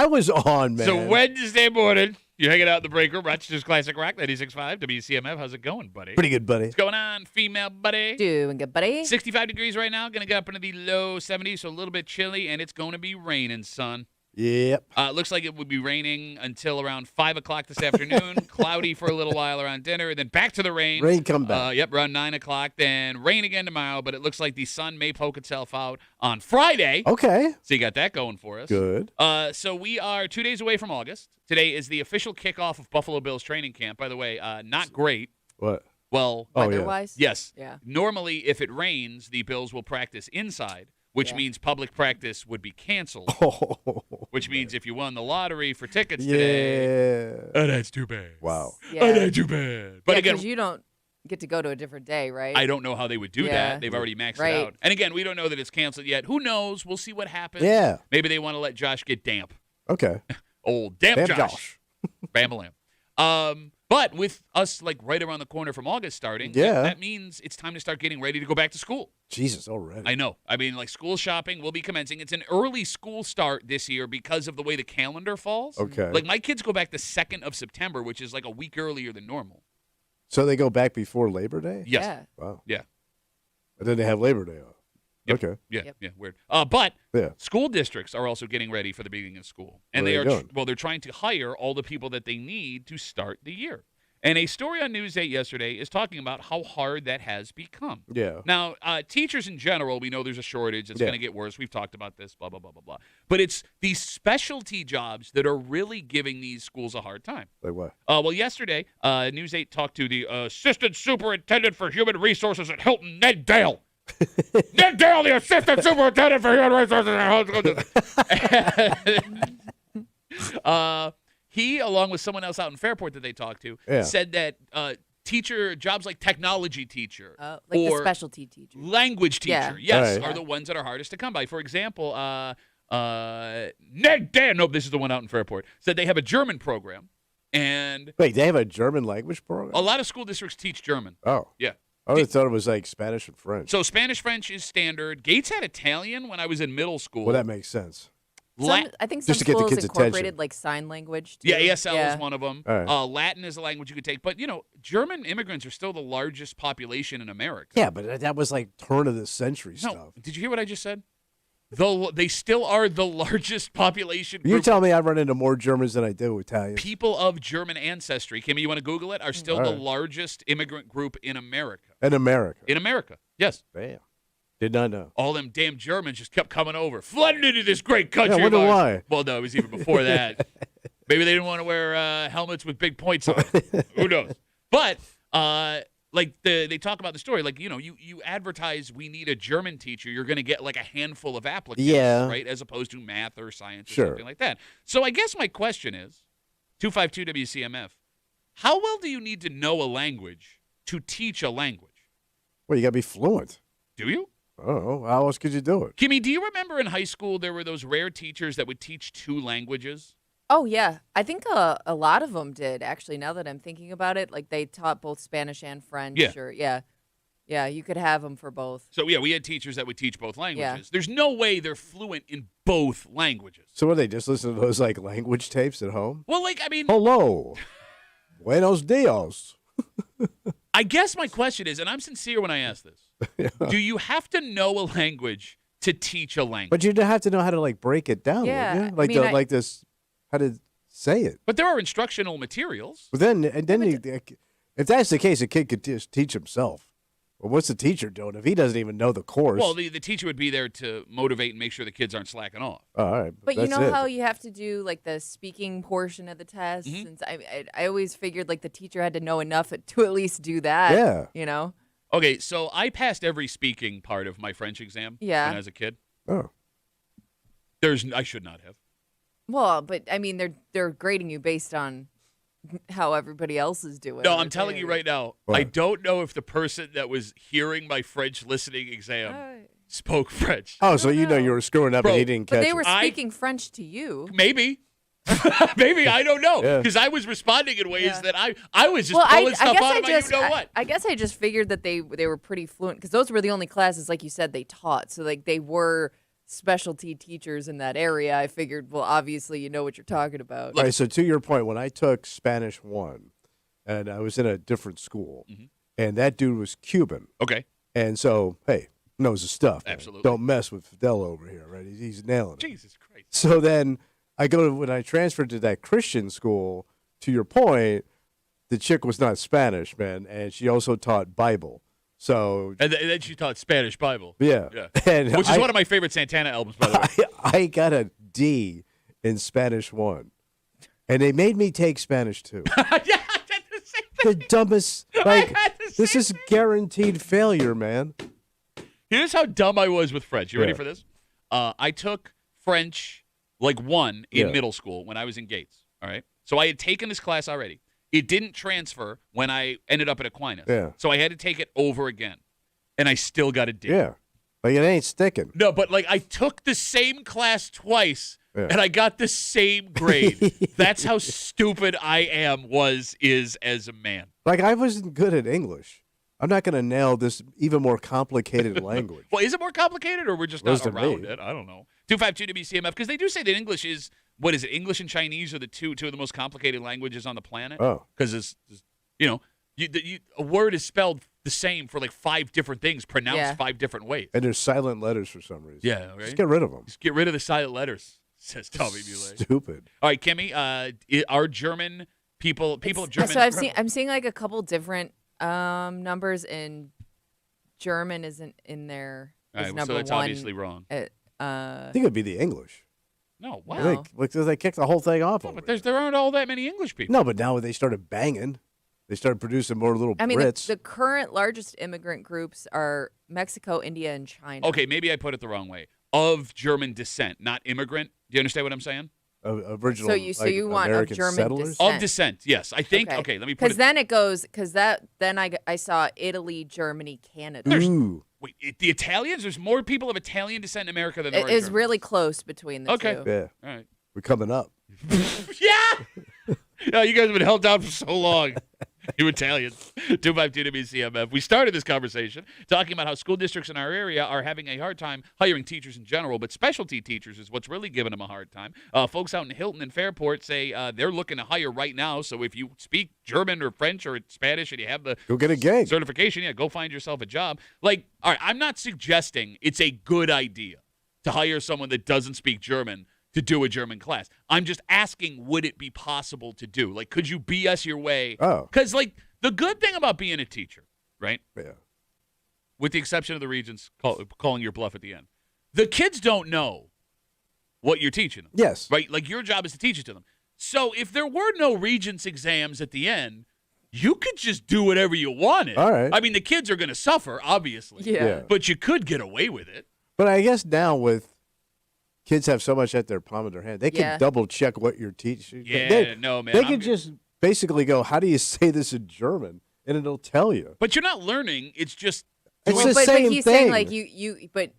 I was on, man. So Wednesday morning, you're hanging out in the break room, Rochester's Classic Rock, 96.5, WCMF. How's it going, buddy? Pretty good, buddy. What's going on, female buddy? Doing good, buddy. 65 degrees right now. Going to get up into the low 70s, so a little bit chilly, and it's going to be raining, son. Yep. Looks like it would be raining until around 5 o'clock this afternoon. Cloudy for a little while around dinner, and then back to the rain. Rain come back. Yep, around 9 o'clock. Then rain again tomorrow, but it looks like the sun may poke itself out on Friday. Okay. So you got that going for us. Good. So we are 2 days away from August. Today is the official kickoff of Buffalo Bills training camp. By the way, not great. What? Well, Oh, yeah. Weather-wise? yes. Yeah. Normally, if it rains, the Bills will practice inside, which Yeah. means public practice would be canceled. Oh. Which means if you won the lottery for tickets today, Yeah. that's too bad. Wow. Yeah. That's too bad. But again, because you don't get to go to a different day, right? I don't know how they would do Yeah. that. They've already maxed Right. it out. And again, we don't know that it's canceled yet. Who knows? We'll see what happens. Yeah. Maybe they want to let Josh get damp. Okay. Old damp Damn Josh. Josh. Bam-a-lam. But with us like right around the corner from August starting, Yeah. that means it's time to start getting ready to go back to school. Jesus, already. I know. I mean, like school shopping will be commencing. It's an early school start this year because of the way the calendar falls. Okay. Like my kids go back the 2nd of September, which is like a week earlier than normal. So they go back before Labor Day? Yes. Yeah. Wow. Yeah. And then they have Labor Day off. Yep. Okay. Yeah. Yep. Yeah. Weird. But Yeah. school districts are also getting ready for the beginning of school, and Where they are are they going? they're trying to hire all the people that they need to start the year. And a story on News 8 yesterday is talking about how hard that has become. Yeah. Now, teachers in general, we know there's a shortage. It's Yeah. going to get worse. We've talked about this, blah, blah, blah, blah, blah. But it's these specialty jobs that are really giving these schools a hard time. Like what? Well, yesterday, News 8 talked to the Assistant Superintendent for Human Resources at Hilton, Ned Dale. Ned Dale, the Assistant Superintendent for Human Resources at Hilton. He, along with someone else out in Fairport that they talked to, Yeah. said that teacher jobs like technology teacher Like the or specialty teacher. language teacher, Yeah. yes, Right. are the ones that are hardest to come by. For example, Ned Dan, nope, this is the one out in Fairport, said they have a German program, and Wait, they have a German language program? a lot of school districts teach German. Oh. Yeah. I always thought it was like Spanish and French. So Spanish, French is standard. Gates had Italian when I was in middle school. Well, that makes sense. I think some Just to get the schools kids' incorporated attention. like sign language. Too. Yeah, ASL is one of them. All right. Latin is a language you could take. But, German immigrants are still the largest population in America. Yeah, but that was like turn of the century No, stuff. did you hear what I just said? They still are the largest population You group. tell me I run into more Germans than I do Italians. People of German ancestry, Kimmy, you want to Google it, are still All the right. largest immigrant group in America. In America. In America, yes. Damn. Did not know. All them damn Germans just kept coming over, flooding into this great country. Yeah, I wonder of ours. why. Well, no, it was even before that. Maybe they didn't want to wear helmets with big points on. Who knows? But they talk about the story. Like, you advertise we need a German teacher. You're going to get like a handful of applicants, Yeah. right? As opposed to math or science or Sure. something like that. So I guess my question is, 252 WCMF, how well do you need to know a language to teach a language? Well, you got to be fluent. Do you? Oh, how else could you do it? Kimmy, do you remember in high school there were those rare teachers that would teach 2 languages? Oh yeah, I think a lot of them did actually. Now that I'm thinking about it, like they taught both Spanish and French. Yeah. Or yeah, you could have them for both. So, yeah, we had teachers that would teach both languages. Yeah. There's no way they're fluent in both languages. So what, they just listen to those like language tapes at home? Well, I mean, Hello. Buenos dias. I guess my question is, and I'm sincere when I ask this, do you have to know a language to teach a language? But you have to know how to like break it down. Yeah, wouldn't you? I Like mean, like this, how to say it. But there are instructional materials. But then if that's the case, a kid could just teach himself. Well, what's the teacher doing if he doesn't even know the course? Well, the teacher would be there to motivate and make sure the kids aren't slacking off. Oh, all right. But you that's know it. how you have to do like the speaking portion of the test. Mhm. Since I always figured like the teacher had to know enough to at least do that. Yeah. You know. Okay, so I passed every speaking part of my French exam Yeah. when I was a kid. Oh. I should not have. Well, but I mean they're grading you based on how everybody else is doing. No, it, I'm telling you right now, What? I don't know if the person that was hearing my French listening exam Uh, spoke French. Oh, so you know know. you were screwing up Bro, and he didn't But catch they it. were I- speaking French to you. Maybe. Maybe, I don't know. Yeah. Because I was responding in ways Yeah. that I was just pulling stuff out of my you-know-what. I guess I just figured that they were pretty fluent because those were the only classes, like you said, they taught. So like they were specialty teachers in that area, I figured, well, obviously you know what you're talking about. All right, so to your point, when I took Spanish 1, and I was in a different school, and that dude was Cuban. Okay. And so, hey, knows his stuff. Man. Absolutely. Don't mess with Fidel over here, right? He's nailing it. Jesus Christ. So then when I transferred to that Christian school, to your point, the chick was not Spanish, man, and she also taught Bible. So And then she taught Spanish Bible. yeah. And Which is one of my favorite Santana albums, by the way. I got a D in Spanish 1, and they made me take Spanish 2. Yeah, I did the same thing. The dumbest, like, this is guaranteed failure, man. Here's how dumb I was with French. You ready Yeah. for this? I took French, like 1 in Yeah. middle school when I was in Gates. All right? So I had taken this class already. It didn't transfer when I ended up at Aquinas. Yeah. So I had to take it over again. And I still got a D. Yeah. Like, it ain't sticking. No, but like I took the same class twice Yeah. and I got the same grade. That's how stupid I is as a man. Like, I wasn't good at English. I'm not going to nail this even more complicated language. Well, is it more complicated or we're just Was not to around me. it? I don't know. 252 WCMF, because they do say that English is, what is it? English and Chinese are the two of the most complicated languages on the planet. Oh. Because it's a word is spelled the same for like 5 different things, pronounced Yeah. 5 different ways. And there's silent letters for some reason. Yeah, right? Just get rid of them. Just get rid of the silent letters, says Tommy Muley. Stupid. All right, Kimmy, are German people of German? So I'm seeing like a couple different numbers, and German isn't in there. All Is right, number so that's one. obviously wrong. I think it'd be the English. No, what? Wow. They kicked the whole thing off. No, over but there aren't all that many English people. No, but now they started banging. They started producing more little I mean, the, Brits. the current largest immigrant groups are Mexico, India, and China. Okay, maybe I put it the wrong way. Of German descent, not immigrant. Do you understand what I'm saying? Original. So you want American of German settlers? descent. Of descent, yes. I think. Okay, let me put Because it. then it goes, then I saw Italy, Germany, Canada. Ooh. Wait, the Italians? There's more people of Italian descent in America than there It are is Germans. really close between the Okay. two. Yeah, All right. we're coming up. Yeah. No, you guys have been held down for so long. You Italians. 252 WCMF. We started this conversation talking about how school districts in our area are having a hard time hiring teachers in general, but specialty teachers is what's really giving them a hard time. Folks out in Hilton and Fairport say they're looking to hire right now. So if you speak German or French or Spanish and you have the Go get a gig. certification, go find yourself a job. Like, all right, I'm not suggesting it's a good idea to hire someone that doesn't speak German to do a German class. I'm just asking, would it be possible to do? Like, could you BS your way? Oh. Because, like, the good thing about being a teacher, right, Yeah. with the exception of the regents calling your bluff at the end, the kids don't know what you're teaching them, Yes. right? Like, your job is to teach it to them. So if there were no regents exams at the end, you could just do whatever you wanted. All right. I mean, the kids are going to suffer, obviously. Yeah. But you could get away with it. But I guess now with kids have so much at their palm of their hand, they can Yeah. double check what you're teaching. Yeah, no, man. They I'm can good. just basically go, "How do you say this in German?" and it'll tell you. But you're not learning. It's just It's Well, the but same he's thing. saying like but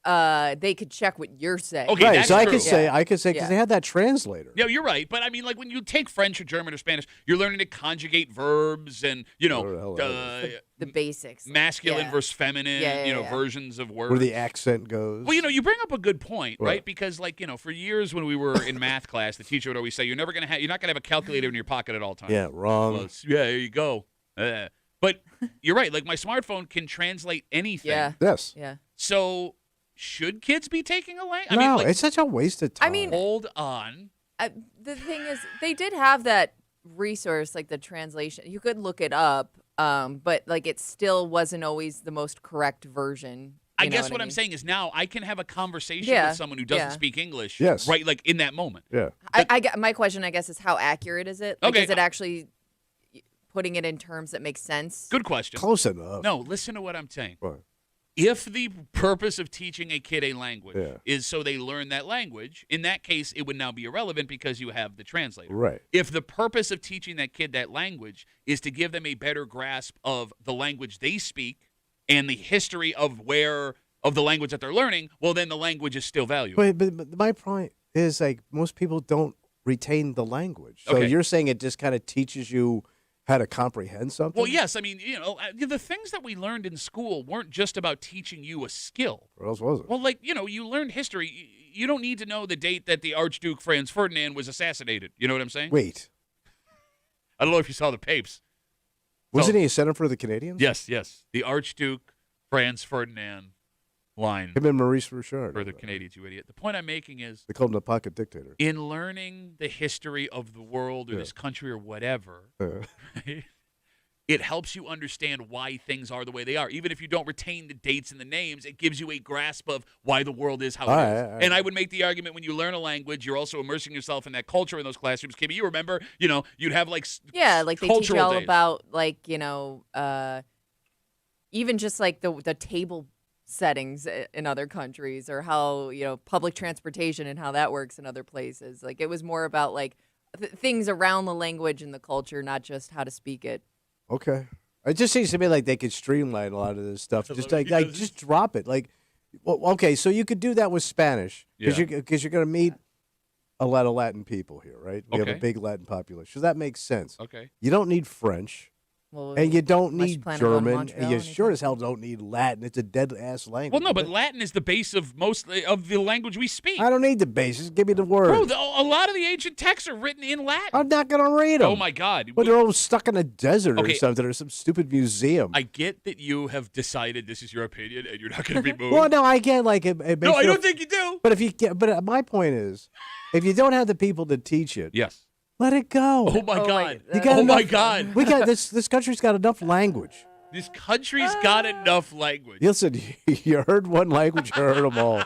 they could check what you're saying. Okay, right. that's So I true. could say, Yeah. because Yeah. they had that translator. Yeah, you're right. But I mean, like when you take French or German or Spanish, you're learning to conjugate verbs and Whatever the hell that The basics. masculine Yeah. versus feminine, Yeah, yeah, yeah. versions of words. Where the accent goes. Well, you bring up a good point, right? Right. Because, like, for years when we were in math class, the teacher would always say, you're not gonna have a calculator in your pocket at all times. Yeah, wrong. Well, yeah, there you go. But you're right. Like my smartphone can translate anything. Yeah. Yes. Yeah. So should kids be taking a language? I No, mean, like, it's such a waste of time. I mean- hold on. The thing is, they did have that resource, like the translation. You could look it up, but like it still wasn't always the most correct version. I You know guess what I I'm mean? saying is now I can have a conversation Yeah, with someone who doesn't yeah. speak English. Yes. Right, like in that moment. yeah. My question, I guess, is how accurate is it? Like, Okay. Is it actually putting it in terms that make sense? Good question. Close enough. No, listen to what I'm saying. What? If the purpose of teaching a kid a language Yeah. is so they learn that language, in that case, it would now be irrelevant because you have the translator. Right. If the purpose of teaching that kid that language is to give them a better grasp of the language they speak and the history of the language that they're learning, well, then the language is still valuable. But my point is, like, most people don't retain the language. So Okay. you're saying it just kind of teaches you how to comprehend something? Well, yes. I mean, the things that we learned in school weren't just about teaching you a skill. What else was it? Well, you learned history. You don't need to know the date that the Archduke Franz Ferdinand was assassinated. You know what I'm saying? Wait. I don't know if you saw the papes. Wasn't he a senator for the Canadians? Yes. The Archduke Franz Ferdinand line Him and Maurice Richard. for the Canadians, you idiot. The point I'm making is, They called him the pocket dictator. in learning the history of the world or this country or whatever, right, it helps you understand why things are the way they are. Even if you don't retain the dates and the names, it gives you a grasp of why the world is how it is. All right. And I would make the argument when you learn a language, you're also immersing yourself in that culture in those classrooms. Kimmy, you remember, you'd have like Yeah, like they teach you cultural all days. about like, even just like the table settings in other countries, or how, public transportation and how that works in other places. Like it was more about like things around the language and the culture, not just how to speak it. Okay. It just seems to me like they could streamline a lot of this stuff. Just just drop it. Like, well, okay, so you could do that with Spanish because Yeah. you're going to meet a lot of Latin people here, right? We have Okay. a big Latin population, so that makes sense. Okay. You don't need French, Well, and you don't unless you need plan on going to German, Montreal and you anytime. sure as hell don't need Latin. It's a dead ass language. Well, no, but Latin is the base of most of the language we speak. I don't need the basis. Give me the word. Bro, a lot of the ancient texts are written in Latin. I'm not going to read them. Oh, my God. But they're all stuck in a desert Okay. or something, or some stupid museum. I get that you have decided this is your opinion and you're not going to be moved. Well, no, I get like it makes No, I you- don't think you do. But if you get, but my point is, if you don't have the people to teach it, Yes. let it go. Oh, my Oh, God. wait, You got Oh, my enough- God. We got this country's got enough language. This country's got enough language. Listen, you heard one language, you heard them all.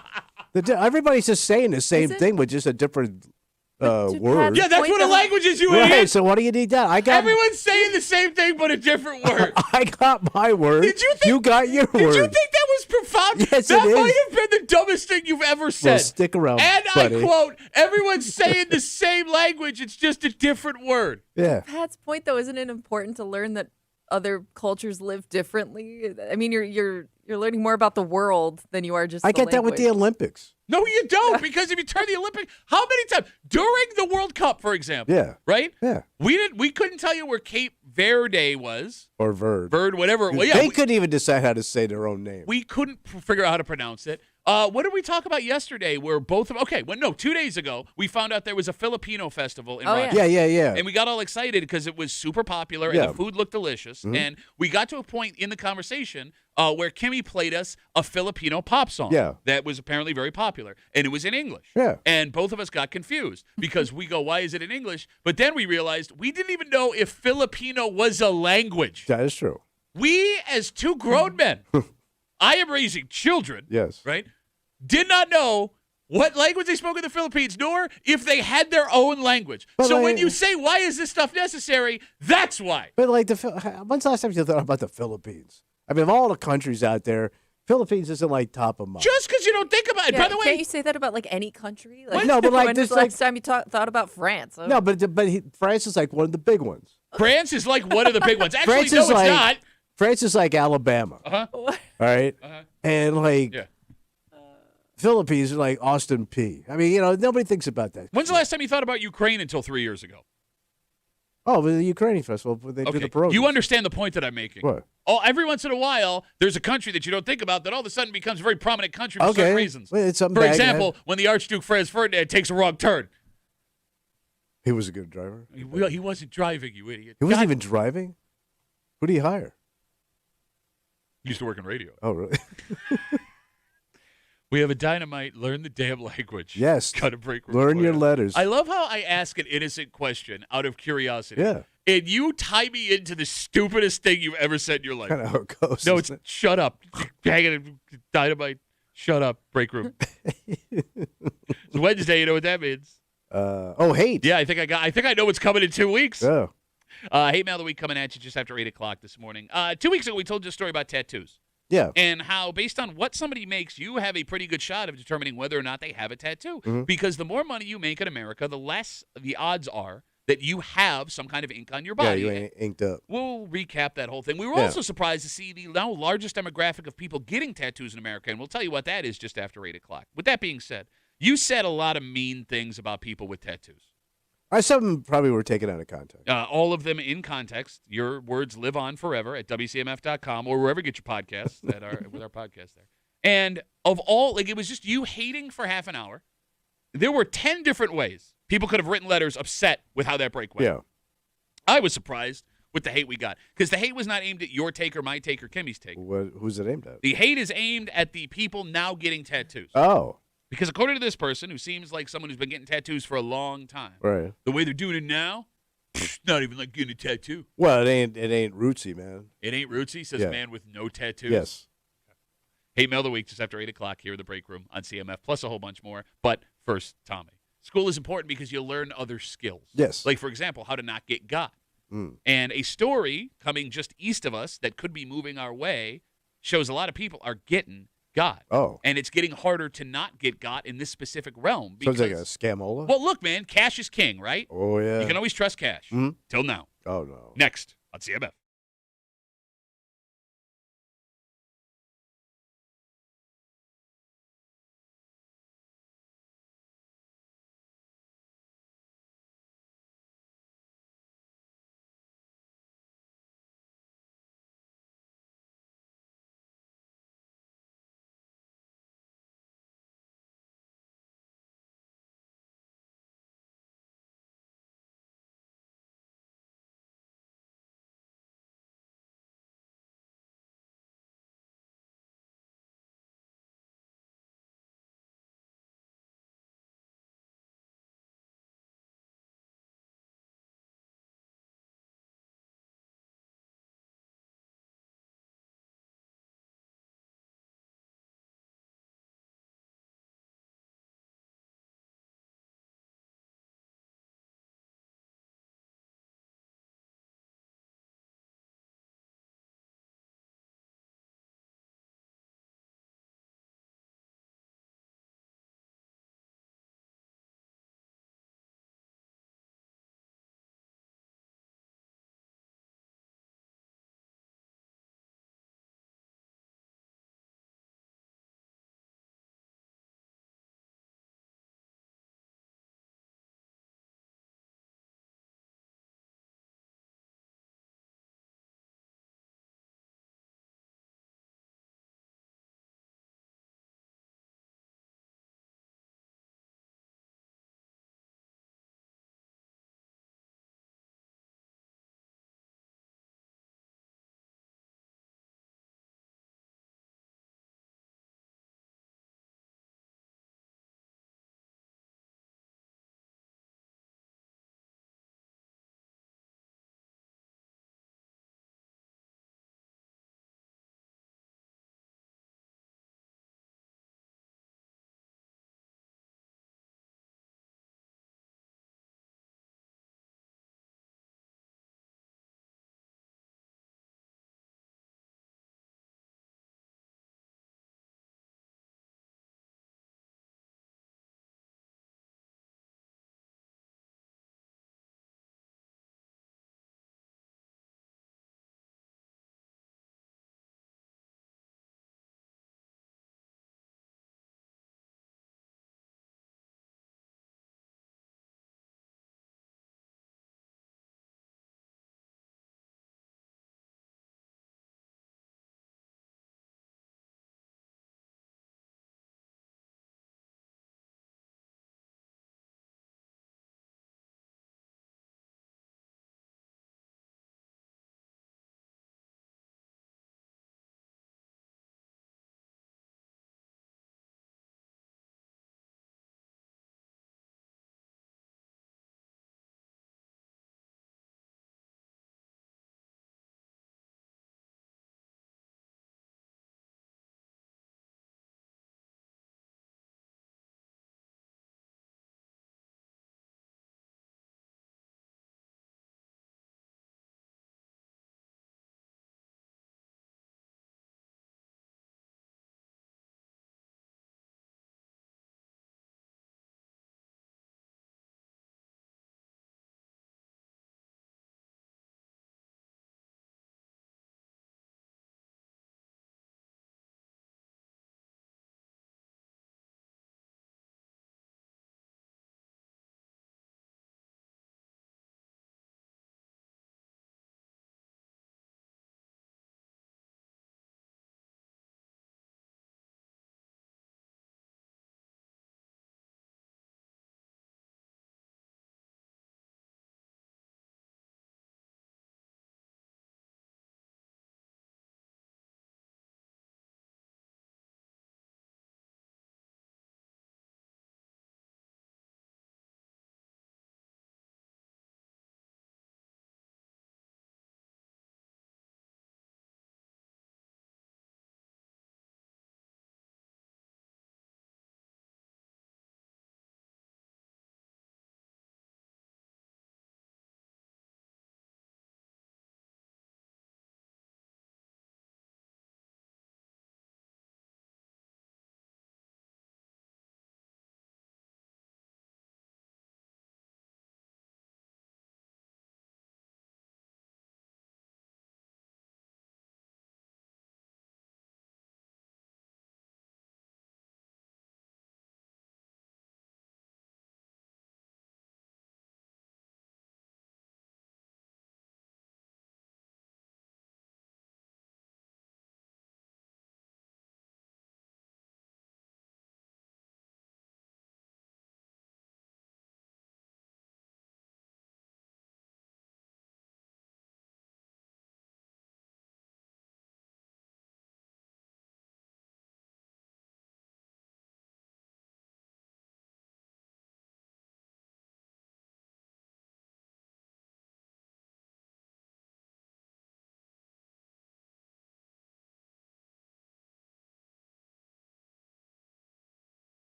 Everybody's just saying the same Is it? thing with just a different to word. Pat's Yeah, that's point, what a though- language is, you Right, idiot. so what do you need that? I got Everyone's saying the same thing but a different word. I got my word. Did you think- You got your Did word. you think that was profound? Yes, that it might is. have been the dumbest thing you've ever said. Well, stick around, And buddy. I quote, everyone's saying the same language, it's just a different word. Yeah. Pat's point, though, isn't it important to learn that other cultures live differently? I mean, you're learning more about the world than you are just. I the get that with the language. Olympics. No, you don't, because if you turn the Olympic, how many times during the World Cup, for example? Yeah. Right? Yeah. We couldn't tell you where Cape Verde was, Or Verd. Bird, whatever. Well, yeah, they couldn't even decide how to say their own name. we couldn't figure out how to pronounce it. What did we talk about yesterday? Where both of 2 days ago we found out there was a Filipino festival in Oh, yeah. Rochester. Yeah. And we got all excited because it was super popular and Yeah. the food looked delicious. And we got to a point in the conversation where Kimmy played us a Filipino pop song Yeah. that was apparently very popular. And it was in English. Yeah. And both of us got confused because we go, why is it in English? But then we realized we didn't even know if Filipino was a language. That is true. We, as two grown men, I am raising children, Yes. right? Did not know what language they spoke in the Philippines, nor if they had their own language. But So like- when you say, why is this stuff necessary? That's why. But like when's the last time you thought about the Philippines? I mean, of all the countries out there, Philippines isn't like top of mind. Just because you don't think about it. Yeah, By the can't way, you say that about like any country? Like, No, but, like, when this, was the last like- time you thought about France? No, but France is like one of the big ones. France is like one of the big ones. Actually, France no, is it's like not. France is like Alabama. Uh-huh. All right, Uh-huh. and like Yeah. Philippines is like Austin P. I mean, nobody thinks about that. When's the last time you thought about Ukraine until 3 years ago? Oh, the Ukrainian festival, they do the program. You understand the point that I'm making. What? Oh, every once in a while, there's a country that you don't think about that all of a sudden becomes a very prominent country for Okay. certain reasons. Well, it's something For bad, example, man. when the Archduke Franz Ferdinand takes a wrong turn. He was a good driver. He wasn't driving, you idiot. He wasn't God, even driving. Who did he hire? he used to work in radio. Oh, really? We have a dynamite. Learn the damn language. Yes. Got to break. Learn your report. letters. I love how I ask an innocent question out of curiosity. Yeah. And you tie me into the stupidest thing you've ever said in your life. Kind of how it goes. No, it's isn't it? shut up. Hanging in dynamite. Shut up. Break room. It's Wednesday. You know what that means? Hate. Yeah, I think I know what's coming in 2 weeks. Oh. Hate Mail of the Week coming at you just after 8 o'clock this morning. 2 weeks ago, we told you a story about tattoos. Yeah. And how, based on what somebody makes, you have a pretty good shot of determining whether or not they have a tattoo. Because the more money you make in America, the less the odds are that you have some kind of ink on your Yeah, body. you ain't inked up. We'll recap that whole thing. We were Yeah. also surprised to see the now largest demographic of people getting tattoos in America, and we'll tell you what that is just after 8 o'clock. With that being said, you said a lot of mean things about people with tattoos. Some of them probably were taken out of context. All of them in context. Your words live on forever at WCMF.com or wherever you get your podcasts with our podcast there. And of all, like, it was just you hating for half an hour. There were 10 different ways people could have written letters upset with how that break went. Yeah. I was surprised with the hate we got because the hate was not aimed at your take or my take or Kimmy's take. Who's it aimed at? The hate is aimed at the people now getting tattoos. Oh. Because according to this person, who seems like someone who's been getting tattoos for a long time, Right. the way they're doing it now, not even like getting a tattoo. Well, it ain't rootsy, man. It ain't rootsy, says Yeah. man with no tattoos. Yes. Hate Mail of the Week just after 8 o'clock here in the break room on CMF, plus a whole bunch more. But first, Tommy. School is important because you'll learn other skills. Yes. Like, for example, how to not get got. Mm. And a story coming just east of us that could be moving our way shows a lot of people are getting got. Oh. And it's getting harder to not get got in this specific realm. Sounds Because, like a scamola. well, look, man, cash is king, right? Oh, yeah. You can always trust cash. Mhm. Till now. Oh, no. Next on CMF.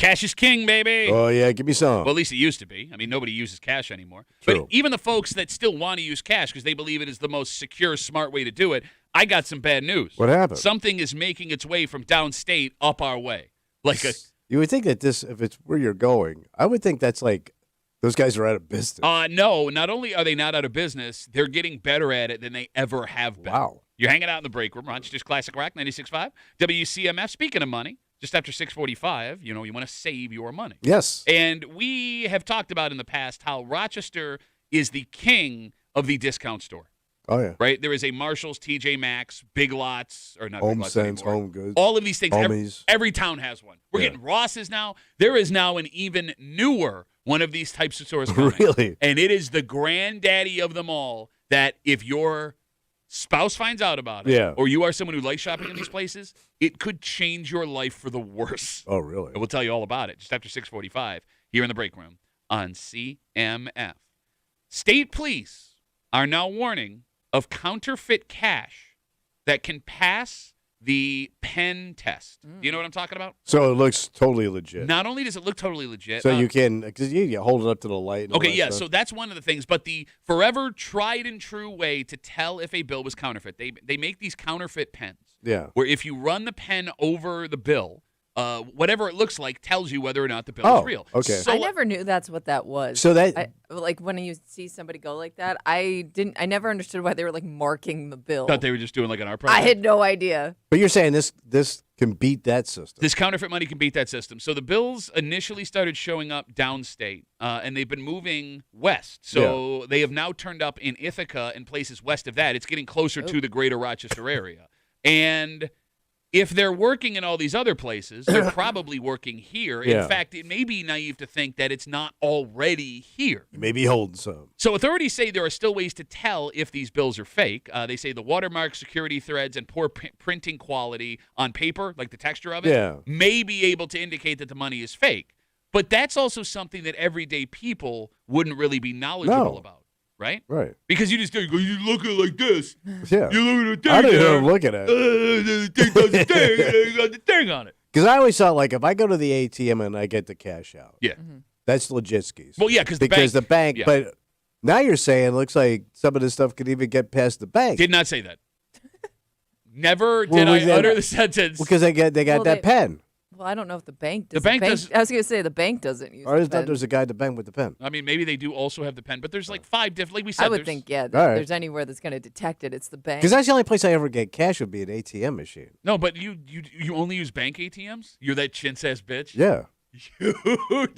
Cash is king, baby. Oh, yeah, give me some. Well, at least it used to be. I mean, nobody uses cash anymore. True. But even the folks that still want to use cash because they believe it is the most secure, smart way to do it, I got some bad news. What happened? Something is making its way from downstate up our way. You would think that if it's where you're going, I would think that's like those guys are out of business. No, not only are they not out of business, they're getting better at it than they ever have been. Wow. You're hanging out in the break room, Rochester's Classic Rock 96.5. WCMF, speaking of money, just after 6:45, you want to save your money. Yes. And we have talked about in the past how Rochester is the king of the discount store. Oh, yeah. Right? There is a Marshall's, TJ Maxx, Big Lots, or not Big Home Lots Sense, anymore. Home Goods. All of these things. Homies. Every town has one. We're getting Ross's now. There is now an even newer one of these types of stores coming. Really? And it is the granddaddy of them all that if your spouse finds out about it, or you are someone who likes shopping in these places, it could change your life for the worse. Oh, really? And we'll tell you all about it just after 6:45 here in the break room on CMF. State police are now warning of counterfeit cash that can pass the pen test. Do you know what I'm talking about? So it looks totally legit. Not only does it look totally legit. So you can, because you hold it up to the light. And all Okay, that yeah, stuff. so that's one of the things. But the forever tried and true way to tell if a bill was counterfeit, they make these counterfeit pens. Yeah. Where if you run the pen over the bill, whatever it looks like tells you whether or not the bill is real. Okay. So, I never knew that's what that was. So that like when you see somebody go like that, I never understood why they were like marking the bill. thought they were just doing like an art I project. had no idea. But you're saying this can beat that system. This counterfeit money can beat that system. So the bills initially started showing up downstate, and they've been moving west. So they have now turned up in Ithaca and places west of that. It's getting closer to the greater Rochester area. And if they're working in all these other places, they're probably working here. In fact, it may be naive to think that it's not already here. You may be holding some. So authorities say there are still ways to tell if these bills are fake. They say the watermark, security threads, and poor printing quality on paper, like the texture of it, may be able to indicate that the money is fake. But that's also something that everyday people wouldn't really be knowledgeable about. Right? Right. Because you just go, you look at it like this. Yeah. You look at the thing. I don't even know there. what I'm looking at. The thing does the thing. You got the thing on it. Because I always thought, like, if I go to the ATM and I get the cash out, Yeah. that's legit skis. Well, yeah, because the bank. yeah. But now you're saying it looks like some of this stuff could even get past the bank. Did not say that. Never did I utter the sentence. Because they got that pen. Well, I don't know if the bank does. The bank does. I was going to say the bank doesn't use. Or I the thought pen. there's a guy at the bank with the pen. I mean, maybe they do also have the pen, but there's like 5 different. Like we said, I would there's- think, yeah. If All right. there's anywhere that's going to detect it, it's the bank. Because that's the only place I ever get cash would be an ATM machine. No, but you only use bank ATMs. You're that chintz ass bitch. Yeah.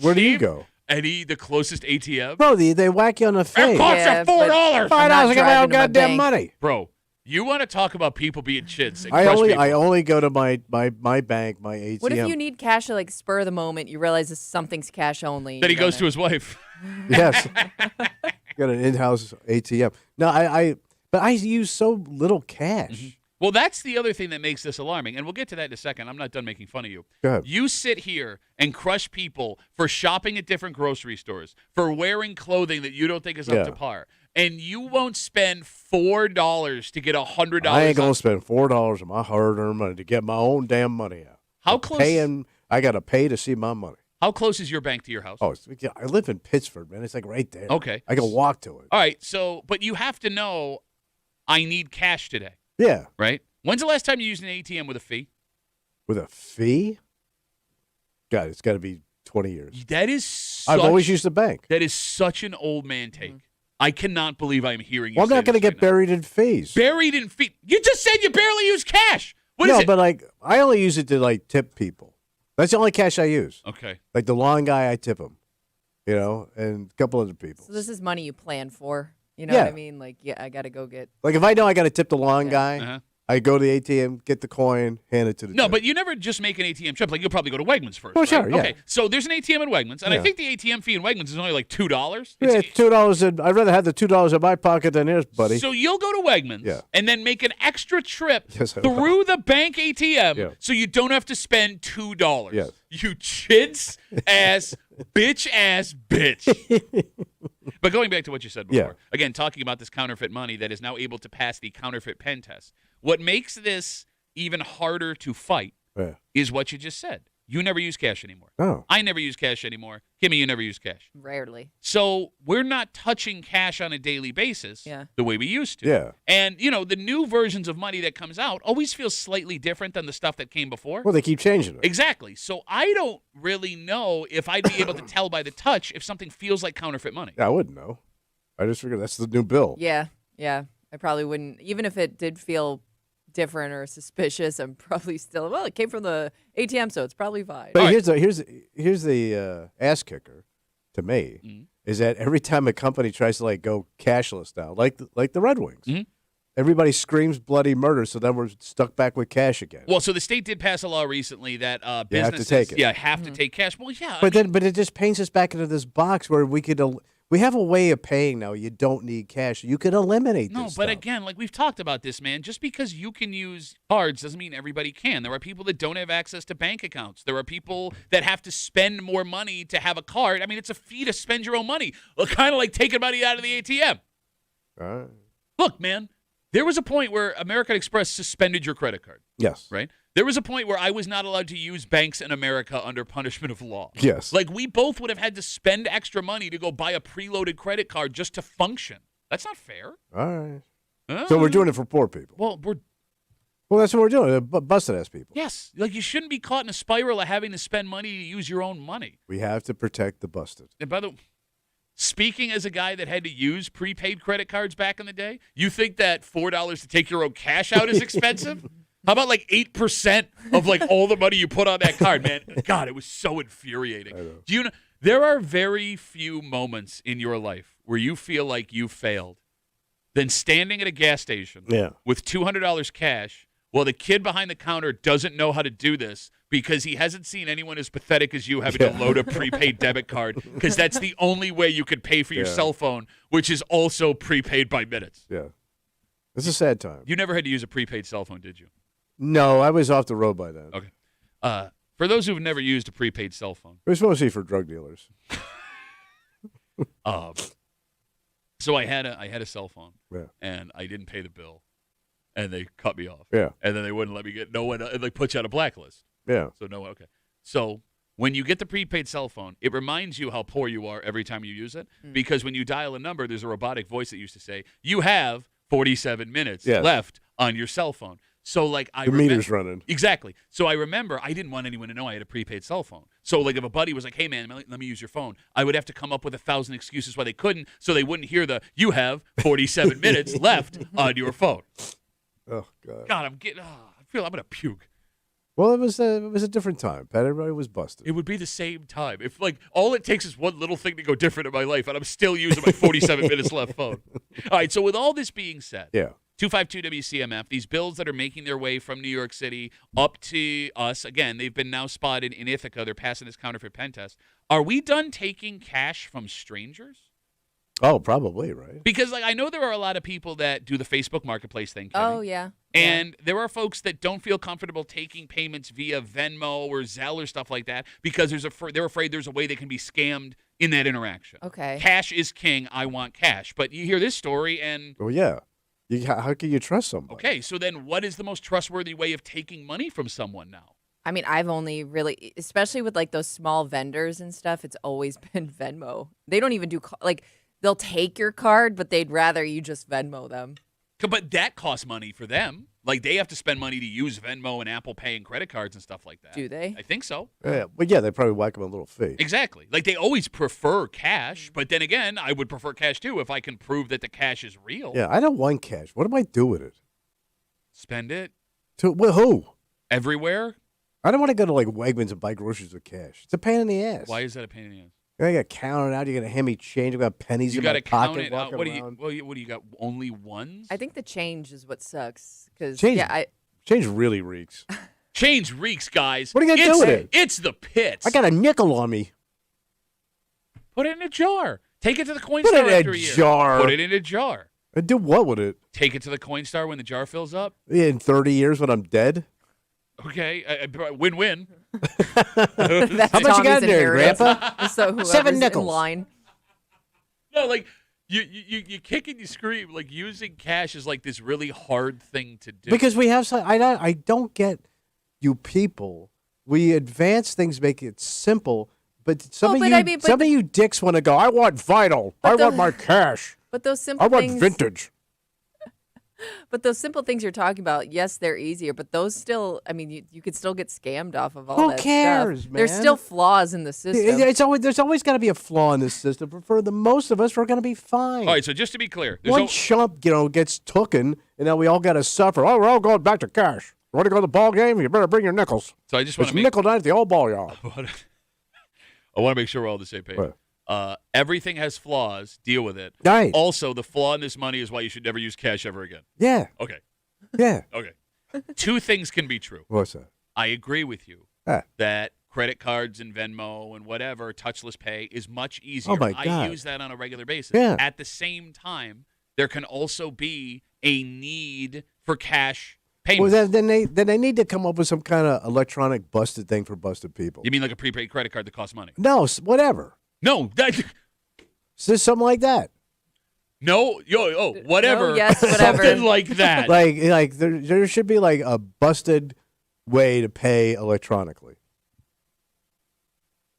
Where do you go? The closest ATM. Bro, they whack you on the face. It costs Yeah, you $4. $5 I get my own driving to my goddamn bank. money. Bro, you want to talk about people being chintz and I crush people. only go to my bank, my ATM. What if you need cash at like spur of the moment? You realize this something's cash only. Then he you don't goes to his wife. Yes. Got an in-house ATM. No, but I use so little cash. Well, that's the other thing that makes this alarming, and we'll get to that in a second. I'm not done making fun of you. Go ahead. You sit here and crush people for shopping at different grocery stores, for wearing clothing that you don't think is up to par, and you won't spend $4 to get $100. I ain't gonna spend $4 of my hard-earned money to get my own damn money out. How close? I gotta pay to see my money. How close is your bank to your house? Oh, I live in Pittsford, man. It's like right there. Okay. I can walk to it. All right. So, but you have to know, I need cash today, Yeah. right? When's the last time you used an ATM with a fee? With a fee? God, it's got to be 20 years. That is. I've always used a bank. That is such an old man take. I cannot believe I'm hearing you. Well, I'm say not going to this get right now. buried in fees. Buried in fee. You just said you barely use cash. What is No, it? but like I only use it to like tip people. That's the only cash I use. Okay. Like the lawn guy, I tip him. And a couple other people. So this is money you plan for. You know Yeah. what I mean? Like, yeah, I got to go get. Like if I know I got to tip the lawn guy, Uh-huh. I go to the ATM, get the coin, hand it to the No, tip. but you never just make an ATM trip. Like you'll probably go to Wegmans first. Oh, right? sure, yeah. Okay. So there's an ATM at Wegmans, and I Yeah. think the ATM fee in Wegmans is only like $2. Yeah, it's $2. I'd rather have the $2 in my pocket than yours, buddy. So you'll go to Wegmans Yeah. and then make an extra trip Yes, I will. through the bank ATM Yeah. so you don't have to spend $2. Yes. You chintz ass bitch. But going back to what you said before, again, talking about this counterfeit money that is now able to pass the counterfeit pen test. What makes this even harder to fight Yeah. is what you just said. You never use cash anymore. Oh. I never use cash anymore. Kimmy, you never use cash. Rarely. So we're not touching cash on a daily basis the way we used to. Yeah. And, the new versions of money that comes out always feels slightly different than the stuff that came before. Well, they keep changing it. Exactly. So I don't really know if I'd be able to tell by the touch if something feels like counterfeit money. Yeah, I wouldn't know. I just figured that's the new bill. Yeah. I probably wouldn't, even if it did feel different or suspicious. I'm probably still, it came from the ATM, so it's probably fine. But here's the ass kicker to me is that every time a company tries to go cashless now, like the Red Wings, everybody screams bloody murder. So then we're stuck back with cash again. Well, so the state did pass a law recently that you have to businesses take it. have to take cash. Well, yeah, but it just paints us back into this box where we have a way of paying now. You don't need cash. You can eliminate this but stuff. again, like we've talked about this, man, just because you can use cards doesn't mean everybody can. There are people that don't have access to bank accounts. There are people that have to spend more money to have a card. I mean, it's a fee to spend your own money. Kind of like taking money out of the ATM. All right. Look, man, there was a point where American Express suspended your credit card. Yes. Right? There was a point where I was not allowed to use banks in America under punishment of law. Yes. Like, we both would have had to spend extra money to go buy a preloaded credit card just to function. That's not fair. All right. So we're doing it for poor people. Well, that's what we're doing. Busted ass people. yes. Like, you shouldn't be caught in a spiral of having to spend money to use your own money. We have to protect the busted. And by the way, speaking as a guy that had to use prepaid credit cards back in the day, you think that $4 to take your own cash out is expensive? How about 8% of all the money you put on that card, man? God, it was so infuriating. Do you know there are very few moments in your life where you feel like you failed than standing at a gas station with $200 cash while the kid behind the counter doesn't know how to do this because he hasn't seen anyone as pathetic as you having to load a prepaid debit card because that's the only way you could pay for your cell phone, which is also prepaid by minutes. Yeah. It's a sad time. You never had to use a prepaid cell phone, did you? No, I was off the road by then. Okay. For those who've never used a prepaid cell phone. It was mostly for drug dealers. So I had a cell phone, and I didn't pay the bill, and they cut me off. Yeah. And then they wouldn't let me get no one. They put you on a blacklist. Yeah. So no. Okay. So when you get the prepaid cell phone, it reminds you how poor you are every time you use it because when you dial a number, there's a robotic voice that used to say, "You have 47 minutes left on your cell phone." So the meter's running. Exactly. So I remember I didn't want anyone to know I had a prepaid cell phone. So if a buddy was like, "Hey man, let me use your phone," I would have to come up with 1,000 excuses why they couldn't, so they wouldn't hear the "You have 47 minutes left on your phone." Oh God. God, I feel I'm gonna puke. Well, it was a different time, Pat. Everybody was busted. It would be the same time if all it takes is one little thing to go different in my life, and I'm still using my 47 minutes left phone. All right. So with all this being said, 252 WCMF, these bills that are making their way from New York City up to us, again, they've been now spotted in Ithaca. They're passing this counterfeit pen test. Are we done taking cash from strangers? Oh, probably, right? Because I know there are a lot of people that do the Facebook Marketplace thing. Kenny. Oh, yeah. And there are folks that don't feel comfortable taking payments via Venmo or Zelle or stuff like that because they're afraid there's a way they can be scammed in that interaction. Okay. Cash is king. I want cash. But you hear this story and... Well, yeah. How can you trust somebody? Okay, so then what is the most trustworthy way of taking money from someone now? I mean, I've only really, especially with those small vendors and stuff, it's always been Venmo. They don't even do, they'll take your card, but they'd rather you just Venmo them. But that costs money for them. They have to spend money to use Venmo and Apple Pay and credit cards and stuff like that. Do they? I think so. Yeah. Well, yeah, they probably whack them a little fee. Exactly. They always prefer cash, but then again, I would prefer cash too if I can prove that the cash is real. Yeah, I don't want cash. What do I do with it? Spend it. Who? Everywhere? I don't want to go to Wegmans and buy groceries with cash. It's a pain in the ass. Why is that a pain in the ass? I got to count it out. You're going to hand me change. I've got pennies You in got my to count pocket. it out. What do around. you got? Only ones? I think the change is what sucks. Because, Change really reeks. Change reeks, guys. What are you going to do with it? It's the pits. I got a nickel on me. Put it in a jar. Take it to the Coinstar Put it after in a year. jar. Put it in a jar. I do what with it? Take it to the Coinstar when the jar fills up. In 30 years when I'm dead? Okay, win-win. That's How much you got in there, inheritance. Grandpa? So whoever's 7 nickels. in line. No, you kick and you scream. Using cash is this really hard thing to do. Because we have some, I don't get you people we advance things, make it simple. But some of but you, I mean, but some of you dicks want to go. I want vinyl. I But the- want my cash. But those simple I want things, vintage. But those simple things you're talking about, yes, they're easier, but those still, I mean, you could still get scammed off of all Who that cares, stuff. There's man? still flaws in the system. There's always got to be a flaw in this system. But for the most of us, we're going to be fine. All right, so just to be clear, there's One chump, gets tooken, and now we all got to suffer. Oh, we're all going back to cash. You want to go to the ball game? You better bring your nickels. so I just want It's to make nickel night at the old ball yard. I want to make sure we're all on the same page. Right. Everything has flaws. Deal with it. Right. Also, the flaw in this money is why you should never use cash ever again. Yeah. Okay. Yeah. Okay. Two things can be true. What's that? I agree with you Ah. that credit cards and Venmo and whatever, touchless pay, is much easier. Oh, my God. I use that on a regular basis. Yeah. At the same time, there can also be a need for cash payments. Well, then they need to come up with some kind of electronic busted thing for busted people. You mean like a prepaid credit card that costs money? No, whatever. No. Just something like that. No. Whatever. No, yes, whatever. Something like that. Like there should be like a busted way to pay electronically.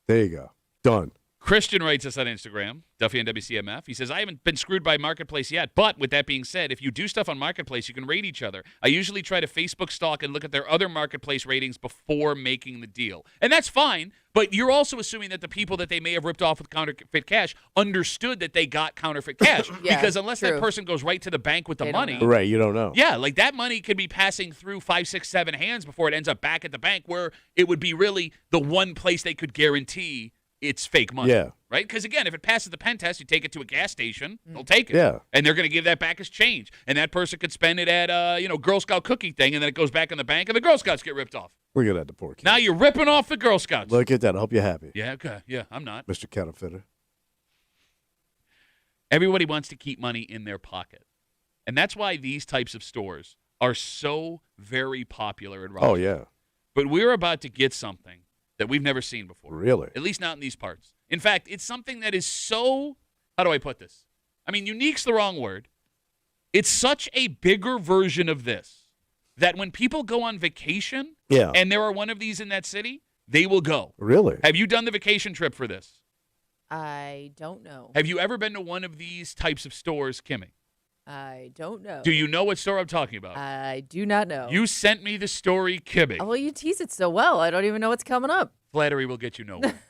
There you go. Done. Christian writes us on Instagram, Duffy and WCMF. He says, I haven't been screwed by Marketplace yet, but with that being said, if you do stuff on Marketplace, you can rate each other. I usually try to Facebook stalk and look at their other Marketplace ratings before making the deal. And that's fine, but you're also assuming that the people that they may have ripped off with counterfeit cash understood that they got counterfeit cash. Yeah, because unless that true. person goes right to the bank with the They don't money, know. Right, you don't know. yeah, like that money could be passing through 5, 6, 7 hands before it ends up back at the bank, where it would be really the one place they could guarantee it's fake money. Yeah. Right? Because, again, if it passes the pen test, you take it to a gas station, they'll take it. Yeah. And they're going to give that back as change. And that person could spend it at, Girl Scout cookie thing, and then it goes back in the bank, and the Girl Scouts get ripped off. Look at that, the poor kid. Now you're ripping off the Girl Scouts. Look at that. I hope you're happy, Yeah, okay. Yeah, I'm not. Mr. Counterfeiter. Everybody wants to keep money in their pocket. And that's why these types of stores are so very popular in Rochester. Oh, yeah. But we're about to get something that we've never seen before. Really? At least not in these parts. In fact, it's something that is so, how do I put this? I mean, unique's the wrong word. It's such a bigger version of this that when people go on vacation Yeah. and there are one of these in that city, they will go. Really? Have you done the vacation trip for this? I don't know. Have you ever been to one of these types of stores, Kimmy? I don't know. Do you know what store I'm talking about? I do not know. You sent me the story, Kimmy. Oh, well, you tease it so well. I don't even know what's coming up. Flattery will get you nowhere.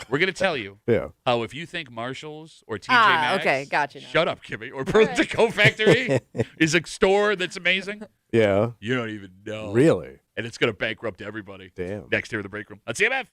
We're going to tell you Yeah. how if you think Marshall's or TJ Maxx, okay, gotcha now. Shut up, Kimmy. Or Burlington Coat Factory is a store that's amazing. Yeah. You don't even know. Really? And it's going to bankrupt everybody. Damn. Next here in the break room. Let's see CMF.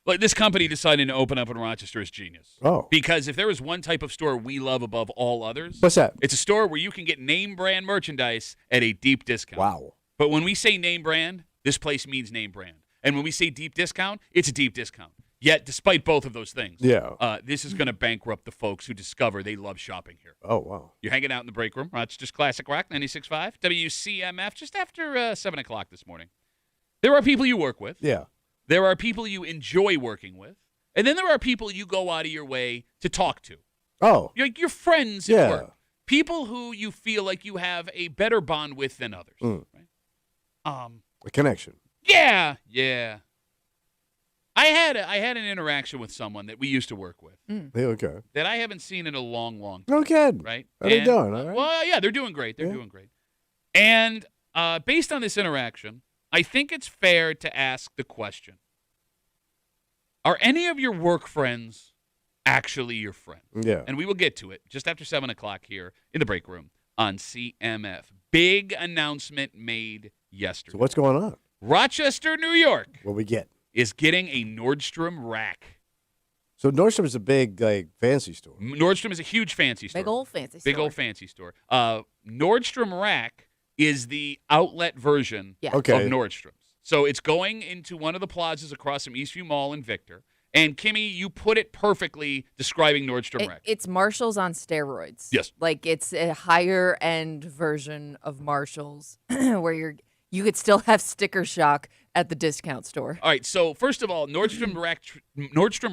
Like this company deciding to open up in Rochester is genius. Oh. Because if there is one type of store we love above all others, What's that? it's a store where you can get name brand merchandise at a deep discount. Wow. But when we say name brand, this place means name brand. And when we say deep discount, it's a deep discount. Yet, despite both of those things, this is going to bankrupt the folks who discover they love shopping here. Oh, wow. You're hanging out in the break room. Rochester's Classic Rock, 96.5, WCMF, just after 7 o'clock this morning. There are people you work with. Yeah. There are people you enjoy working with. And then there are people you go out of your way to talk to. Oh. Like your friends at work. People who you feel like you have a better bond with than others. Right? A connection. Yeah. I had an interaction with someone that we used to work with Yeah, okay. that I haven't seen in a long time. No kidding. Right? How they doing? All right. Well, yeah, they're doing great. They're doing great. And based on this interaction, I think it's fair to ask the question, are any of your work friends actually your friends? Yeah. And we will get to it just after 7 o'clock here in the break room on CMF. Big announcement made yesterday. So what's going on? Rochester, New York What we get? is getting a Nordstrom rack. So Nordstrom is a big fancy store. Nordstrom is a huge fancy store. Big old fancy store. Big old fancy store. Nordstrom Rack is the outlet version Yeah. Okay. of Nordstrom's. So it's going into one of the plazas across from Eastview Mall in Victor. And Kimmy, you put it perfectly describing Nordstrom Rack. It's Marshalls on steroids. Yes. Like it's a higher end version of Marshalls where you could still have sticker shock at the discount store. All right, so first of all, Nordstrom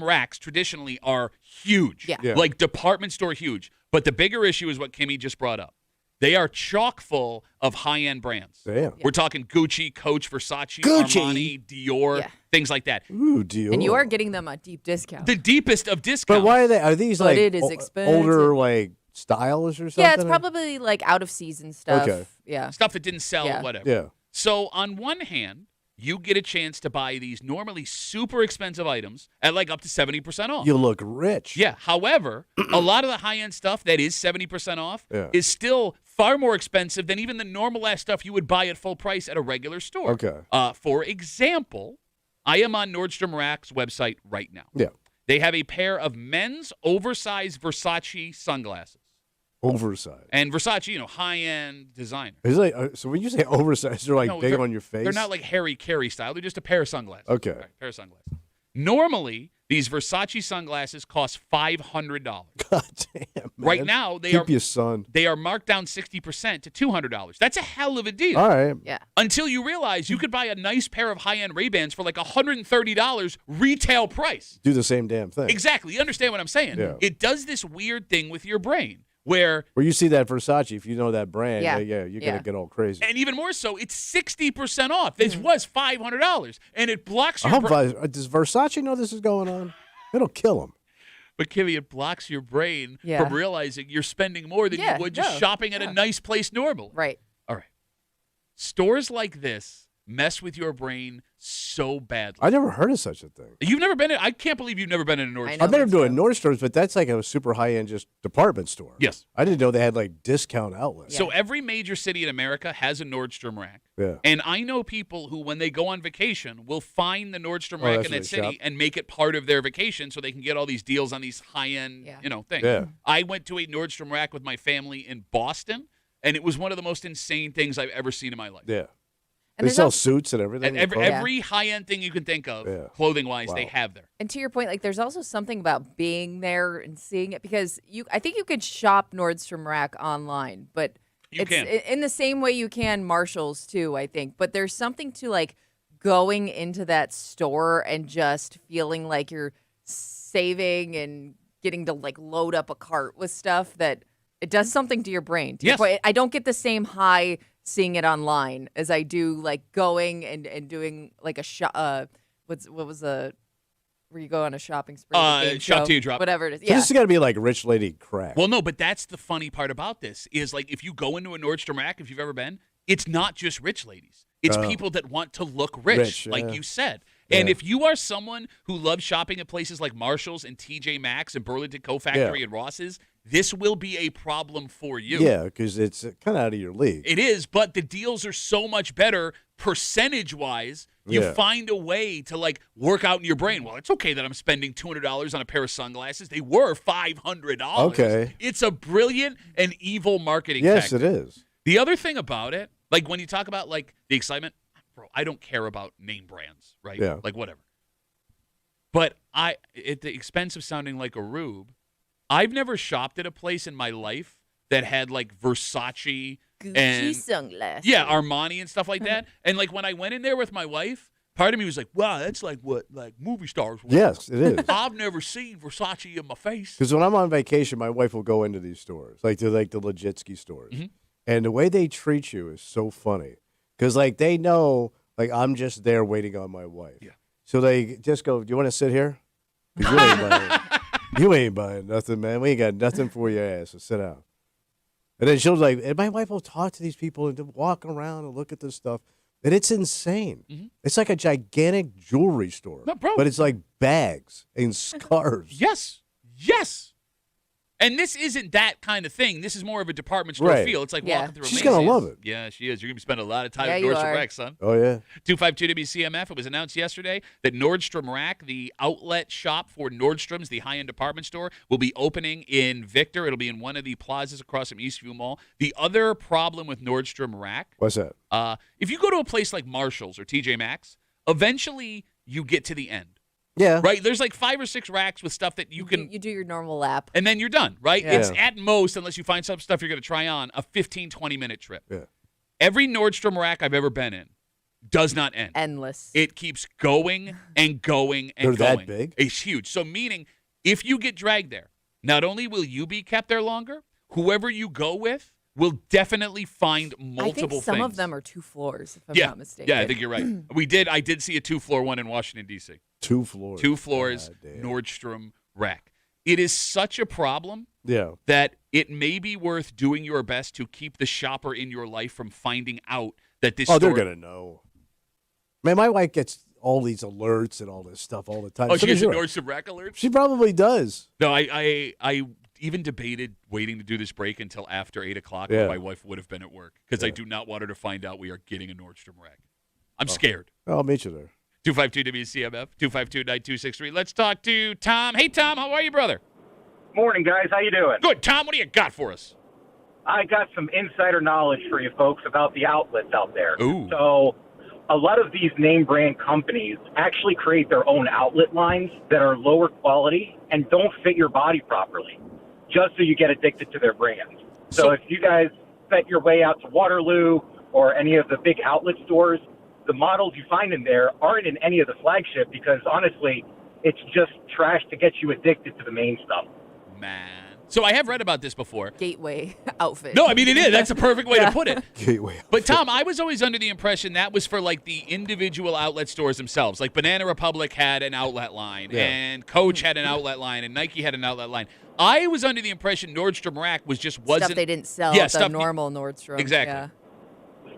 Racks traditionally are huge. Yeah. Like department store huge. But the bigger issue is what Kimmy just brought up. They are chock full of high-end brands. Damn. We're talking Gucci, Coach, Versace, Gucci? Armani, Dior, things like that. Ooh, deal. And you are getting them at deep discount. The deepest of discounts. But why are they? Are these But like it is expensive. older stylish or something? Yeah, it's probably like out of season stuff. Okay. Yeah. Stuff that didn't sell, Yeah. whatever. Yeah. So on one hand, you get a chance to buy these normally super expensive items at like up to 70% off. You look rich. Yeah. However, a lot of the high-end stuff that is 70% off Yeah. is still far more expensive than even the normal ass stuff you would buy at full price at a regular store. Okay. For example, I am on Nordstrom Rack's website right now. Yeah. They have a pair of men's oversized Versace sunglasses. Oversized. And Versace, high-end designer. Is it so when you say oversized, they're No, big they're- on your face? They're not like Harry Carey style. They're just a pair of sunglasses. Okay. Right, pair of sunglasses. Normally, these Versace sunglasses cost $500. God damn. Man. Right now, they Keep your son. are marked down 60% to $200. That's a hell of a deal. All right. Yeah. Until you realize you could buy a nice pair of high-end Ray-Bans for like $130 retail price. Do the same damn thing. Exactly. You understand what I'm saying? Yeah. It does this weird thing with your brain where, Where you see that Versace, if you know that brand, Yeah. you're Yeah. gonna get all crazy. and even more so, it's 60% off. This was $500, and it blocks your brain. Does Versace know this is going on? It'll kill him. But Kimmy, it blocks your brain Yeah. from realizing you're spending more than Yeah, you would just no, shopping at a yeah. nice place normal. Right. All right. Stores like this mess with your brain so badly. I never heard of such a thing. You've never been in, I can't believe you've never been in a Nordstrom. I know. I've been that's doing true. Nordstrom's, but that's like a super high end just department store. Yes. I didn't know they had like discount outlets. So every major city in America has a Nordstrom Rack. Yeah. And I know people who, when they go on vacation, will find the Nordstrom Rack that's in where that they city shop. and make it part of their vacation so they can get all these deals on these high-end, Yeah. things. Yeah. I went to a Nordstrom Rack with my family in Boston, and it was one of the most insane things I've ever seen in my life. Yeah. And They there's sell also- suits and everything. And and clothes? every high-end thing you can think of, Yeah. clothing-wise, they Wow. have there. And to your point, like there's also something about being there and seeing it because I think you could shop Nordstrom Rack online, but You it's can. in the same way you can Marshalls too, I think. But there's something to like going into that store and just feeling like you're saving and getting to like load up a cart with stuff that it does something to your brain. To your Yes. point, I don't get the same high seeing it online as I do like going and doing like a shop. What was the where you go on a shopping spree? the game Shop show, till you drop. whatever it is. So Yeah, this has got to be like rich lady crack. Well, no, but that's the funny part about this is like if you go into a Nordstrom Rack, if you've ever been, it's not just rich ladies. It's Oh. people that want to look rich, Rich, like yeah. you said. And Yeah. if you are someone who loves shopping at places like Marshall's and TJ Maxx and Burlington Co. Factory Yeah. and Ross's, this will be a problem for you. Yeah, because it's kind of out of your league. It is, but the deals are so much better percentage-wise You Yeah. find a way to like work out in your brain. Well, it's okay that I'm spending $200 on a pair of sunglasses. They were $500. Okay. It's a brilliant and evil marketing Yes, tactic. it is. The other thing about it, like when you talk about like the excitement, bro, I don't care about name brands, right? Yeah. Like whatever. But at the expense of sounding like a rube, I've never shopped at a place in my life that had like Versace Gucci and sunglasses. yeah, Armani and stuff like that. And like when I went in there with my wife, part of me was like, wow, that's like what like movie stars wear. Yes, it is. I've never seen Versace in my face. Because when I'm on vacation, my wife will go into these stores, like the Legitsky stores, and the way they treat you is so funny. Because like they know, like I'm just there waiting on my wife. Yeah. So they just go, "Do you want to sit here? 'Cause you ain't buying nothing, man. We ain't got nothing for your ass. So sit down." And then she'll like, and my wife will talk to these people and walk around and look at this stuff, and it's insane. It's like a gigantic jewelry store, No, bro. but it's like bags and scarves. Yes. Yes. And this isn't that kind of thing. This is more of a department store Right. feel. It's like Yeah. walking through a She's Macy's. gonna love it. Yeah, she is. You're going to be spending a lot of time Yeah, at you Nordstrom are. Rack, son. Oh yeah. 252 WCMF. It was announced yesterday that Nordstrom Rack, the outlet shop for Nordstrom's, the high-end department store, will be opening in Victor. It'll be in one of the plazas across from Eastview Mall. The other problem with Nordstrom Rack, What's that? if you go to a place like Marshall's or TJ Maxx, eventually you get to the end, Yeah. right? There's like 5 or 6 racks with stuff that you can You do your normal lap. and then you're done, right? Yeah. It's at most, unless you find some stuff you're going to try on, a 15, 20-minute trip. Yeah. Every Nordstrom Rack I've ever been in does not end. Endless. It keeps going and going and They're going. that big? It's huge. So meaning, if you get dragged there, not only will you be kept there longer, whoever you go with will definitely find multiple I think some things. of them are 2 floors, if I'm yeah. not mistaken. Yeah, I think you're right. I did see a 2-floor one in Washington, D.C. 2 floors. 2 floors, God damn. Nordstrom Rack. It is such a problem Yeah. that it may be worth doing your best to keep the shopper in your life from finding out that this Oh, store. they're gonna know. Man, my wife gets all these alerts and all this stuff all the time. Oh, So she gets does a yours. Nordstrom Rack alert? She probably does. No, I even debated waiting to do this break until after 8 o'clock when Yeah. my wife would have been at work because I Yeah. do not want her to find out we are getting a Nordstrom Rack. I'm Oh. scared. I'll meet you there. 252 WCMF, 252-9263. Let's talk to Tom. Hey, Tom, how are you, brother? Morning, guys. How you doing? Good. Tom, what do you got for us? I got some insider knowledge for you folks about the outlets out there. Ooh. So a lot of these name brand companies actually create their own outlet lines that are lower quality and don't fit your body properly, just so you get addicted to their brands. So if you guys set your way out to Waterloo or any of the big outlet stores, the models you find in there aren't in any of the flagship because, honestly, it's just trash to get you addicted to the main stuff. Man. So I have read about this before. Gateway outfit. No, I mean, it is. That's a perfect way to put it. Gateway. But Tom, I was always under the impression that was for like the individual outlet stores themselves. Like Banana Republic had an outlet line, Yeah. and Coach had an outlet line, and Nike had an outlet line. I was under the impression Nordstrom Rack wasn't Stuff they didn't sell Yeah, at the stuff- normal Nordstrom. Exactly. Yeah.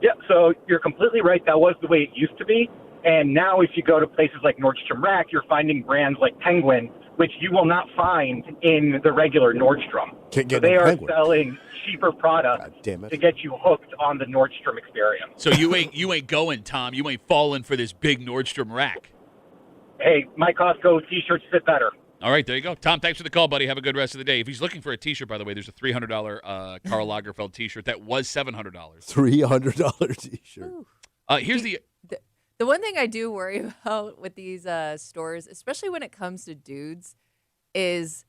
Yeah, so you're completely right. That was the way it used to be. And now if you go to places like Nordstrom Rack, you're finding brands like Penguin, which you will not find in the regular Nordstrom. Can't So get they no are Penguin. selling cheaper products God damn it. to get you hooked on the Nordstrom experience. So you ain't going, Tom. You ain't falling for this big Nordstrom Rack. Hey, my Costco T-shirts fit better. All right, there you go. Tom, thanks for the call, buddy. Have a good rest of the day. If he's looking for a T-shirt, by the way, there's a $300 Karl Lagerfeld T-shirt that was $700. $300 T-shirt. Here's the The one thing I do worry about with these stores, especially when it comes to dudes, is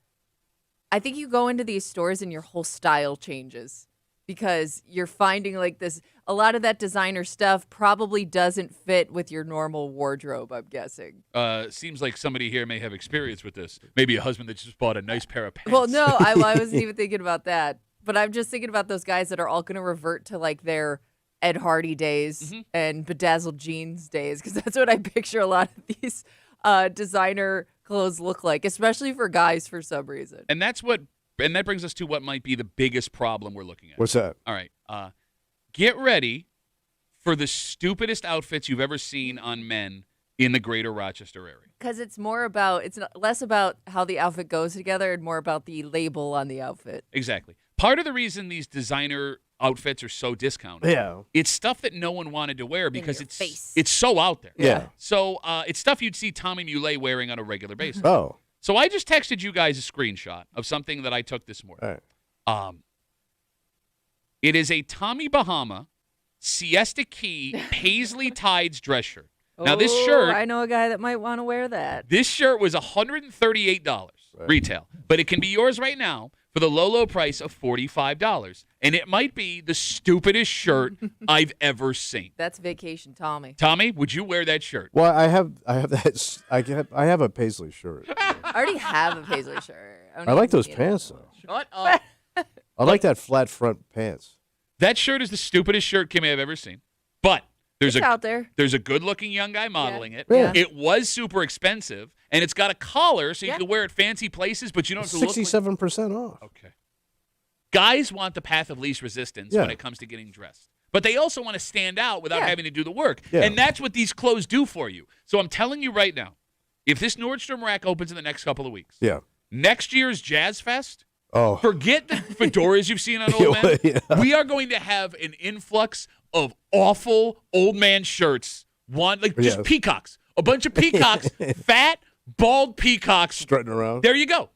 I think you go into these stores and your whole style changes because you're finding like this. A lot of that designer stuff probably doesn't fit with your normal wardrobe, I'm guessing. seems like somebody here may have experience with this. Maybe a husband that just bought a nice pair of pants. Well, no, I wasn't even thinking about that. But I'm just thinking about those guys that are all going to revert to like their Ed Hardy days and bedazzled jeans days, because that's what I picture a lot of these designer clothes look like, especially for guys for some reason. And that brings us to what might be the biggest problem we're looking at. What's that? All right. Get ready for the stupidest outfits you've ever seen on men in the greater Rochester area. Because it's less about how the outfit goes together and more about the label on the outfit. Exactly. Part of the reason these designer outfits are so discounted. Yeah. It's stuff that no one wanted to wear because your face. it's so out there. Yeah. So it's stuff you'd see Tommy Muley wearing on a regular basis. Oh. So I just texted you guys a screenshot of something that I took this morning. All right. It is a Tommy Bahama Siesta Key Paisley Tides dress shirt. Now this shirt, I know a guy that might want to wear that. this shirt was $138 retail, but it can be yours right now for the low price of $45, and it might be the stupidest shirt I've ever seen. That's Vacation Tommy. Tommy, would you wear that shirt? Well, I have that. I have a paisley shirt. I already have a paisley shirt. I like those pants though. Shut up. I like that flat front pants. That shirt is the stupidest shirt Kimmy I've ever seen, but It's out there. There's a good-looking young guy modeling it. Yeah. It was super expensive, and it's got a collar so you Yeah. can wear it fancy places, but you don't have to look like... 67% off. Okay. Guys want the path of least resistance when Yeah. it comes to getting dressed. But they also want to stand out without Yeah. having to do the work. Yeah. And that's what these clothes do for you. So I'm telling you right now, if this Nordstrom rack opens in the next couple of weeks, Yeah. next year's Jazz Fest, Oh. forget the fedoras you've seen on old men. Yeah. We are going to have an influx of awful old man shirts. Just Yes. peacocks. A bunch of peacocks, fat, bald peacocks. Strutting around. There you go.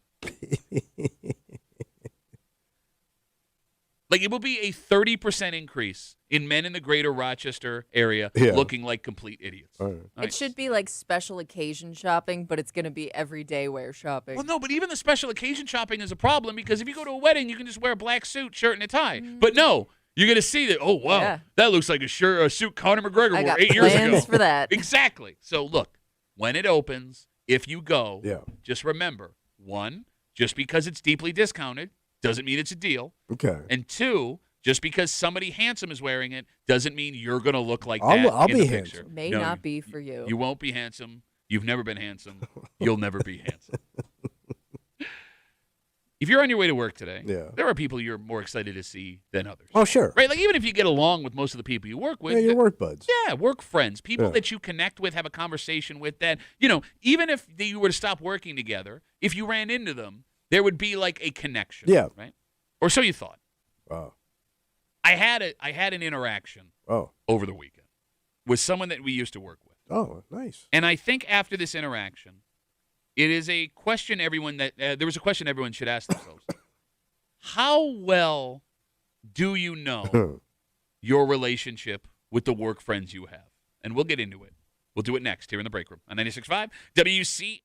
Like, it will be a 30% increase in men in the greater Rochester area Yeah. looking like complete idiots. All right. All It right. should be like special occasion shopping, but it's going to be everyday wear shopping. Well, no, but even the special occasion shopping is a problem because if you go to a wedding, you can just wear a black suit, shirt, and a tie. But no, you're going to see that, oh, wow, Yeah. that looks like a suit Conor McGregor I wore got 8 years ago. plans for that. Exactly. So, look, when it opens, if you go, Yeah. just remember, one, just because it's deeply discounted doesn't mean it's a deal. Okay. And two, just because somebody handsome is wearing it doesn't mean you're going to look like I'll- that I'll in be the handsome. picture. May No, not be for you. You won't be handsome. You've never been handsome. You'll never be handsome. If you're on your way to work today, Yeah. there are people you're more excited to see than others. Oh, sure. Right? Like, even if you get along with most of the people you work with. Yeah, your work buds. Yeah, work friends, people Yeah. that you connect with, have a conversation with that, even if you were to stop working together, if you ran into them, there would be like a connection. Yeah. Right? Or so you thought. Oh. I had an interaction Oh. over the weekend with someone that we used to work with. Oh, nice. And I think after this interaction, it is a question there was a question everyone should ask themselves. How well do you know your relationship with the work friends you have? And we'll get into it. We'll do it next here in the break room on 96.5 WCMF.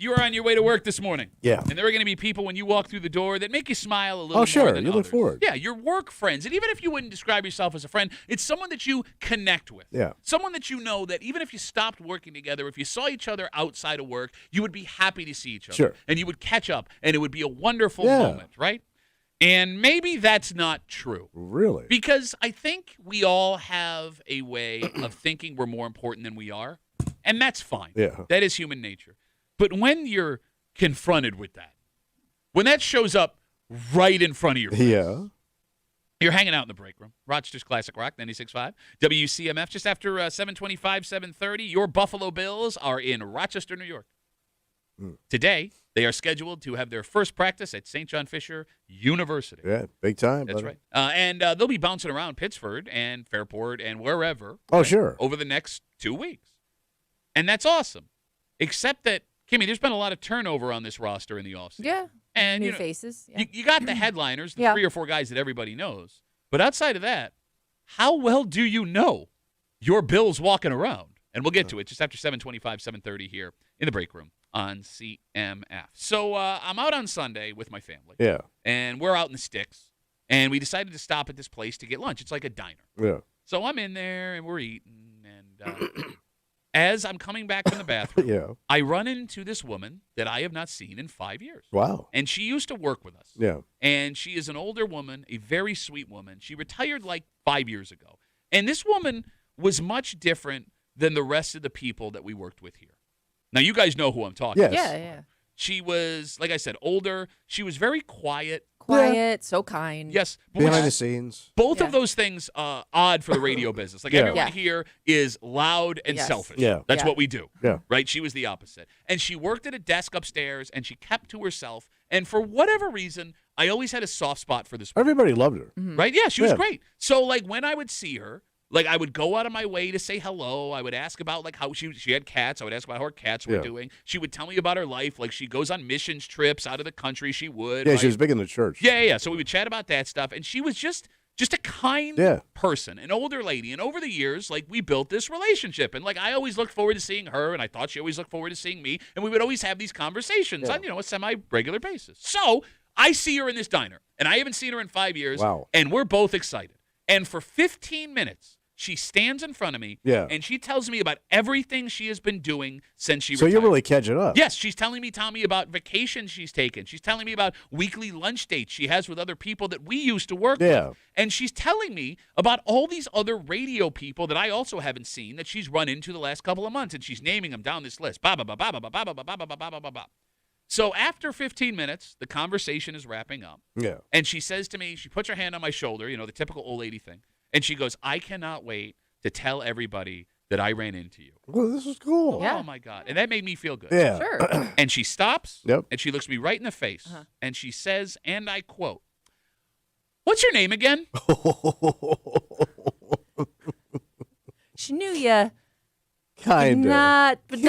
You were on your way to work this morning. Yeah. And there are going to be people when you walk through the door that make you smile a little Oh, more sure. than You look others. forward. Yeah, your work friends. And even if you wouldn't describe yourself as a friend, it's someone that you connect with. Yeah. Someone that you know that even if you stopped working together, if you saw each other outside of work, you would be happy to see each other. Sure. And you would catch up, and it would be a wonderful Yeah. moment, right? And maybe that's not true. Really? Because I think we all have a way of thinking we're more important than we are, and that's fine. Yeah. That is human nature. But when you're confronted with that, when that shows up right in front of your face, Yeah. you're hanging out in the break room. Rochester's Classic Rock, 96.5. WCMF, just after 7:25, 7:30. Your Buffalo Bills are in Rochester, New York. Today, they are scheduled to have their first practice at St. John Fisher University. Yeah, big time. That's buddy. right. And they'll be bouncing around Pittsford and Fairport and wherever. Oh, sure. Over the next 2 weeks. And that's awesome. Except that, Kimmy, there's been a lot of turnover on this roster in the offseason. Yeah. And, New you know, faces. Yeah. you got the headliners, the Yeah. 3 or 4 guys that everybody knows. But outside of that, how well do you know your Bills walking around? And we'll get to it just after 7:25, 7:30 here in the break room on CMF. So I'm out on Sunday with my family. Yeah. And we're out in the sticks. And we decided to stop at this place to get lunch. It's like a diner. Yeah. So I'm in there, and we're eating. And as I'm coming back from the bathroom, Yeah. I run into this woman that I have not seen in 5 years. Wow. And she used to work with us. Yeah. And she is an older woman, a very sweet woman. She retired like 5 years ago. And this woman was much different than the rest of the people that we worked with here. Now, you guys know who I'm talking Yes. about. Yeah. She was, like I said, older. She was very quiet. Quiet, so kind. Yes. but Behind which- the scenes. both Yeah. of those things odd for the radio business. Like Yeah. everyone Yeah. here is loud and Yes. selfish. Yeah. That's Yeah. what we do. Yeah. Right? She was the opposite. And she worked at a desk upstairs and she kept to herself. And for whatever reason, I always had a soft spot for this woman. Everybody loved her. Right? Yeah, she was Yeah. great. So like when I would see her, like I would go out of my way to say hello. I would ask about like how she had cats. I would ask about how her cats were Yeah. doing. She would tell me about her life. Like she goes on missions trips out of the country. She would. Yeah, right? she was big in the church. Yeah. So we would chat about that stuff, and she was just a kind Yeah. person, an older lady. And over the years, like we built this relationship, and like I always looked forward to seeing her, and I thought she always looked forward to seeing me, and we would always have these conversations Yeah. on a semi-regular basis. So I see her in this diner, and I haven't seen her in 5 years. Wow. And we're both excited. And for 15 minutes. She stands in front of me, Yeah. and she tells me about everything she has been doing since she So retired. you're really catching up. Yes, she's telling me, Tommy, about vacations she's taken. She's telling me about weekly lunch dates she has with other people that we used to work Yeah. with. And she's telling me about all these other radio people that I also haven't seen that she's run into the last couple of months, and she's naming them down this list. Ba ba ba ba ba ba ba ba ba ba ba ba ba ba. So after 15 minutes, the conversation is wrapping up. Yeah. And she says to me, she puts her hand on my shoulder, the typical old lady thing. And she goes, I cannot wait to tell everybody that I ran into you. Well, this is cool. Yeah. Oh, my God. And that made me feel good. Yeah. Sure. And she stops, Yep. and she looks me right in the face, Uh-huh. and she says, and I quote, "What's your name again?" She knew you. Kind of. Not, but Kind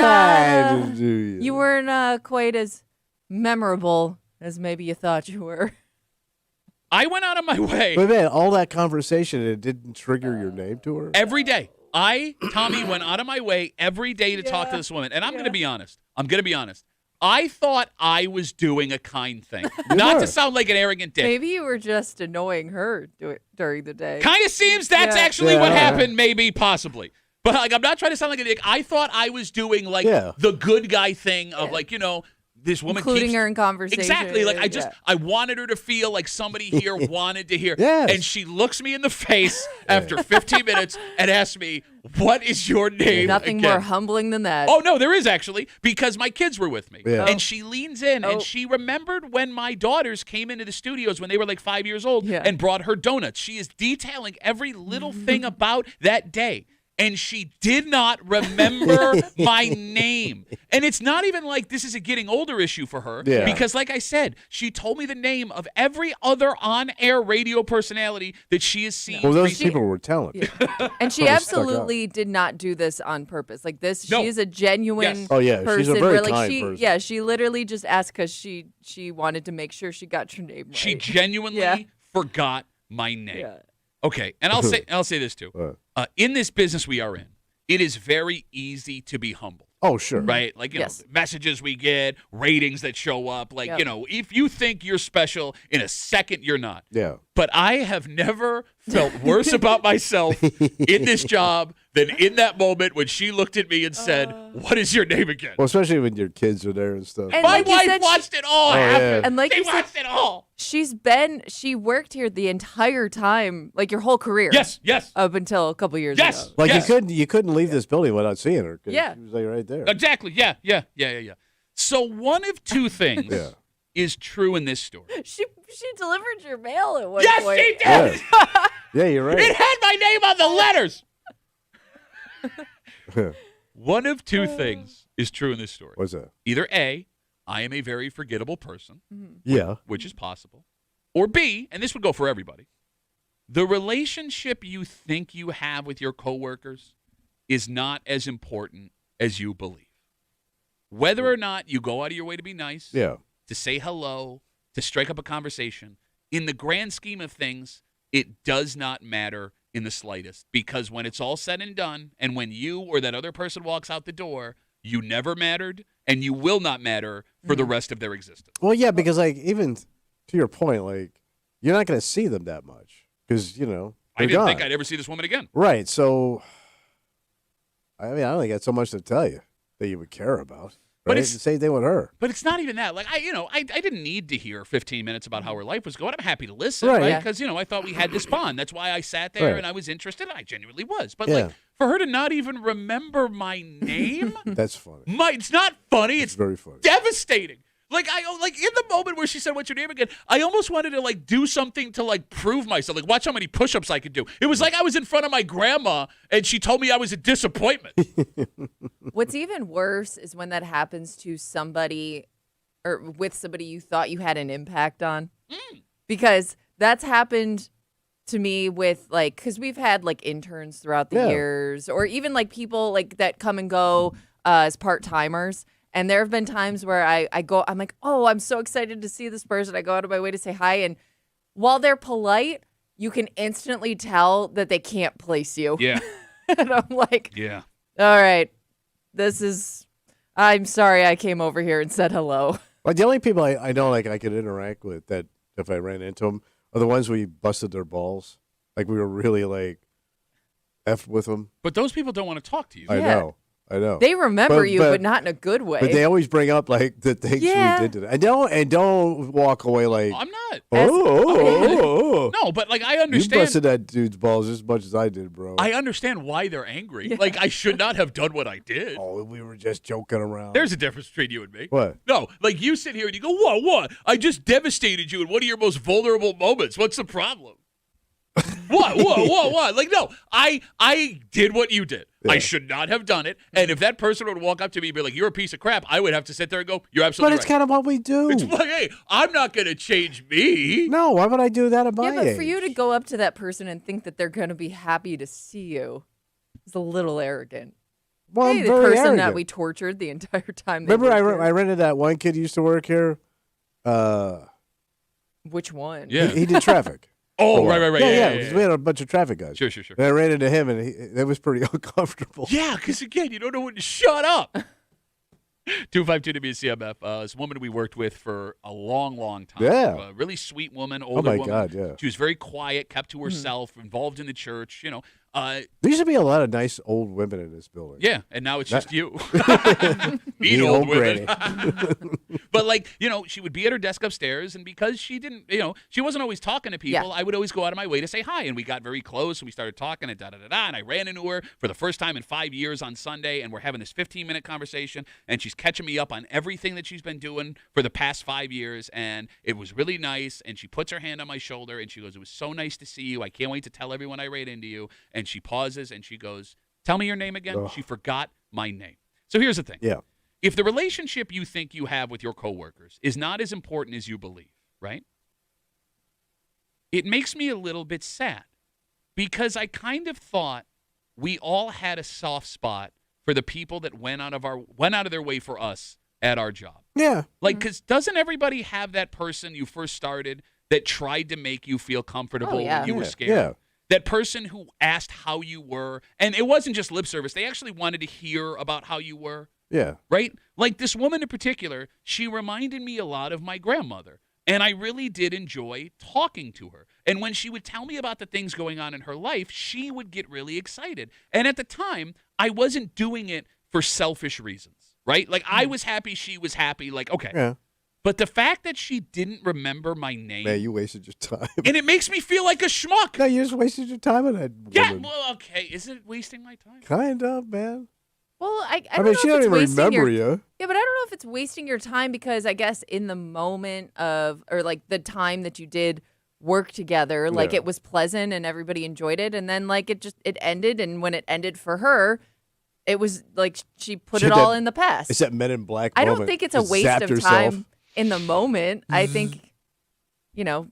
not. of do you. You weren't quite as memorable as maybe you thought you were. I went out of my way But man, all that conversation, it didn't trigger your name to her? every day. Tommy, went out of my way every day to talk to this woman. And I'm going to be honest. I thought I was doing a kind thing. Not were. to sound like an arrogant dick. Maybe you were just annoying her during the day. Kind of seems that's Yeah. actually what Yeah. happened, maybe, possibly. But like, I'm not trying to sound like a dick. I thought I was doing like Yeah. the good guy thing of like, this woman Including keeps her in conversation. Exactly. Like Yeah. I wanted her to feel like somebody here wanted to hear. Yes. And she looks me in the face after 15 minutes and asks me, "What is your name?" Nothing again?" more humbling than that. Oh no, there is actually, because my kids were with me. Yeah. And she leans in Oh. and she remembered when my daughters came into the studios when they were like 5 years old Yeah. and brought her donuts. She is detailing every little thing about that day. And she did not remember my name. And it's not even like this is a getting older issue for her. Yeah. Because like I said, she told me the name of every other on-air radio personality that she has seen. Well, those recently. people were talented. And she Probably stuck up. absolutely did not do this on purpose. Like this, No. she is a genuine Yes. Oh, yeah, person. she's a very where, like, kind she, person. Yeah, she literally just asked because she wanted to make sure she got your name right. She genuinely Yeah. forgot my name. Yeah. Okay, and I'll say this too. In this business we are in, it is very easy to be humble. Oh, sure. Right? Like, you Yes. know, messages we get, ratings that show up. Like, Yep. you know, if you think you're special, in a second, you're not. Yeah. But I have never felt worse about myself in this job than in that moment when she looked at me and said, "What is your name again?" Well, especially when your kids are there and stuff. And My like you wife said, watched it all Oh, happen. yeah. And like she you said, watched it all. she worked here the entire time, like your whole career. Yes, yes. Up until a couple years Yes. ago. Like Yes. you couldn't leave this building without seeing her. 'Cause Yeah. She was like right there. Exactly. Yeah. So one of two things Yeah. is true in this story. She delivered your mail at one Yes, point. she did. Yeah, you're right. It had my name on the letters. One of two things is true in this story. What's that? Either A, I am a very forgettable person, Yeah. which is possible, or B, and this would go for everybody, the relationship you think you have with your coworkers is not as important as you believe. Whether or not you go out of your way to be nice, Yeah. to say hello, to strike up a conversation, in the grand scheme of things, it does not matter in the slightest, because when it's all said and done, and when you or that other person walks out the door, you never mattered, and you will not matter for the rest of their existence. Well, yeah, because like even to your point, like you're not going to see them that much because I I didn't think I'd ever see this woman again. Right. So, I mean, I don't think that's so much to tell you that you would care about. But Right? it's- The same thing with her. But it's not even that. Like, I didn't need to hear 15 minutes about how her life was going. I'm happy to listen, Right. right? Yeah. Because, I thought we had this bond. That's why I sat there Right. and I was interested. And I genuinely was. But, Yeah. like, for her to not even remember my name, That's funny. it's not funny. It's It's very funny. devastating. Like, in the moment where she said, "What's your name again?" I almost wanted to, like, do something to, like, prove myself. Like, watch how many push-ups I could do. It was like I was in front of my grandma and she told me I was a disappointment. What's even worse is when that happens to somebody or with somebody you thought you had an impact on. Because that's happened to me with like, because we've had like interns throughout the Yeah. years, or even like people like that come and go as part timers. And there have been times where I go, I'm like, oh, I'm so excited to see this person. I go out of my way to say hi. And while they're polite, you can instantly tell that they can't place you. Yeah. And I'm like, Yeah. all right, I'm sorry I came over here and said hello. Like the only people I know like I could interact with that if I ran into them are the ones we busted their balls. Like we were really like effed with them. But those people don't want to talk to you. I Yeah. know. They remember you, but but not in a good way. But they always bring up like the things Yeah. we did to them. And don't walk away like I'm not. oh. No, but, like, I You understand. busted that dude's balls as much as I did, bro. I understand why they're angry. Like, I should not have done what I did. Oh, we were just joking around. There's a difference between you and me. What? No, like you sit here and you go, what? I just devastated you in one of your most vulnerable moments. What's the problem? What? Like, no, I did what you did. Yeah. I should not have done it. And if that person would walk up to me and be like, "You're a piece of crap," I would have to sit there and go, "You're But absolutely it's right." kind of what we do. It's like, hey, I'm not going to change me. No, why would I do that at my yeah, but age? for you to go up to that person and think that they're going to be happy to see you is a little arrogant. well, Hey, I'm the very person that arrogant. we tortured the entire time. They Remember, worked I here. rented that one kid who used to work here. Which one? Yeah. He did traffic. Oh, right. Yeah, because we had a bunch of traffic guys. Sure. And I ran into him, and it was pretty uncomfortable. Yeah, because again, you don't know when to shut up. 252 WCMF. This woman we worked with for a long time. Yeah. A really sweet woman, Oh older my woman. God, yeah. She was very quiet, kept to herself, involved in the church, There used to be a lot of nice old women in this building. Yeah, and now it's just you. Mean Mean old old women. granny. But, like, she would be at her desk upstairs, and because she didn't, she wasn't always talking to people, Yeah. I would always go out of my way to say hi, and we got very close, and we started talking, and da-da-da-da, and I ran into her for the first time in 5 years on Sunday, and we're having this 15-minute conversation, and she's catching me up on everything that she's been doing for the past 5 years, and it was really nice, and she puts her hand on my shoulder, and she goes, "It was so nice to see you. I can't wait to tell everyone I ran into you," and she pauses, and she goes, "Tell me your name again." Ugh. She forgot my name. So here's the thing. Yeah. If the relationship you think you have with your coworkers is not as important as you believe, right? It makes me a little bit sad because I kind of thought we all had a soft spot for the people that went out of their way for us at our job. Yeah. Like, because doesn't everybody have that person you first started that tried to make you feel comfortable Oh, yeah. when you were Yeah, scared? yeah. That person who asked how you were, and it wasn't just lip service. They actually wanted to hear about how you were. Yeah. Right? Like this woman in particular, she reminded me a lot of my grandmother. And I really did enjoy talking to her. And when she would tell me about the things going on in her life, she would get really excited. And at the time, I wasn't doing it for selfish reasons, right? Like I was happy, she was happy. Like, okay. Yeah. But the fact that she didn't remember my name, Man, you wasted your time. and it makes me feel like a schmuck. No, you just wasted your time on that woman. Yeah, well, okay. Is it wasting my time? Kind of, man. Well, I I don't mean, know she if don't it's even wasting remember your, you. Yeah, but I don't know if it's wasting your time because I guess in the moment of, or like the time that you did work together, like Yeah. it was pleasant and everybody enjoyed it. And then like it ended. And when it ended for her, it was like she put She it had all that- in the past. It's that Men in Black I don't moment. think it's a Just waste zapped of herself. time in the moment. I think, Yeah.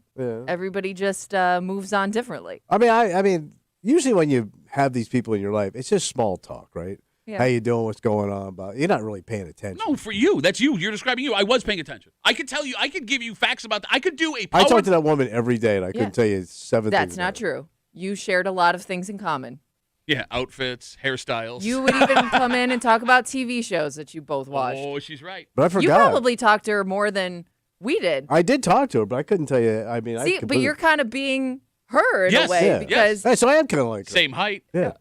everybody just moves on differently. I mean, usually when you have these people in your life, it's just small talk, right? Yeah. How you doing? What's going on? About you're not really paying attention. No, for you. That's you. You're describing you. I was paying attention. I could tell you. I could give you facts about that. I could do a I power. talk to that woman every day, and I couldn't tell you 7 That's things. not about her. true. You shared a lot of things in common. Yeah, outfits, hairstyles. You would even come in and talk about TV shows that you both watched. Oh, she's right. But I forgot. You probably talked to her more than we did. I did talk to her, but I couldn't tell you. I mean, I See, but completely- you're kind of being her in Yes, a way yeah. because Hey, so I am kind of like her. Same height. Yeah.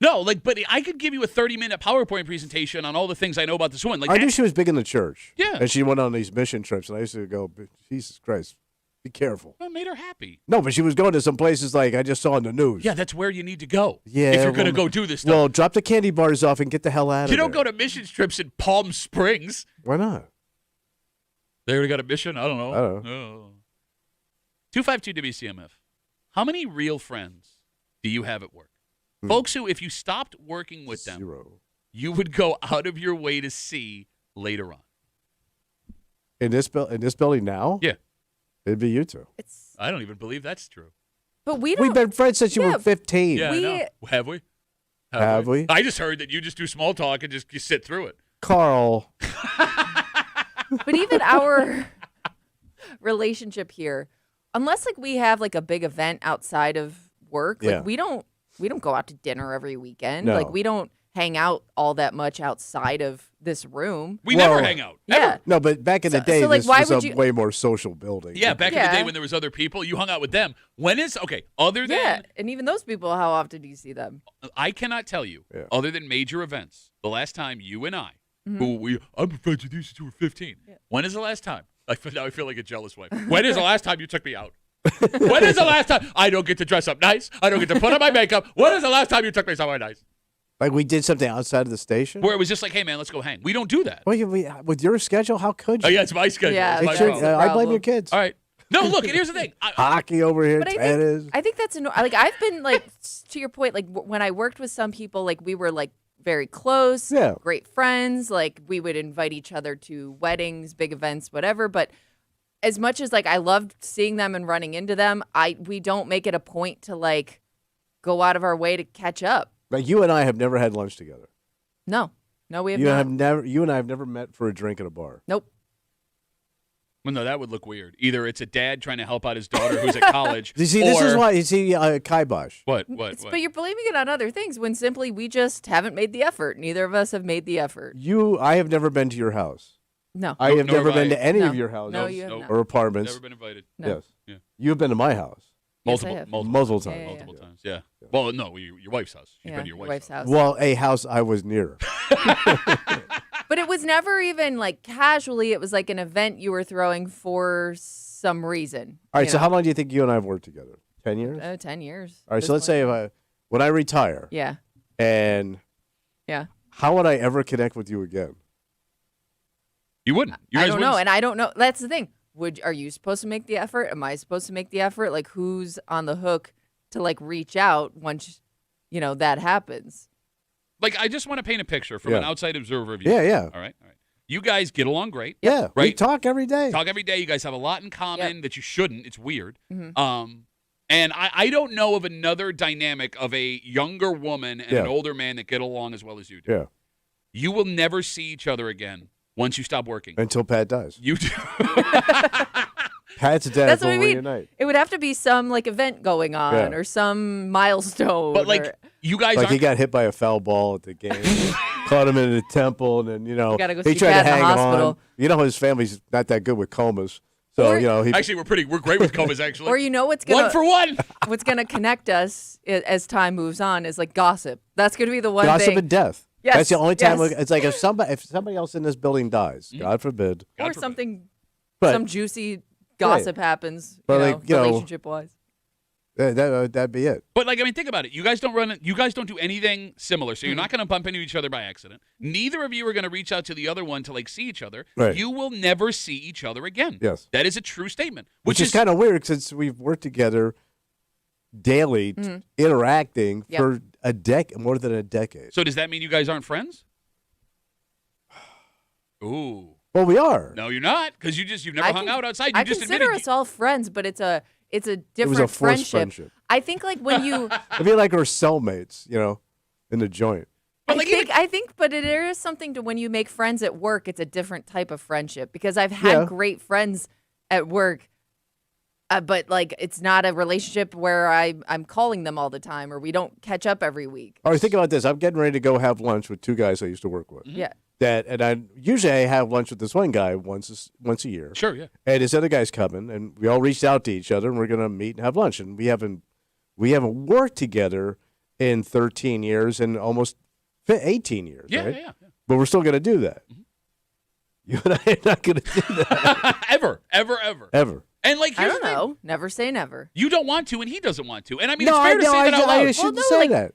No, like, but I could give you a 30-minute PowerPoint presentation on all the things I know about this woman. Like, I knew she was big in the church. Yeah. And she went on these mission trips, and I used to go, Jesus Christ, be careful. that made her happy. No, but she was going to some places like I just saw in the news. Yeah, that's where you need to go. Yeah, if you're going to well, go do this stuff. Well, drop the candy bars off and get the hell out of you there. don't go to missions trips in Palm Springs. Why not? They already got a mission? I don't know. I don't Oh. 252 WCMF. How many real friends do you have at work? Folks who, if you stopped working with them, 0. you would go out of your way to see later on. In this building now? Yeah. It'd be you two. it's. I don't even believe that's true. But we don't. We've been friends since you Yeah, were 15. Yeah, We- I know. Have we? Have we? I just heard that you just do small talk and just you sit through it. Carl. But even our relationship here, unless like we have like a big event outside of work, Yeah. like we don't go out to dinner every weekend. No. Like we don't hang out all that much outside of this room. We Well, never hang out. Yeah. Ever. No, but back in the So- day, so, like, this why was would a you- way more social building. Yeah, back in the Yeah. day when there was other people, you hung out with them. When is okay? Other than Yeah, and even those people, how often do you see them? I cannot tell you, Yeah. other than major events, the last time you and I, Mm-hmm. who I'm friends with you since you were 15. When is the last time? Now I feel like a jealous wife. When is the last time you took me out? When is the last time? I don't get to dress up nice. I don't get to put on my makeup. When is the last time you took me somewhere nice? Like we did something outside of the station? Where it was just like, hey, man, let's go hang. We don't do that. Well, with your schedule, how could you? Oh, yeah, it's my schedule. Yeah, It's my It's your- problem. that's the I blame problem. your kids. All right. No, look, and here's the thing. Hockey over here, But tennis. I think that's like I've been like to your point, like when I worked with some people, like we were like very close, Yeah. great friends. Like we would invite each other to weddings, big events, whatever. But as much as like I loved seeing them and running into them, we don't make it a point to like go out of our way to catch up. Like you and I have never had lunch together. No, we have You not. you and I have never met for a drink at a bar. Nope. Well, no, that would look weird. Either it's a dad trying to help out his daughter who's at college. You see, this or, is why you see kibosh. What? But you're blaming it on other things when simply we just haven't made the effort. Neither of us have made the effort. I have never been to your house. No. I have nor never have been I. to any No. of your houses No, you have Nope. not. or apartments. Never been invited. No. Yes. Yeah. You've been to my house Yes, I Multiple, have. multiple, multiple times. Yeah, yeah, multiple times. Yeah. Well, no, your wife's house. She's Yeah, been to your wife's house. Well, a house I was near. But it was never even like casually. It was like an event you were throwing for some reason. All right, you so know? how long do you think you and I have worked together? 10 years? 10 years. All right, at so let's this say point. when I retire, Yeah. and Yeah. how would I ever connect with you again? You wouldn't. You I guys don't know. wouldn't- And I don't know. That's the thing. Are you supposed to make the effort? Am I supposed to make the effort? Like who's on the hook to like reach out once, that happens? Like, I just want to paint a picture from Yeah. an outside observer of you. Yeah, yeah. All right. You guys get along great. Yeah, we Right. talk every day. Talk every day. You guys have a lot in common that you shouldn't. It's weird. Mhm. And I don't know of another dynamic of a younger woman and an Yeah. older man that get along as well as you do. Yeah, You will never see each other again once you stop working. until Pat dies. You do. Pat's death That's what will I mean. reunite. It would have to be some like event going on Yeah. or some milestone. But, like, or- you guys Like he aren't. got hit by a foul ball at the game. caught him in the temple, and then Gotta go he see tried Pat to in the hang hospital. on. His family's not that good with comas, so Or- he Actually, we're great with comas. Actually, Or what's gonna 1 for 1. what's gonna connect us as time moves on is like gossip. That's gonna be the one gossip thing. and death. Yes, That's the only time. yes. It's like if somebody else in this building dies, God forbid. God Or forbid. something, But- some juicy gossip happens. But, Relationship wise. That'd be it. But think about it. You guys don't do anything similar. So you're not going to bump into each other by accident. Neither of you are going to reach out to the other one to see each other. Right. You will never see each other again. Yes. That is a true statement. Which is kind of weird since we've worked together daily, interacting Yep. for more than a decade. So does that mean you guys aren't friends? Ooh. Well, we are. No, you're not, because you've never hung out outside. You I just consider admitted us all friends, but it's a different It was a forced friendship. I think when you I feel like we're cellmates, in the joint. But I think, but there is something to when you make friends at work. It's a different type of friendship because I've had great friends at work, but it's not a relationship where I'm calling them all the time or we don't catch up every week. All right, think about this. I'm getting ready to go have lunch with two guys I used to work with. Yeah, And I usually have lunch with this one guy once a year. Sure, yeah. And this other guy's coming, and we all reached out to each other, and we're gonna meet and have lunch. And we haven't worked together in 13 years and almost 18 years, Yeah, right? yeah. But we're still gonna do that. You and I are not gonna do that Ever. ever. And I here's don't the thing. know. Never say never. You don't want to, and he doesn't want to. And it's No, fair to say that out loud. I shouldn't no, say that.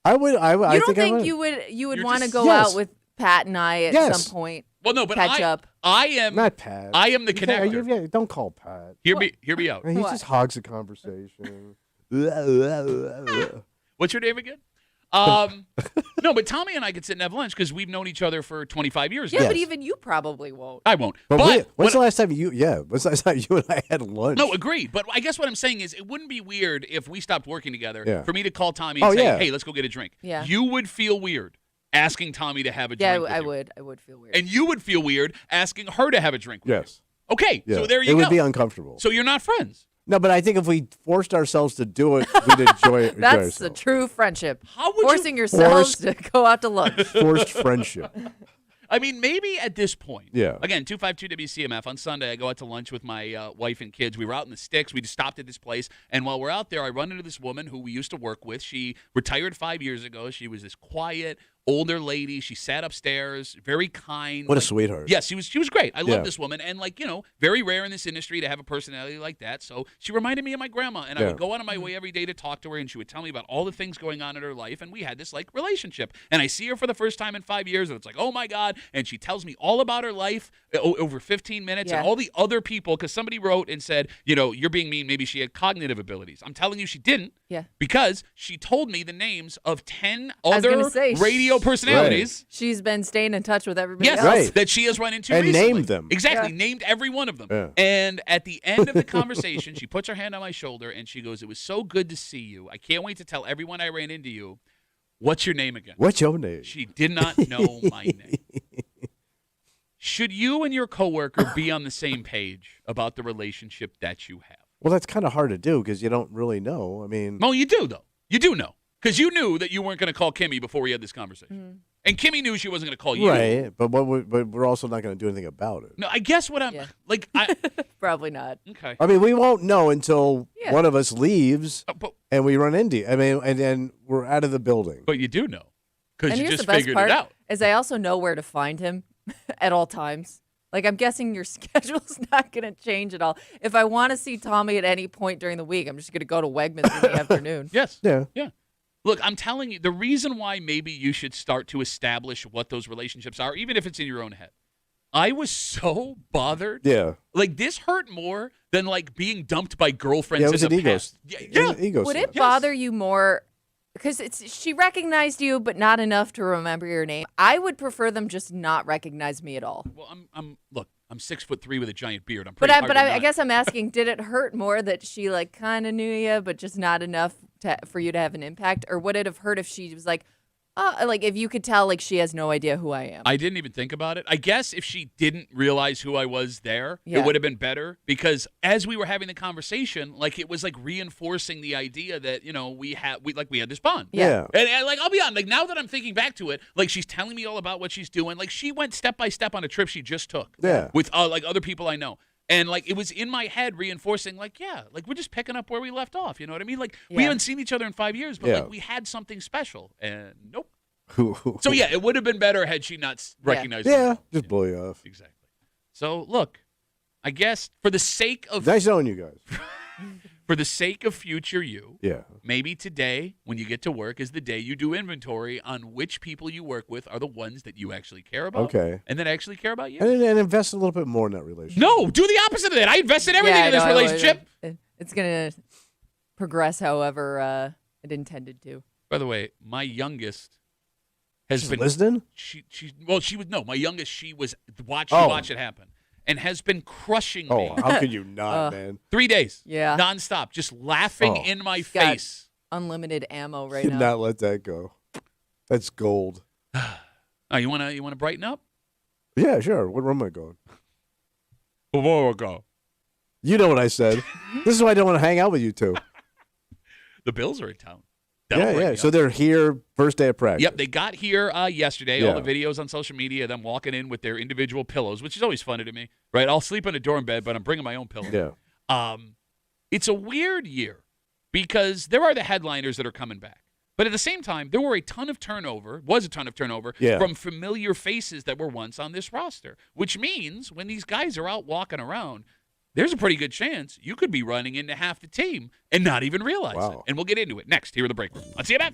I would. I You don't think I think would. you would You're want to just- go Yes. out with Pat and I at Yes. some point? Well, no, but catch up. I am Not Pat. I am the You can't- connector. don't call Pat. Hear me out. He What? just hogs the conversation. What's your name again? No, but Tommy and I could sit and have lunch because we've known each other for 25 years. Yeah, now. but Yes. even you probably won't. I won't. But when's when- the last time you? Yeah, when's the last time you and I had lunch? no, agreed. But I guess what I'm saying is it wouldn't be weird if we stopped working together Yeah. for me to call Tommy Oh, and say, yeah. hey, let's go get a drink. Yeah. You would feel weird asking Tommy to have a Yeah, drink with I you. would. I would feel weird. And you would feel weird asking her to have a drink with Yes. you. Okay, Yeah. so there you it go. would be uncomfortable. So you're not friends. No, but I think if we forced ourselves to do it, we'd enjoy That's a ourselves. true friendship. How would Forcing you? yourselves to go out to lunch. Forced friendship. I mean, maybe at this point. Yeah. Again, 252 WCMF. On Sunday, I go out to lunch with my wife and kids. We were out in the sticks. We just stopped at this place. And while we're out there, I run into this woman who we used to work with. She retired 5 years ago. She was this quiet, older lady. She sat upstairs, very kind. What a sweetheart. Yes, she was great. I Yeah. love this woman. And, very rare in this industry to have a personality like that. So she reminded me of my grandma. And I Yeah. would go out of my way every day to talk to her, and she would tell me about all the things going on in her life. And we had this, relationship. And I see her for the first time in 5 years, and it's like, oh, my God. And she tells me all about her life over 15 minutes and Yeah. all the other people, because somebody wrote and said, you're being mean. Maybe she had cognitive abilities. I'm telling you she didn't. Yeah. Because she told me the names of 10 was other gonna say, radio personalities. She's been staying in touch with everybody Yes, else. Right. that she has run into And recently. named them. Exactly, Yeah. named every one of them. Yeah. And at the end of the conversation, she puts her hand on my shoulder and she goes, "It was so good to see you. I can't wait to tell everyone I ran into you. What's your name again?" What's your name? She did not know my name. Should you and your coworker be on the same page about the relationship that you have? Well, that's kind of hard to do because you don't really know. I mean, No, you do, though. You do know. Because you knew that you weren't going to call Kimmy before we had this conversation. And Kimmy knew she wasn't going to call you. right? But we're also not going to do anything about it. No, I guess what I'm Yeah. Probably not. Okay. I mean, we won't know until Yeah. one of us leaves But and we run into. I mean, and then we're out of the building. you do know. Because And you here's just the best figured part: it out. is I also know where to find him at all times. Like I'm guessing your schedule's not going to change at all. If I want to see Tommy at any point during the week, I'm just going to go to Wegmans in the afternoon. Yes. Yeah. Yeah. Look, I'm telling you, the reason why maybe you should start to establish what those relationships are, even if it's in your own head. I was so bothered. Yeah. Like, this hurt more than, being dumped by girlfriends Yeah, it was in an the ego. past. Yeah. It was an ego Would slap. it bother you more? Because she recognized you, but not enough to remember your name. I would prefer them just not recognize me at all. Well, I'm 6'3" with a giant beard. I'm But pretty hard to I not- guess I'm asking, did it hurt more that she kind of knew you, but just not enough for you to have an impact, or would it have hurt if she was like, Like if you could tell, like she has no idea who I am. I didn't even think about it. I guess if she didn't realize who I was there, Yeah. it would have been better because as we were having the conversation, like it was like reinforcing the idea that, we had this bond. Yeah. And like I'll be honest, like now that I'm thinking back to it, like she's telling me all about what she's doing. Like she went step by step on a trip she just took. Yeah. With like other people I know. And, like, it was in my head reinforcing, like, yeah, like, we're just picking up where we left off. You know what I mean? Like, we Yeah. haven't seen each other in 5 years, but, Yeah. like, we had something special. And nope. So, yeah, it would have been better had she not recognized me. Yeah, just blow you off. Exactly. So, look, I guess for the sake of Nice knowing you guys. for the sake of future you, Yeah. maybe today when you get to work is the day you do inventory on which people you work with are the ones that you actually care about. Okay. And that actually care about you. And invest a little bit more in that relationship. No, do the opposite of that. I invested everything Yeah, in this I know, relationship. It's gonna progress however it intended to. By the way, my youngest has She's been listening? She was my youngest. She watched it happen and has been crushing me. Oh, how could you not, man? 3 days, Yeah. nonstop, just laughing Oh. in my She's got face. Unlimited ammo right Did now. not let that go. That's gold. Oh, you wanna brighten up? Yeah, sure. What room am I going? Go. You know what I said. This is why I don't want to hang out with you two. The Bills are in town. That'll Yeah, break yeah. me So up. they're here first day of practice. Yep, they got here yesterday. Yeah. All the videos on social media, them walking in with their individual pillows, which is always funny to me, right? I'll sleep in a dorm bed, but I'm bringing my own pillow. Yeah. It's a weird year because there are the headliners that are coming back. But at the same time, there was a ton of turnover Yeah. from familiar faces that were once on this roster, which means when these guys are out walking around, there's a pretty good chance you could be running into half the team and not even realize it. Wow. And we'll get into it next here in the break room on CMF.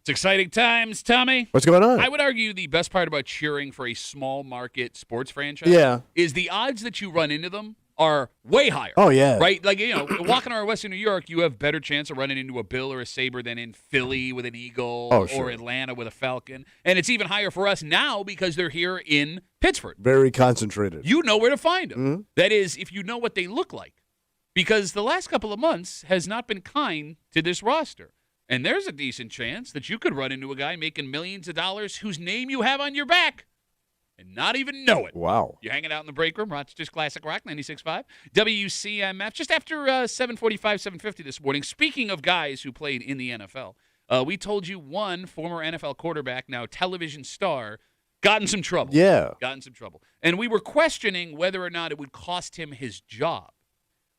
It's exciting times, Tommy. What's going on? I would argue the best part about cheering for a small market sports franchise is the odds that you run into them are way higher. Oh, yeah. Right? Like, walking around Western New York, you have better chance of running into a Bill or a Sabre than in Philly with an Eagle or Atlanta with a Falcon. And it's even higher for us now because they're here in Pittsford. Very concentrated. You know where to find them. Mm-hmm. That is, if you know what they look like. Because the last couple of months has not been kind to this roster. And there's a decent chance that you could run into a guy making millions of dollars whose name you have on your back and not even know it. Wow. You're hanging out in the break room, Rochester's Classic Rock, 96.5. WCMF, just after 7:45, 7:50 this morning. Speaking of guys who played in the NFL, we told you one former NFL quarterback, now television star, got in some trouble. Yeah. Got in some trouble. And we were questioning whether or not it would cost him his job.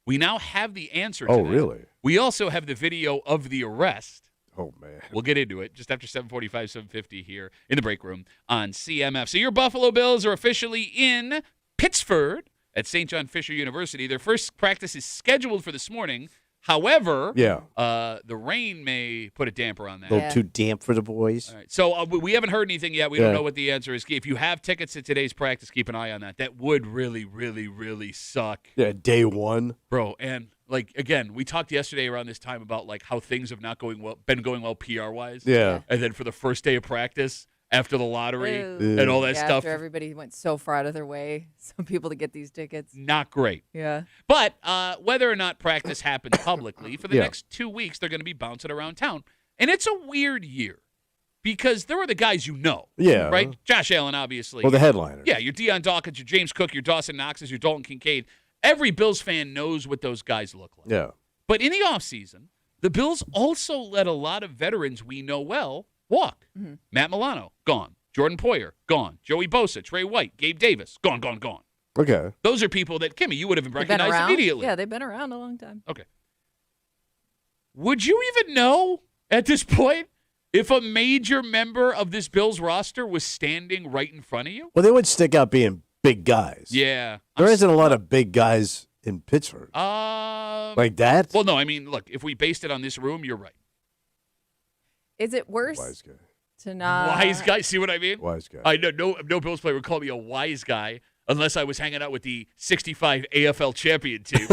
We now have the answer to that. Oh, really? We also have the video of the arrest. Oh, man. We'll get into it just after 7:45, 7:50 here in the break room on CMF. So your Buffalo Bills are officially in Pittsford at St. John Fisher University. Their first practice is scheduled for this morning. However, the rain may put a damper on that. A little too damp for the boys. All right. So we haven't heard anything yet. We don't know what the answer is. If you have tickets to today's practice, keep an eye on that. That would really, really, really suck. Yeah, day one. Bro, and again, we talked yesterday around this time about how things have not been going well PR-wise. Yeah. And then for the first day of practice, after the lottery Ew. and all that stuff. After everybody went so far out of their way, some people to get these tickets. Not great. Yeah. But whether or not practice happens publicly, for the next 2 weeks, they're going to be bouncing around town. And it's a weird year because there are the guys you know. Yeah. Right? Josh Allen, obviously. Well, the headliner. Yeah, your Deion Dawkins, your James Cook, your Dawson Knoxes, your Dalton Kincaid. Every Bills fan knows what those guys look like. Yeah. But in the offseason, the Bills also let a lot of veterans we know well walk. Mm-hmm. Matt Milano, gone. Jordan Poyer, gone. Joey Bosa, Trey White, Gabe Davis, gone. Okay. Those are people that, Kimmy, you would have They've recognized been around. immediately. Yeah, they've been around a long time. Okay. Would you even know at this point if a major member of this Bills roster was standing right in front of you? Well, they would stick out being big guys. Yeah. There isn't a lot of big guys in Pittsburgh. Like that? Well, no, I mean, look, if we based it on this room, you're right. Is it worse Wise guy. to not? Wise guy, see what I mean? Wise guy. I know no Bills player would call me a wise guy unless I was hanging out with the 65 AFL champion team.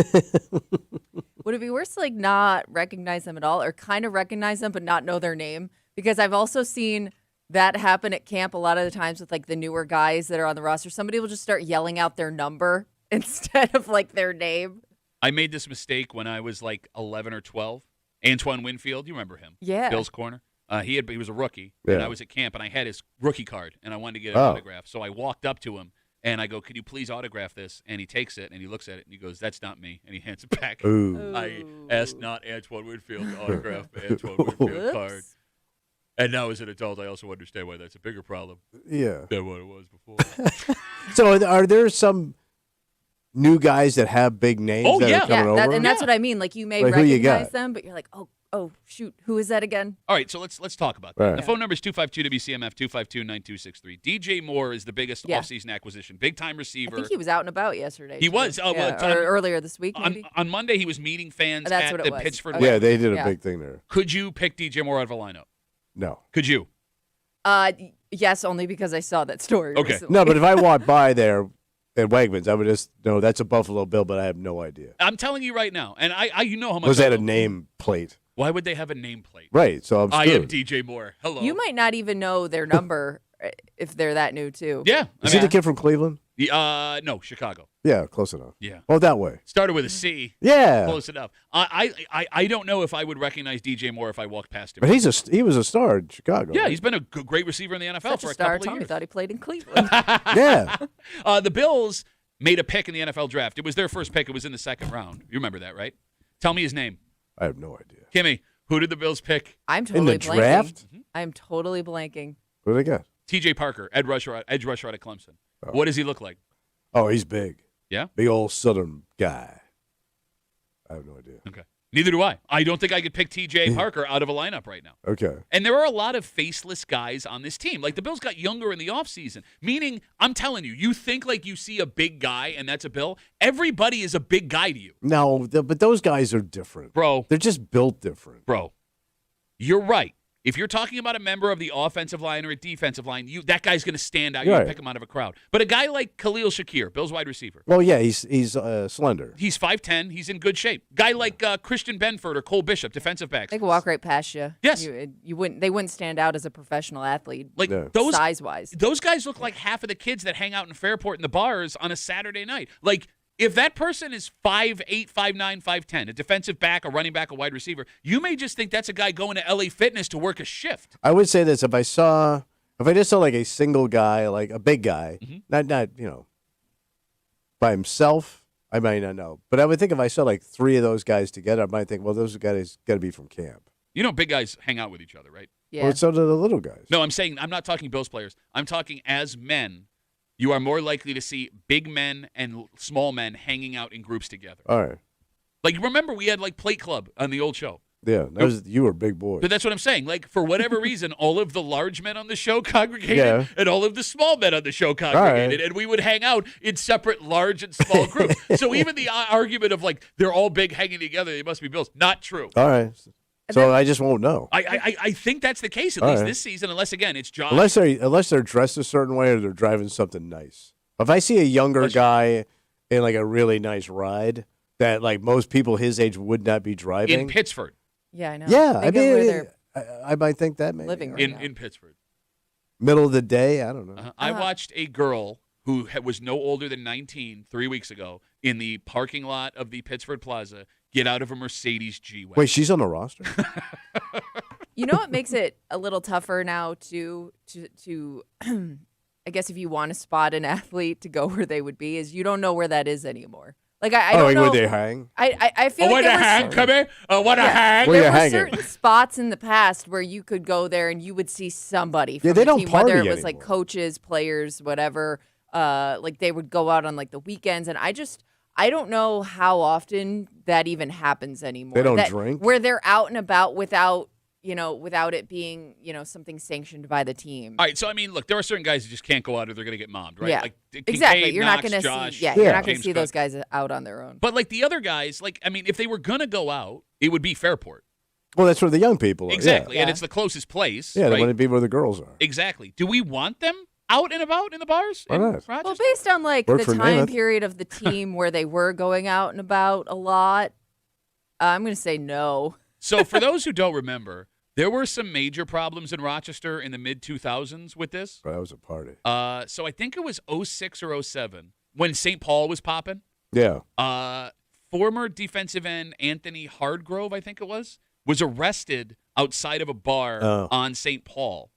Would it be worse to not recognize them at all, or kind of recognize them but not know their name? Because I've also seen that happen at camp a lot of the times with the newer guys that are on the roster. Somebody will just start yelling out their number instead of their name. I made this mistake when I was 11 or 12. Antoine Winfield, you remember him? Yeah. Bill's corner. He was a rookie, Yeah. and I was at camp, and I had his rookie card, and I wanted to get an autograph. So I walked up to him, and I go, "Could you please autograph this?" And he takes it, and he looks at it, and he goes, "That's not me," and he hands it back. Ooh. I asked not Antoine Winfield to autograph Antoine Winfield card. And now as an adult, I also understand why that's a bigger problem Yeah. than what it was before. So are there some new guys that have big names Oh, that yeah. are coming over? And that's what I mean. You may Like, who you recognize got? them, but you're like, oh, shoot, who is that again? All right, so let's talk about that. Right. The phone number is 252-WCMF, 252-9263. DJ Moore is the biggest offseason acquisition, big-time receiver. I think he was out and about yesterday. He too. was. Oh, well, or earlier this week, maybe. on Monday, he was meeting fans That's at what it the was. Pittsford Okay. Yeah, they did a Yeah. big thing there. Could you pick DJ Moore out of a lineup? No. Could you? Yes, only because I saw that story. Okay. recently. No, but if I walked by there at Wegmans, I would just know that's a Buffalo Bill, but I have no idea. I'm telling you right now, and I you know how much. Was I that a love- name plate? Why would they have a nameplate? Right, so I'm I am screwed. DJ Moore. Hello. You might not even know their number if they're that new too. Yeah. Is he the kid from Cleveland? No, Chicago. Yeah, close enough. Yeah. Oh, that way. Started with a C. Yeah. Close enough. I don't know if I would recognize DJ Moore if I walked past him. But he was a star in Chicago. Yeah, right? he's been a great receiver in the NFL Such for a a star. couple of Tommy years. thought he played in Cleveland. Yeah. The Bills made a pick in the NFL draft. It was their first pick. It was in the second round. You remember that, right? Tell me his name. I have no idea. Kimmy, who did the Bills pick? I'm In totally the blanking. draft? I'm totally blanking. What do they got? TJ Parker, edge rusher out of Clemson. What does he look like? Oh, he's big. Yeah? Big old Southern guy. I have no idea. Okay. Neither do I. I don't think I could pick TJ Parker out of a lineup right now. Okay. And there are a lot of faceless guys on this team. The Bills got younger in the offseason, meaning, I'm telling you, you think you see a big guy and that's a Bill. Everybody is a big guy to you. No, but those guys are different. Bro. They're just built different. Bro, you're right. If you're talking about a member of the offensive line or a defensive line, that guy's going to stand out. You pick him out of a crowd. But a guy like Khalil Shakir, Bills wide receiver. Well, yeah, he's slender. He's 5'10". He's in good shape. Guy like Christian Benford or Cole Bishop, defensive backs. They could walk right past you. Yes. You wouldn't. They wouldn't stand out as a professional athlete. Like those size-wise. Those guys look like half of the kids that hang out in Fairport in the bars on a Saturday night. Like, if that person is 5'8", 5'9", 5'10", a defensive back, a running back, a wide receiver, you may just think that's a guy going to LA Fitness to work a shift. I would say this: if I just saw like a single guy, like a big guy, not by himself, I might not know. But I would think if I saw like three of those guys together, I might think, well, those guys got to be from camp. You know, big guys hang out with each other, right? Yeah. Well, so do the little guys. No, I'm not talking Bills players. I'm talking as men. You are more likely to see big men and small men hanging out in groups together. All right. Like, remember we had like Plate Club on the old show. Yeah, you were big boys. But that's what I'm saying. Like, for whatever reason, all of the large men on the show congregated, and all of the small men on the show congregated, and we would hang out in separate large and small groups. So even the argument of like they're all big hanging together, they must be Bills, not true. All right. So I just won't know. I think that's the case, at least this season, unless, again, it's Josh. Unless they're dressed a certain way or they're driving something nice. If I see a younger guy in like a really nice ride that like most people his age would not be driving. In Pittsford. Yeah, I know. Yeah, I mean, I might think that maybe. living right In Pittsburgh. Middle of the day, I don't know. I watched a girl who was no older than 19 3 weeks ago in the parking lot of the Pittsburgh Plaza get out of a Mercedes G-Wagon. Wait, she's on the roster? You know what makes it a little tougher now to I guess if you want to spot an athlete to go where they would be is you don't know where that is anymore. Like I don't know. Where they hang? I feel like there hang? Come here. What a hang? Where there you were hanging? certain spots in the past where you could go there and you would see somebody from they the don't team, party whether it was like anymore. coaches, players, whatever. Like they would go out on like the weekends, and I don't know how often that even happens anymore. They don't drink? Where they're out and about without it being, something sanctioned by the team. All right, so I mean, look, there are certain guys that just can't go out or they're going to get mobbed, right? Yeah, Like exactly. Kincaid, You're Knox, not going to Josh, see. Yeah, you're not going James to see Cook. those guys out on their own. But like the other guys, like I mean, if they were going to go out, it would be Fairport. Well, that's where the young people are. Exactly, Yeah. and it's the closest place. Yeah, they right? want to be where the girls are. Exactly. Do we want them out and about in the bars? Why in not? Rochester? Well, based on like Work the for time Namath. period of the team where they were going out and about a lot, I'm going to say no. So for those who don't remember, there were some major problems in Rochester in the mid-2000s with this. But that was a party. So I think it was 06 or 07 when St. Paul was popping. Yeah. Former defensive end Anthony Hardgrove, I think it was arrested outside of a bar on St. Paul.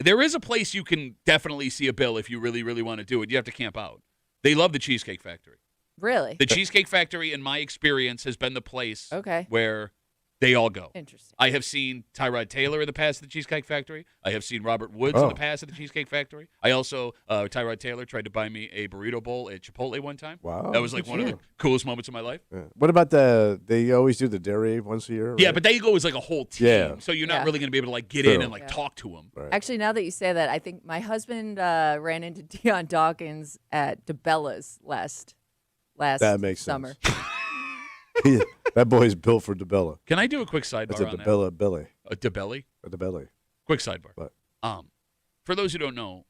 There is a place you can definitely see a bill if you really, really want to do it. You have to camp out. They love the Cheesecake Factory. Really? The Cheesecake Factory, in my experience, has been the place where they all go. Interesting. I have seen Tyrod Taylor in the past at the Cheesecake Factory. I have seen Robert Woods in the past at the Cheesecake Factory. I also, Tyrod Taylor tried to buy me a burrito bowl at Chipotle one time. Wow. That was like one of the coolest moments of my life. Yeah. What about they always do the dairy once a year? Right? Yeah, but they go as like a whole team. Yeah. So you're not Yeah. really going to be able to like get in True. and like talk to them. Right. Actually, now that you say that, I think my husband ran into Deion Dawkins at DeBella's last That makes summer. sense. That boy's built for DeBella. Can I do a quick sidebar That's a on that? DeBella Billy. A DeBelly? A DeBelly. Quick sidebar. What? For those who don't know,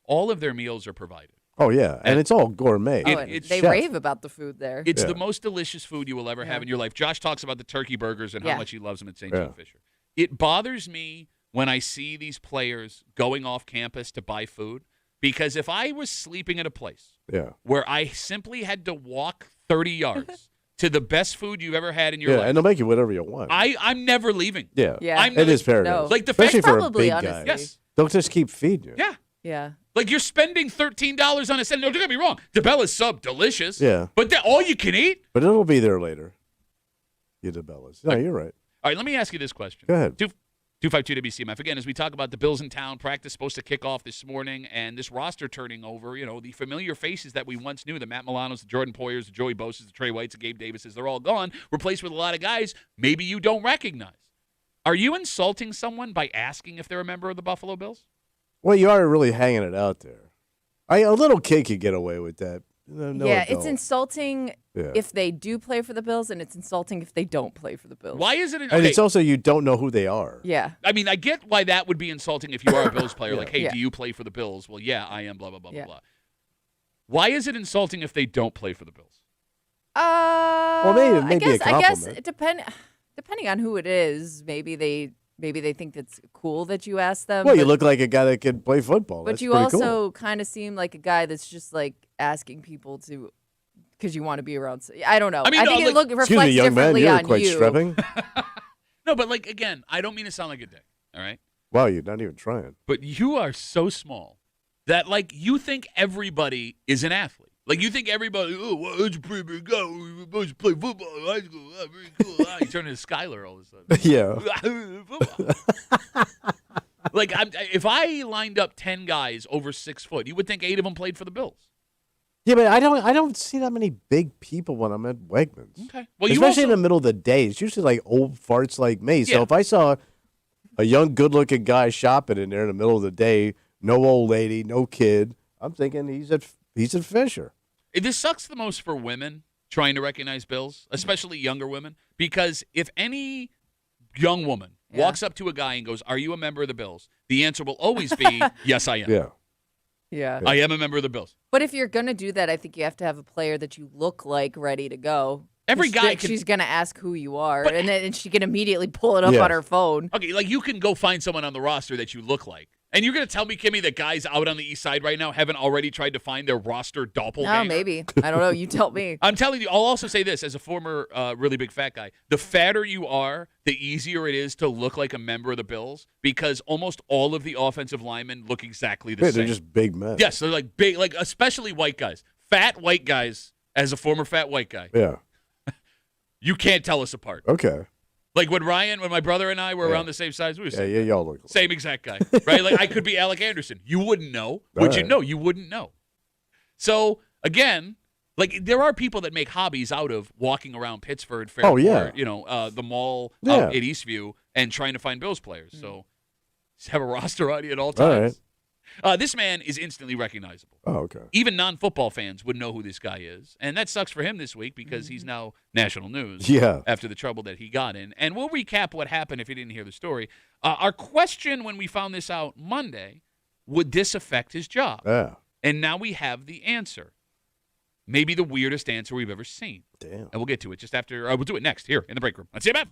all of their meals are provided. Oh, yeah. And it's all gourmet. Oh, and it's they chef. rave about the food there. It's Yeah. the most delicious food you will ever have in your life. Josh talks about the turkey burgers and how Yeah. much he loves them at St. Yeah. John Fisher. It bothers me when I see these players going off campus to buy food because if I was sleeping at a place Yeah. where I simply had to walk 30 yards to the best food you've ever had in your Yeah, life, and they'll make you whatever you want. I'm never leaving. Yeah. Yeah. I'm It never- is paradise. No. Like the fact- Especially for a Probably, big honestly. guy. Yes. They'll just keep feeding you. Yeah. Yeah. Like you're spending $13 on a set. No, don't get me wrong. DeBella's sub, delicious. Yeah. But all you can eat? But it'll be there later. You DeBellas. No, you're right. All right, let me ask you this question. Go ahead. 252 WCMF. Again, as we talk about the Bills in town, practice supposed to kick off this morning, and this roster turning over, the familiar faces that we once knew, the Matt Milanos, the Jordan Poyers, the Joey Bosa's, the Trey Whites, the Gabe Davises, they're all gone, replaced with a lot of guys maybe you don't recognize. Are you insulting someone by asking if they're a member of the Buffalo Bills? Well, you are really hanging it out there. A little kid could get away with that. no yeah, adult. it's insulting Yeah. if they do play for the Bills, and it's insulting if they don't play for the Bills. Why is it? And it's also you don't know who they are. Yeah. I mean, I get why that would be insulting if you are a Bills player. Yeah. Like, hey, Yeah. do you play for the Bills? Well, yeah, I am. Blah blah blah Yeah. blah blah. Why is it insulting if they don't play for the Bills? Well, maybe I guess compliment. depending on who it is, maybe they think it's cool that you ask them. Well, but, you look like a guy that can play football. but That's you pretty also cool. kind of seem like a guy that's just like asking people to because you want to be around. I don't know. I mean, no, think like- it Excuse reflects me, young man, differently you're on quite you. strapping. No, but like again, I don't mean to sound like a dick. All right. Wow, you're not even trying. But you are so small that like you think everybody is an athlete. Like you think everybody, oh, well, it's a pretty big guy. We're supposed to play football in high school. Oh, very cool. You turn into Skyler all of a sudden. Yeah. Like if I lined up 10 guys over 6 foot, you would think 8 of them played for the Bills. Yeah, but I don't see that many big people when I'm at Wegmans. Okay. Well, Especially in the middle of the day. It's usually like old farts like me. So Yeah. if I saw a young, good-looking guy shopping in there in the middle of the day, no old lady, no kid, I'm thinking he's at Fisher. This sucks the most for women trying to recognize Bills, especially younger women, because if any young woman walks up to a guy and goes, "Are you a member of the Bills?" the answer will always be, "Yes, I am. Yeah. Yeah. I am a member of the Bills." But if you're gonna do that, I think you have to have a player that you look like ready to go. Every guy She's gonna ask who you are, But- and then she can immediately pull it up Yeah. on her phone. Okay, like you can go find someone on the roster that you look like. And you're going to tell me, Kimmy, that guys out on the east side right now haven't already tried to find their roster doppelganger? Oh, maybe. I don't know. You tell me. I'm telling you, I'll also say this as a former really big fat guy. The fatter you are, the easier it is to look like a member of the Bills because almost all of the offensive linemen look exactly the Yeah, same. they're just big men. Yes, they're like big, like especially white guys. Fat white guys, as a former fat white guy, Yeah. you can't tell us apart. Okay. Like when my brother and I were around the same size, we were Yeah, same. yeah, y'all look alike. Same exact guy, right? Like I could be Alec Anderson. You wouldn't know. Would you right. know? You wouldn't know. So again, like there are people that make hobbies out of walking around Pittsford, Fairport, the mall out at Eastview, and trying to find Bills players. So just have a roster on you at all times. This man is instantly recognizable. Oh, okay. Even non-football fans would know who this guy is, and that sucks for him this week because he's now national news. Yeah. After the trouble that he got in, and we'll recap what happened if you didn't hear the story. Our question when we found this out Monday: would this affect his job? Yeah. And now we have the answer. Maybe the weirdest answer we've ever seen. Damn. And we'll get to it just after. We'll do it next here in the break room on CMF.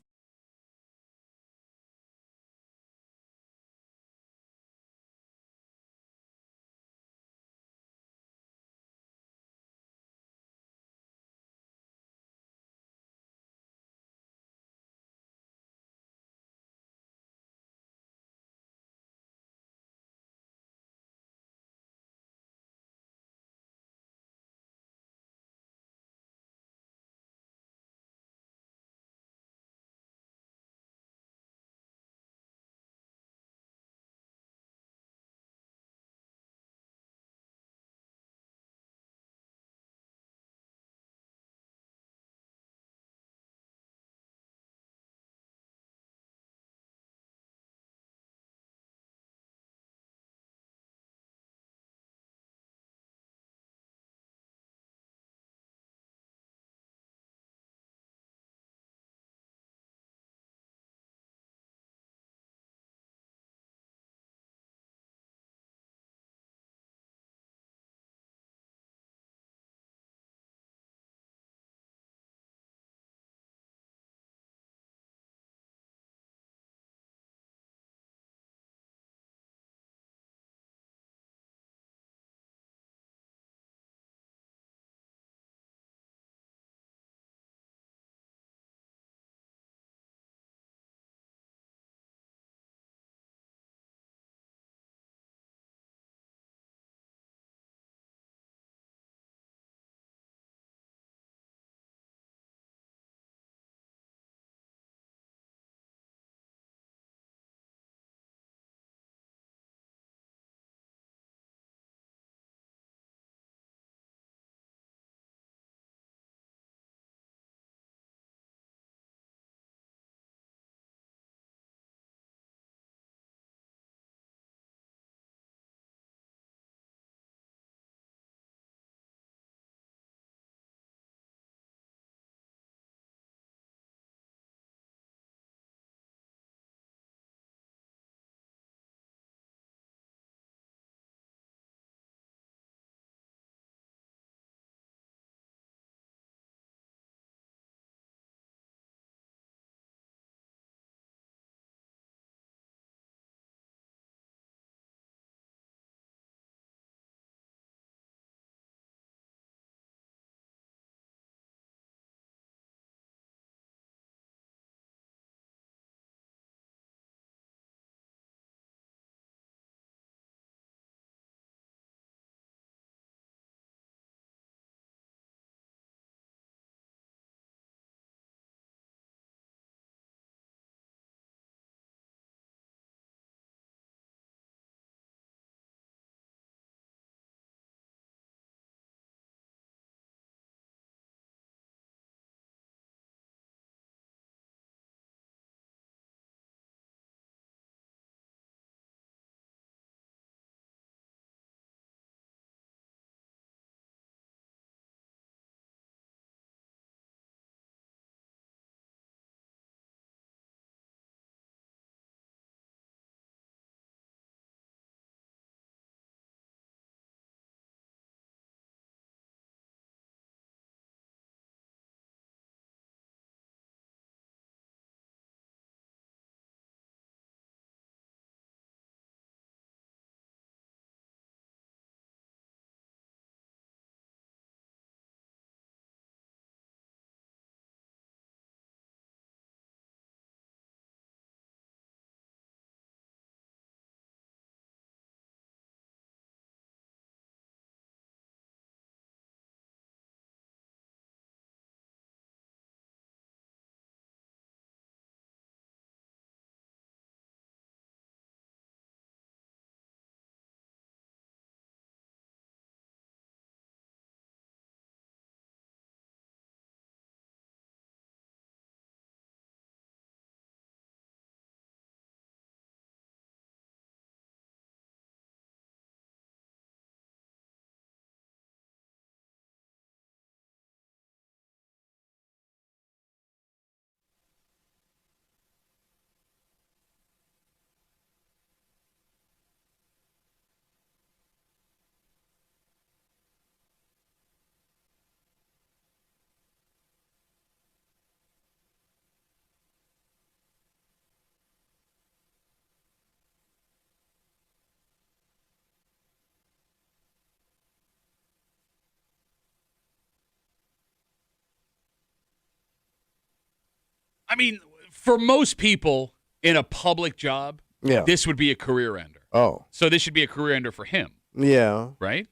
I mean, for most people in a public job, this would be a career ender. Oh. So this should be a career ender for him. Yeah. Right?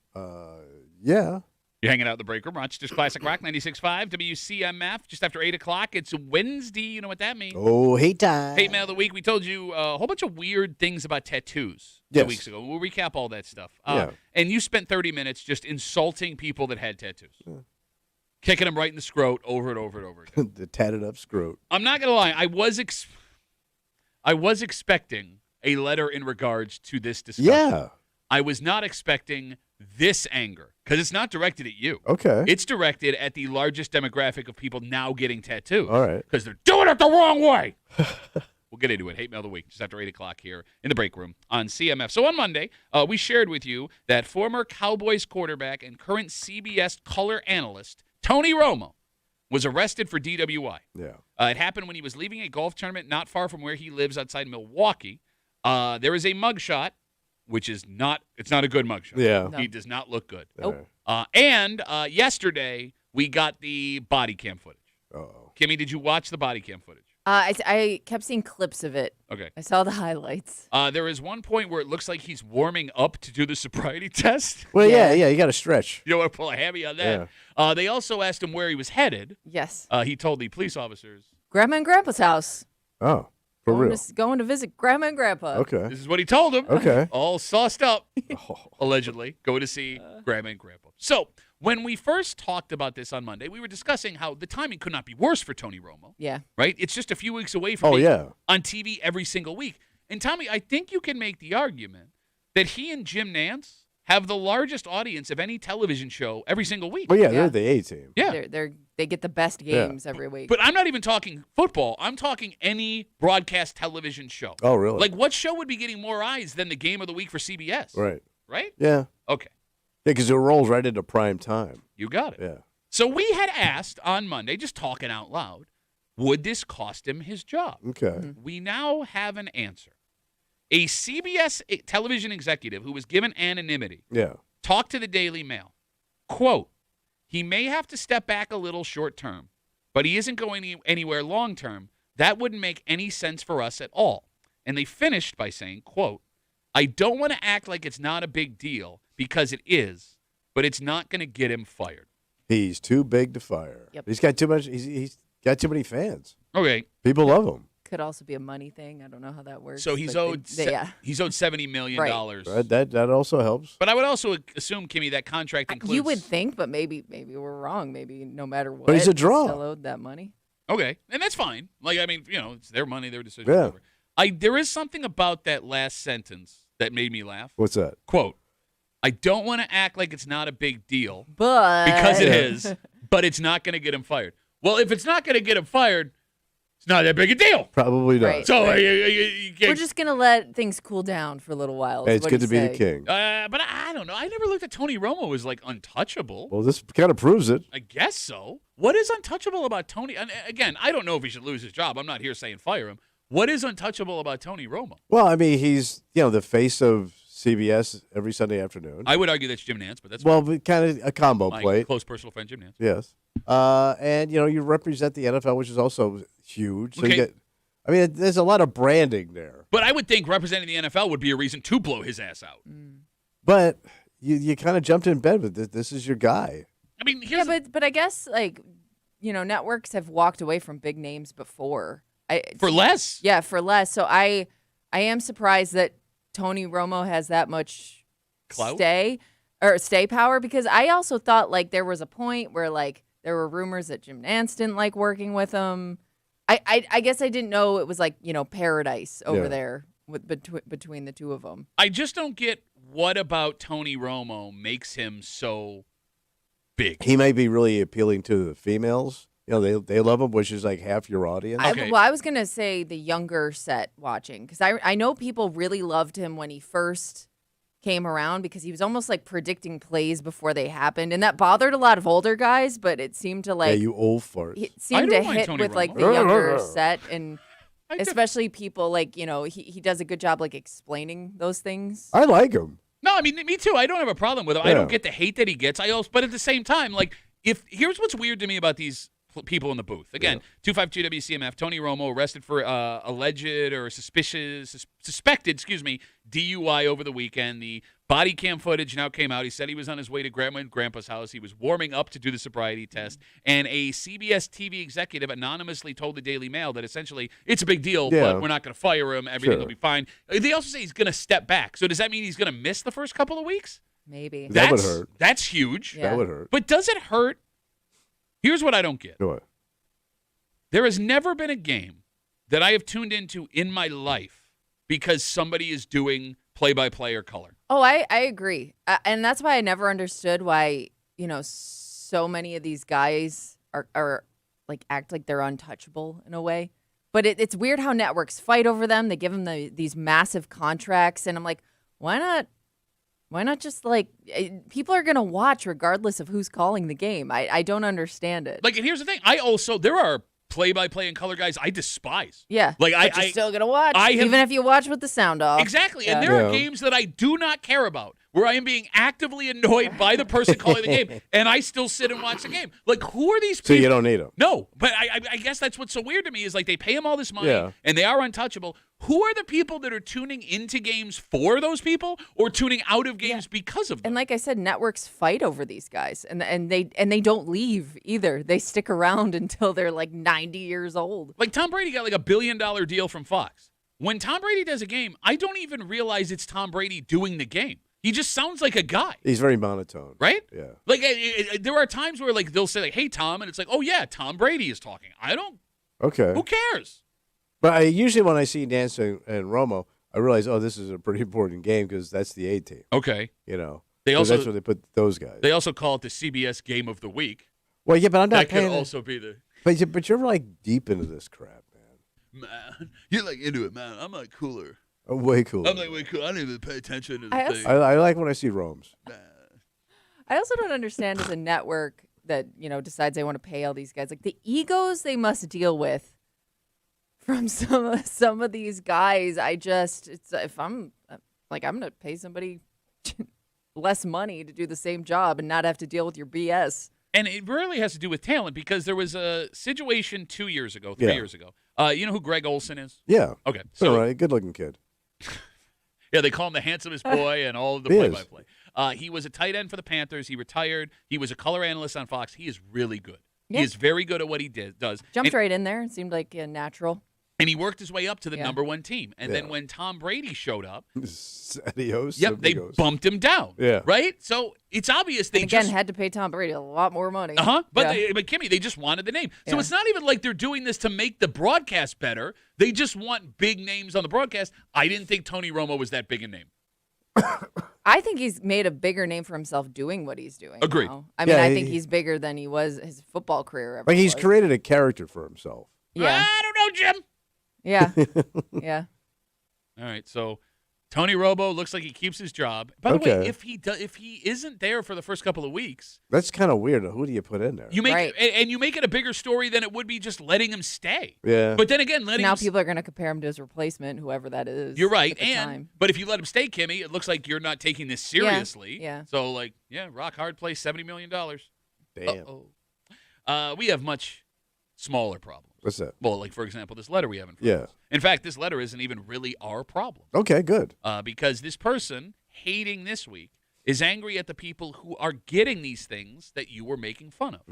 Yeah. You're hanging out in the break room. Rochester's Classic Rock 96.5 WCMF. Just after 8 o'clock. It's Wednesday. You know what that means. Oh, hate time. Hate mail of the week. We told you a whole bunch of weird things about tattoos 2 weeks ago. We'll recap all that stuff. And you spent 30 minutes just insulting people that had tattoos. Yeah. Kicking them right in the scrot over and over and over again. The tatted up scrot. I'm not going to lie. I was expecting a letter in regards to this discussion. Yeah. I was not expecting this anger because it's not directed at you. Okay. It's directed at the largest demographic of people now getting tattoos. All right. Because they're doing it the wrong way. We'll get into it. Hate mail of the week just after 8 o'clock here in the break room on CMF. So on Monday, we shared with you that former Cowboys quarterback and current CBS color analyst Tony Romo was arrested for DWI. Yeah. It happened when he was leaving a golf tournament not far from where he lives outside Milwaukee. There is a mugshot, which is not – it's not a good mugshot. Yeah. No. He does not look good. Nope. And yesterday, we got the body cam footage. Uh-oh. Kimmy, did you watch the body cam footage? I kept seeing clips of it. Okay. I saw the highlights. There is one point where it looks like he's warming up to do the sobriety test. Well, yeah, you got to stretch. You don't want to pull a hammy on that. Yeah. They also asked him where he was headed. Yes. He told the police officers. Grandma and Grandpa's house. Oh, for real? Going to visit Grandma and Grandpa. Okay. This is what he told them. Okay. All sauced up, allegedly, going to see Grandma and Grandpa. So when we first talked about this on Monday, we were discussing how the timing could not be worse for Tony Romo. Yeah. Right? It's just a few weeks away from being on TV every single week. And Tommy, I think you can make the argument that he and Jim Nantz have the largest audience of any television show every single week. Well, they're the A-team. Yeah. They get the best games every week. But I'm not even talking football. I'm talking any broadcast television show. Oh, really? Like, what show would be getting more eyes than the game of the week for CBS? Right. Right? Yeah. Okay. Yeah, because it rolls right into prime time. You got it. Yeah. So we had asked on Monday, just talking out loud, would this cost him his job? Okay. Mm-hmm. We now have an answer. A CBS television executive who was given anonymity talked to the Daily Mail. Quote, he may have to step back a little short term, but he isn't going anywhere long term. That wouldn't make any sense for us at all. And they finished by saying, quote, I don't want to act like it's not a big deal because it is, but it's not going to get him fired. He's too big to fire. Yep. He's got too much. He's got too many fans. Okay. People love him. Could also be a money thing. I don't know how that works. So he's owed he's owed $70 million. Right. That also helps. But I would also assume, Kimmy, that contract includes. You would think, but maybe we're wrong. Maybe no matter what, but he's a draw. Still owed that money. Okay, and that's fine. Like, I mean, it's their money, their decision. Yeah. Whatever. There is something about that last sentence that made me laugh. What's that? Quote, I don't want to act like it's not a big deal. But Because it is, but it's not going to get him fired. Well, if it's not going to get him fired, it's not that big a deal. Probably not. Right. So you can't. We're just going to let things cool down for a little while. Hey, it's good to be the king. But I don't know. I never looked at Tony Romo as, like, untouchable. Well, this kind of proves it. I guess so. What is untouchable about Tony? And again, I don't know if he should lose his job. I'm not here saying fire him. What is untouchable about Tony Romo? Well, I mean, he's the face of CBS every Sunday afternoon. I would argue that's Jim Nantz, but that's kind of a combo my plate. close personal friend Jim Nantz. Yes. And you represent the NFL, which is also huge. So Okay. there's a lot of branding there. But I would think representing the NFL would be a reason to blow his ass out. But you kind of jumped in bed with this. This is your guy. I mean, but I guess networks have walked away from big names before. For less. Yeah, for less. So I am surprised that Tony Romo has that much clout? stay power, because I also thought there was a point where there were rumors that Jim Nantz didn't like working with him. I guess I didn't know it was paradise over there between the two of them. I just don't get what about Tony Romo makes him so big. He may be really appealing to the females. They love him, which is like half your audience. Okay. I was going to say the younger set watching, because I know people really loved him when he first came around, because he was almost predicting plays before they happened, and that bothered a lot of older guys, but it seemed to you old fart. It seemed to hit Tony with Romo. the younger set, and especially people he does a good job explaining those things. I like him. No, I mean, me too. I don't have a problem with him. I don't get the hate that he gets. But at the same time, here's what's weird to me about these people in the booth. Again, 252 WCMF. Tony Romo arrested for alleged or suspected, DUI over the weekend. The body cam footage now came out. He said he was on his way to Grandma and Grandpa's house. He was warming up to do the sobriety test. And a CBS TV executive anonymously told the Daily Mail that essentially it's a big deal, but we're not going to fire him. Everything will be fine. They also say he's going to step back. So does that mean he's going to miss the first couple of weeks? Maybe. That would hurt. That's huge. Yeah. That would hurt. But does it hurt? Here's what I don't get. What? There has never been a game that I have tuned into in my life because somebody is doing play-by-play or color. Oh, I agree. And that's why I never understood why, so many of these guys are like act like they're untouchable in a way. But it's weird how networks fight over them. They give them these massive contracts. And I'm like, why not? Why not just people are going to watch regardless of who's calling the game. I don't understand it. And here's the thing. There are play-by-play and color guys I despise. Yeah. But you're still going to watch, even if you watch with the sound off. Exactly. Yeah. And there are games that I do not care about where I am being actively annoyed by the person calling the game, and I still sit and watch the game. Who are these people? So you don't need them. No, but I guess that's what's so weird to me is they pay them all this money, and they are untouchable. Who are the people that are tuning into games for those people or tuning out of games because of them? And like I said, networks fight over these guys, and they don't leave either. They stick around until they're 90 years old. Tom Brady got $1 billion deal from Fox. When Tom Brady does a game, I don't even realize it's Tom Brady doing the game. He just sounds like a guy. He's very monotone. Right? Yeah. There are times where they'll say hey, Tom, and it's oh yeah, Tom Brady is talking. I don't. Okay. Who cares? But usually when I see Nance and Romo, I realize, this is a pretty important game because that's the A team. Okay. That's where they put those guys. They also call it the CBS Game of the Week. Well, yeah, but I'm not that paying. That could also be the. But you're deep into this crap, man. Man, you're into it, man. I'm cooler. I'm way cooler. I'm way cool. I don't even pay attention to the thing. I like when I see Rome's. I also don't understand as a network that decides they want to pay all these guys the egos they must deal with from some of these guys. If I'm I'm gonna pay somebody less money to do the same job and not have to deal with your BS. And it really has to do with talent because there was a situation 3 years ago. You know who Greg Olson is? Yeah. Okay. So right, good-looking kid. Yeah, they call him the handsomest boy and all of the play-by-play. He was a tight end for the Panthers. He retired. He was a color analyst on Fox. He is really good. Yeah. He is very good at what he does. Jumped right in there. It seemed like natural. And he worked his way up to the number one team. And then when Tom Brady showed up, Adios, they bumped him down. Yeah. Right? So it's obvious they had to pay Tom Brady a lot more money. But Kimmy, they just wanted the name. So it's not even like they're doing this to make the broadcast better. They just want big names on the broadcast. I didn't think Tony Romo was that big a name. I think he's made a bigger name for himself doing what he's doing. Agreed. Now. I mean, I think he's bigger than he was his football career. He's created a character for himself. Yeah. I don't know, Jim. Yeah. Yeah. All right. So Tony Romo looks like he keeps his job. By the way, if he isn't there for the first couple of weeks, that's kind of weird. Who do you put in there? You make and you make it a bigger story than it would be just letting him stay. Yeah. But then again, people are going to compare him to his replacement, whoever that is. You're right. But if you let him stay, Kimmy, it looks like you're not taking this seriously. Yeah. So rock hard play, $70 million. Damn. We have much smaller problems. What's that? Well, for example, this letter we have in front of us. In fact, this letter isn't even really our problem. Okay, good. Because this person hating this week is angry at the people who are getting these things that you were making fun of.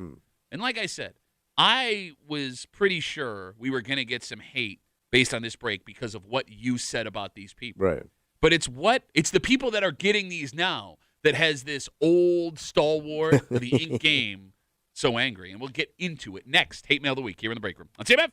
And like I said, I was pretty sure we were going to get some hate based on this break because of what you said about these people. Right. But it's the people that are getting these now that has this old stalwart of the ink game so angry, and we'll get into it next. Hate Mail of the Week here in the break room on CMF.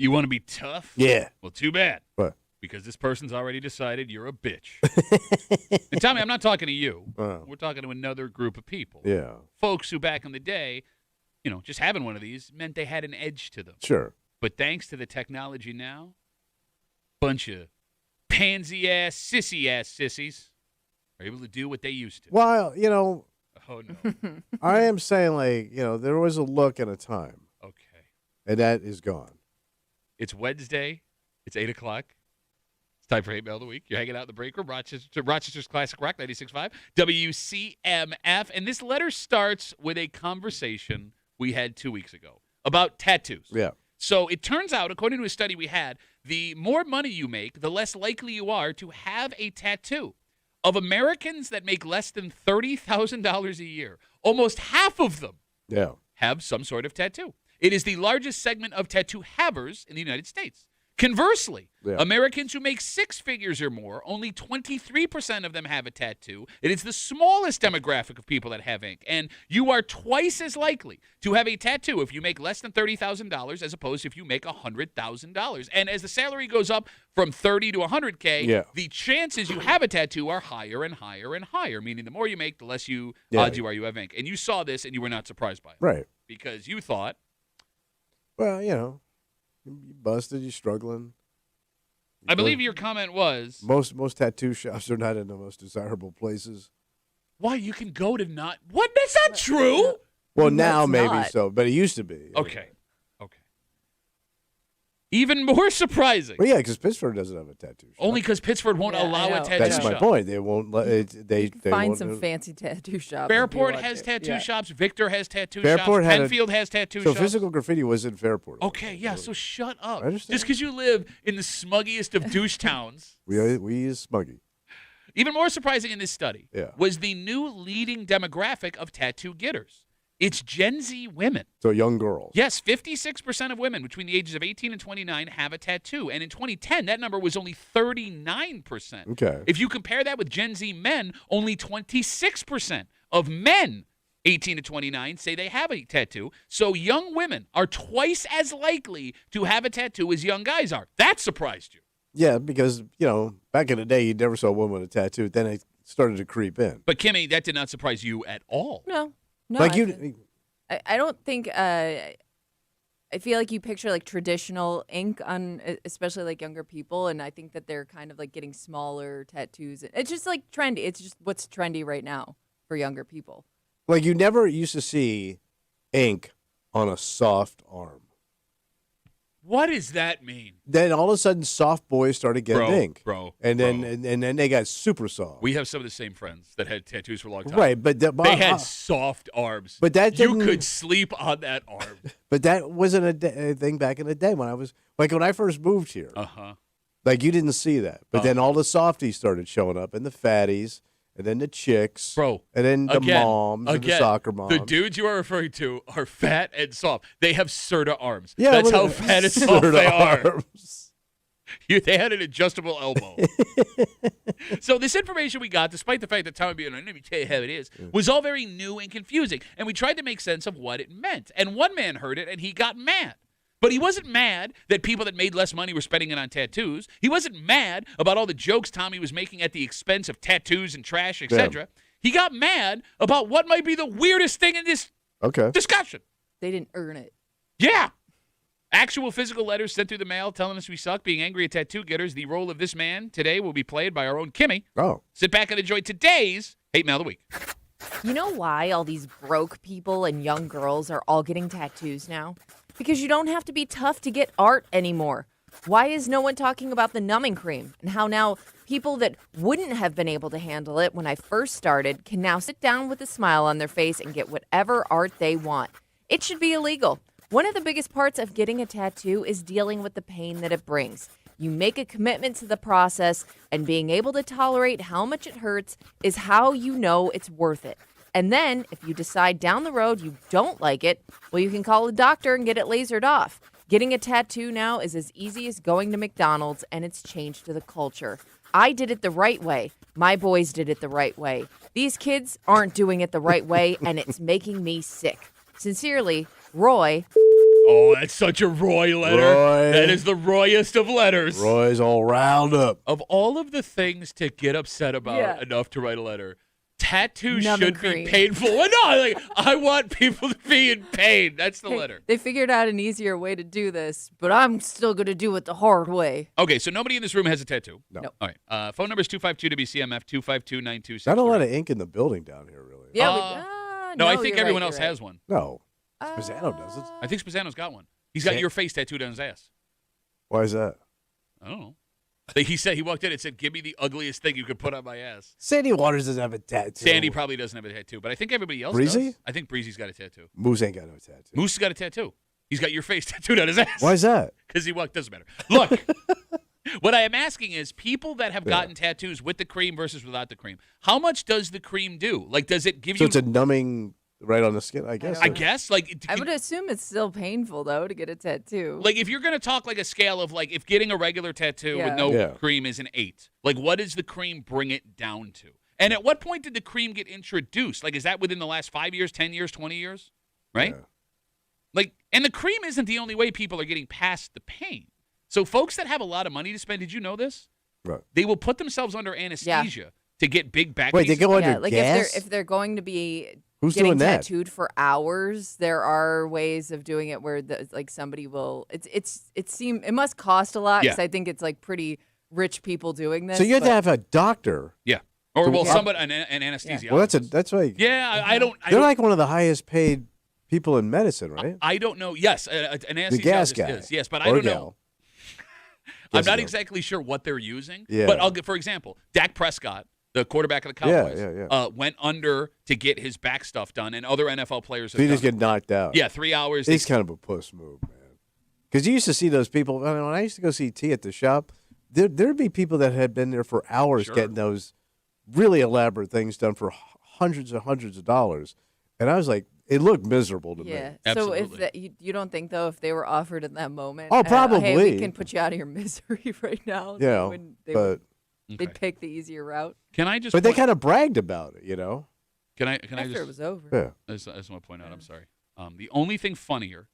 You want to be tough? Yeah. Well, too bad. What? Because this person's already decided you're a bitch. And Tommy, I'm not talking to you. We're talking to another group of people. Yeah. Folks who back in the day, just having one of these meant they had an edge to them. Sure. But thanks to the technology now, bunch of pansy-ass, sissy-ass sissies are able to do what they used to. Well, Oh, no. I am saying, there was a look and a time, Okay. and that is gone. It's Wednesday. It's 8 o'clock. It's time for Hate Mail of the Week. You're hanging out in the break room, Rochester's Classic Rock 96.5, WCMF. And this letter starts with a conversation we had 2 weeks ago about tattoos. Yeah. So it turns out, according to a study we had, the more money you make, the less likely you are to have a tattoo. Of Americans that make less than $30,000 a year, almost half of them have some sort of tattoo. It is the largest segment of tattoo havers in the United States. Conversely, Americans who make six figures or more, only 23% of them have a tattoo. It is the smallest demographic of people that have ink. And you are twice as likely to have a tattoo if you make less than $30,000 as opposed to if you make $100,000. And as the salary goes up from $30,000 to $100,000, the chances you have a tattoo are higher and higher and higher, meaning the more you make, the less odds you are you have ink. And you saw this and you were not surprised by it. Right. Because you thought, well, you busted, you're struggling. I believe your comment was most tattoo shops are not in the most desirable places. Why, you can go to not what? That's not true. Well, now That's maybe not. so, but it used to be. Okay. Even more surprising. Well, yeah, because Pittsburgh doesn't have a tattoo shop. Only because Pittsburgh won't Yeah, allow I a know. tattoo That's shop. my point. They won't let it. They Find won't, some fancy tattoo shops. Fairport if you want has to. tattoo Yeah. shops. Victor has tattoo Fairport shops. had Penfield has tattoo So shops. physical graffiti was in Fairport. Okay, yeah, so shut up. I understand. Just because you live in the smuggiest of douche towns. We use Smuggy. Even more surprising in this study Yeah. was the new leading demographic of tattoo getters. It's Gen Z women. So young girls. Yes, 56% of women between the ages of 18 and 29 have a tattoo. And in 2010, that number was only 39%. Okay. If you compare that with Gen Z men, only 26% of men 18 to 29 say they have a tattoo. So young women are twice as likely to have a tattoo as young guys are. That surprised you. Yeah, because back in the day, you never saw a woman with a tattoo. Then it started to creep in. But Kimmy, that did not surprise you at all. No, Like I don't think. I feel like you picture like traditional ink on, especially like younger people, and I think that they're kind of like getting smaller tattoos. It's just like trendy. It's just what's trendy right now for younger people. Like you never used to see ink on a soft arm. What does that mean? Then all of a sudden, soft boys started getting ink, Bro. and then they got super soft. We have some of the same friends that had tattoos for a long time. Right, but They had soft arms. But that you didn't- could sleep on that arm. But that wasn't a thing back in the day when I first moved here. Uh-huh. Like you didn't see that, but then all the softies started showing up, and the fatties, and then the chicks, Bro, and then the moms, and the soccer moms. The dudes you are referring to are fat and soft. They have Serta arms. Yeah, That's look how at fat and Serta soft they are. arms. They had an adjustable elbow. So this information we got, despite the fact that Tommy being, let me tell you how it is, was all very new and confusing. And we tried to make sense of what it meant. And one man heard it, and he got mad. But he wasn't mad that people that made less money were spending it on tattoos. He wasn't mad about all the jokes Tommy was making at the expense of tattoos and trash, etc. He got mad about what might be the weirdest thing in this discussion. They didn't earn it. Yeah. Actual physical letters sent through the mail telling us we suck, being angry at tattoo getters. The role of this man today will be played by our own Kimmy. Oh. Sit back and enjoy today's Hate Mail of the Week. You know why all these broke people and young girls are all getting tattoos now? Because you don't have to be tough to get art anymore. Why is no one talking about the numbing cream and how now people that wouldn't have been able to handle it when I first started can now sit down with a smile on their face and get whatever art they want? It should be illegal. One of the biggest parts of getting a tattoo is dealing with the pain that it brings. You make a commitment to the process, and being able to tolerate how much it hurts is how you know it's worth it. And then, if you decide down the road you don't like it, well, you can call a doctor and get it lasered off. Getting a tattoo now is as easy as going to McDonald's, and it's changed to the culture. I did it the right way. My boys did it the right way. These kids aren't doing it the right way, and it's making me sick. Sincerely, Roy. Oh, that's such a Roy letter. Roy. That is the Royest of letters. Roy's all round up. Of all of the things to get upset about enough to write a letter, tattoos Numb should and be cream. painful. Well, no, like I want people to be in pain. That's the letter. They figured out an easier way to do this, but I'm still going to do it the hard way. Okay, so nobody in this room has a tattoo. No. Nope. All right. Phone number is 252-WCMF, 252-9263. Not a lot of ink in the building down here, really. Yeah. No, I think you're everyone right, else you're right. has one. No. Spazzano does it. I think Spazzano's got one. He's got your face tattooed on his ass. Why is that? I don't know. He said he walked in and said, "Give me the ugliest thing you could put on my ass." Sandy Waters doesn't have a tattoo. Sandy probably doesn't have a tattoo, but I think everybody else Breezy? does. I think Breezy's got a tattoo. Moose ain't got no tattoo. Moose has got a tattoo. He's got your face tattooed on his ass. Why is that? Because he walked. Doesn't matter. Look, what I am asking is people that have gotten tattoos with the cream versus without the cream. How much does the cream do? Like, does it give So you? it's a numbing right on the skin, I guess. I guess. Like, I would assume it's still painful, though, to get a tattoo. like if you're gonna talk like a scale of like if getting a regular tattoo with no Yeah. cream is an 8, like what does the cream bring it down to? And at what point did the cream get introduced? Like, is that within the last 5 years, 10 years, 20 years? Right? Yeah. Like, and the cream isn't the only way people are getting past the pain. So folks that have a lot of money to spend, did you know this? Right. They will put themselves under anesthesia to get big back Wait, they pieces. go under like gas? if they're going to be Who's getting doing that? tattooed for hours, there are ways of doing it where like somebody will. It must cost a lot because Yeah. I think it's like pretty rich people doing this. So you have to but- have a doctor. Yeah. Or, well, Yeah. somebody, an anesthesiologist. Well, that's like Yeah, I don't. they're like one of the highest paid people in medicine, right? I don't know. Yes, an anesthesiologist The gas guy. is. Yes, but I Or don't know. gal. I'm Yes, not no. exactly sure what they're using. Yeah. But I'll get, for example, Dak Prescott, the quarterback of the Cowboys, Yeah. went under to get his back stuff done, and other NFL players So have you just done get knocked out. it. Yeah, 3 hours. It's kind of a puss move, man. Because you used to see those people. I mean, when I used to go see T at the shop, there'd be people that had been there for hours Sure. getting those really elaborate things done for hundreds and hundreds of dollars. And I was like, it looked miserable to Yeah. me. So if Absolutely. you don't think though if they were offered in that moment, Oh, hey, probably. we can put you out of your misery right now. You know, they but they'd Okay. pick the easier route Can I just? but they point- kind of bragged about it, you know. Can I after just? it was over. Yeah. I just want to point out. I'm sorry. The only thing funnier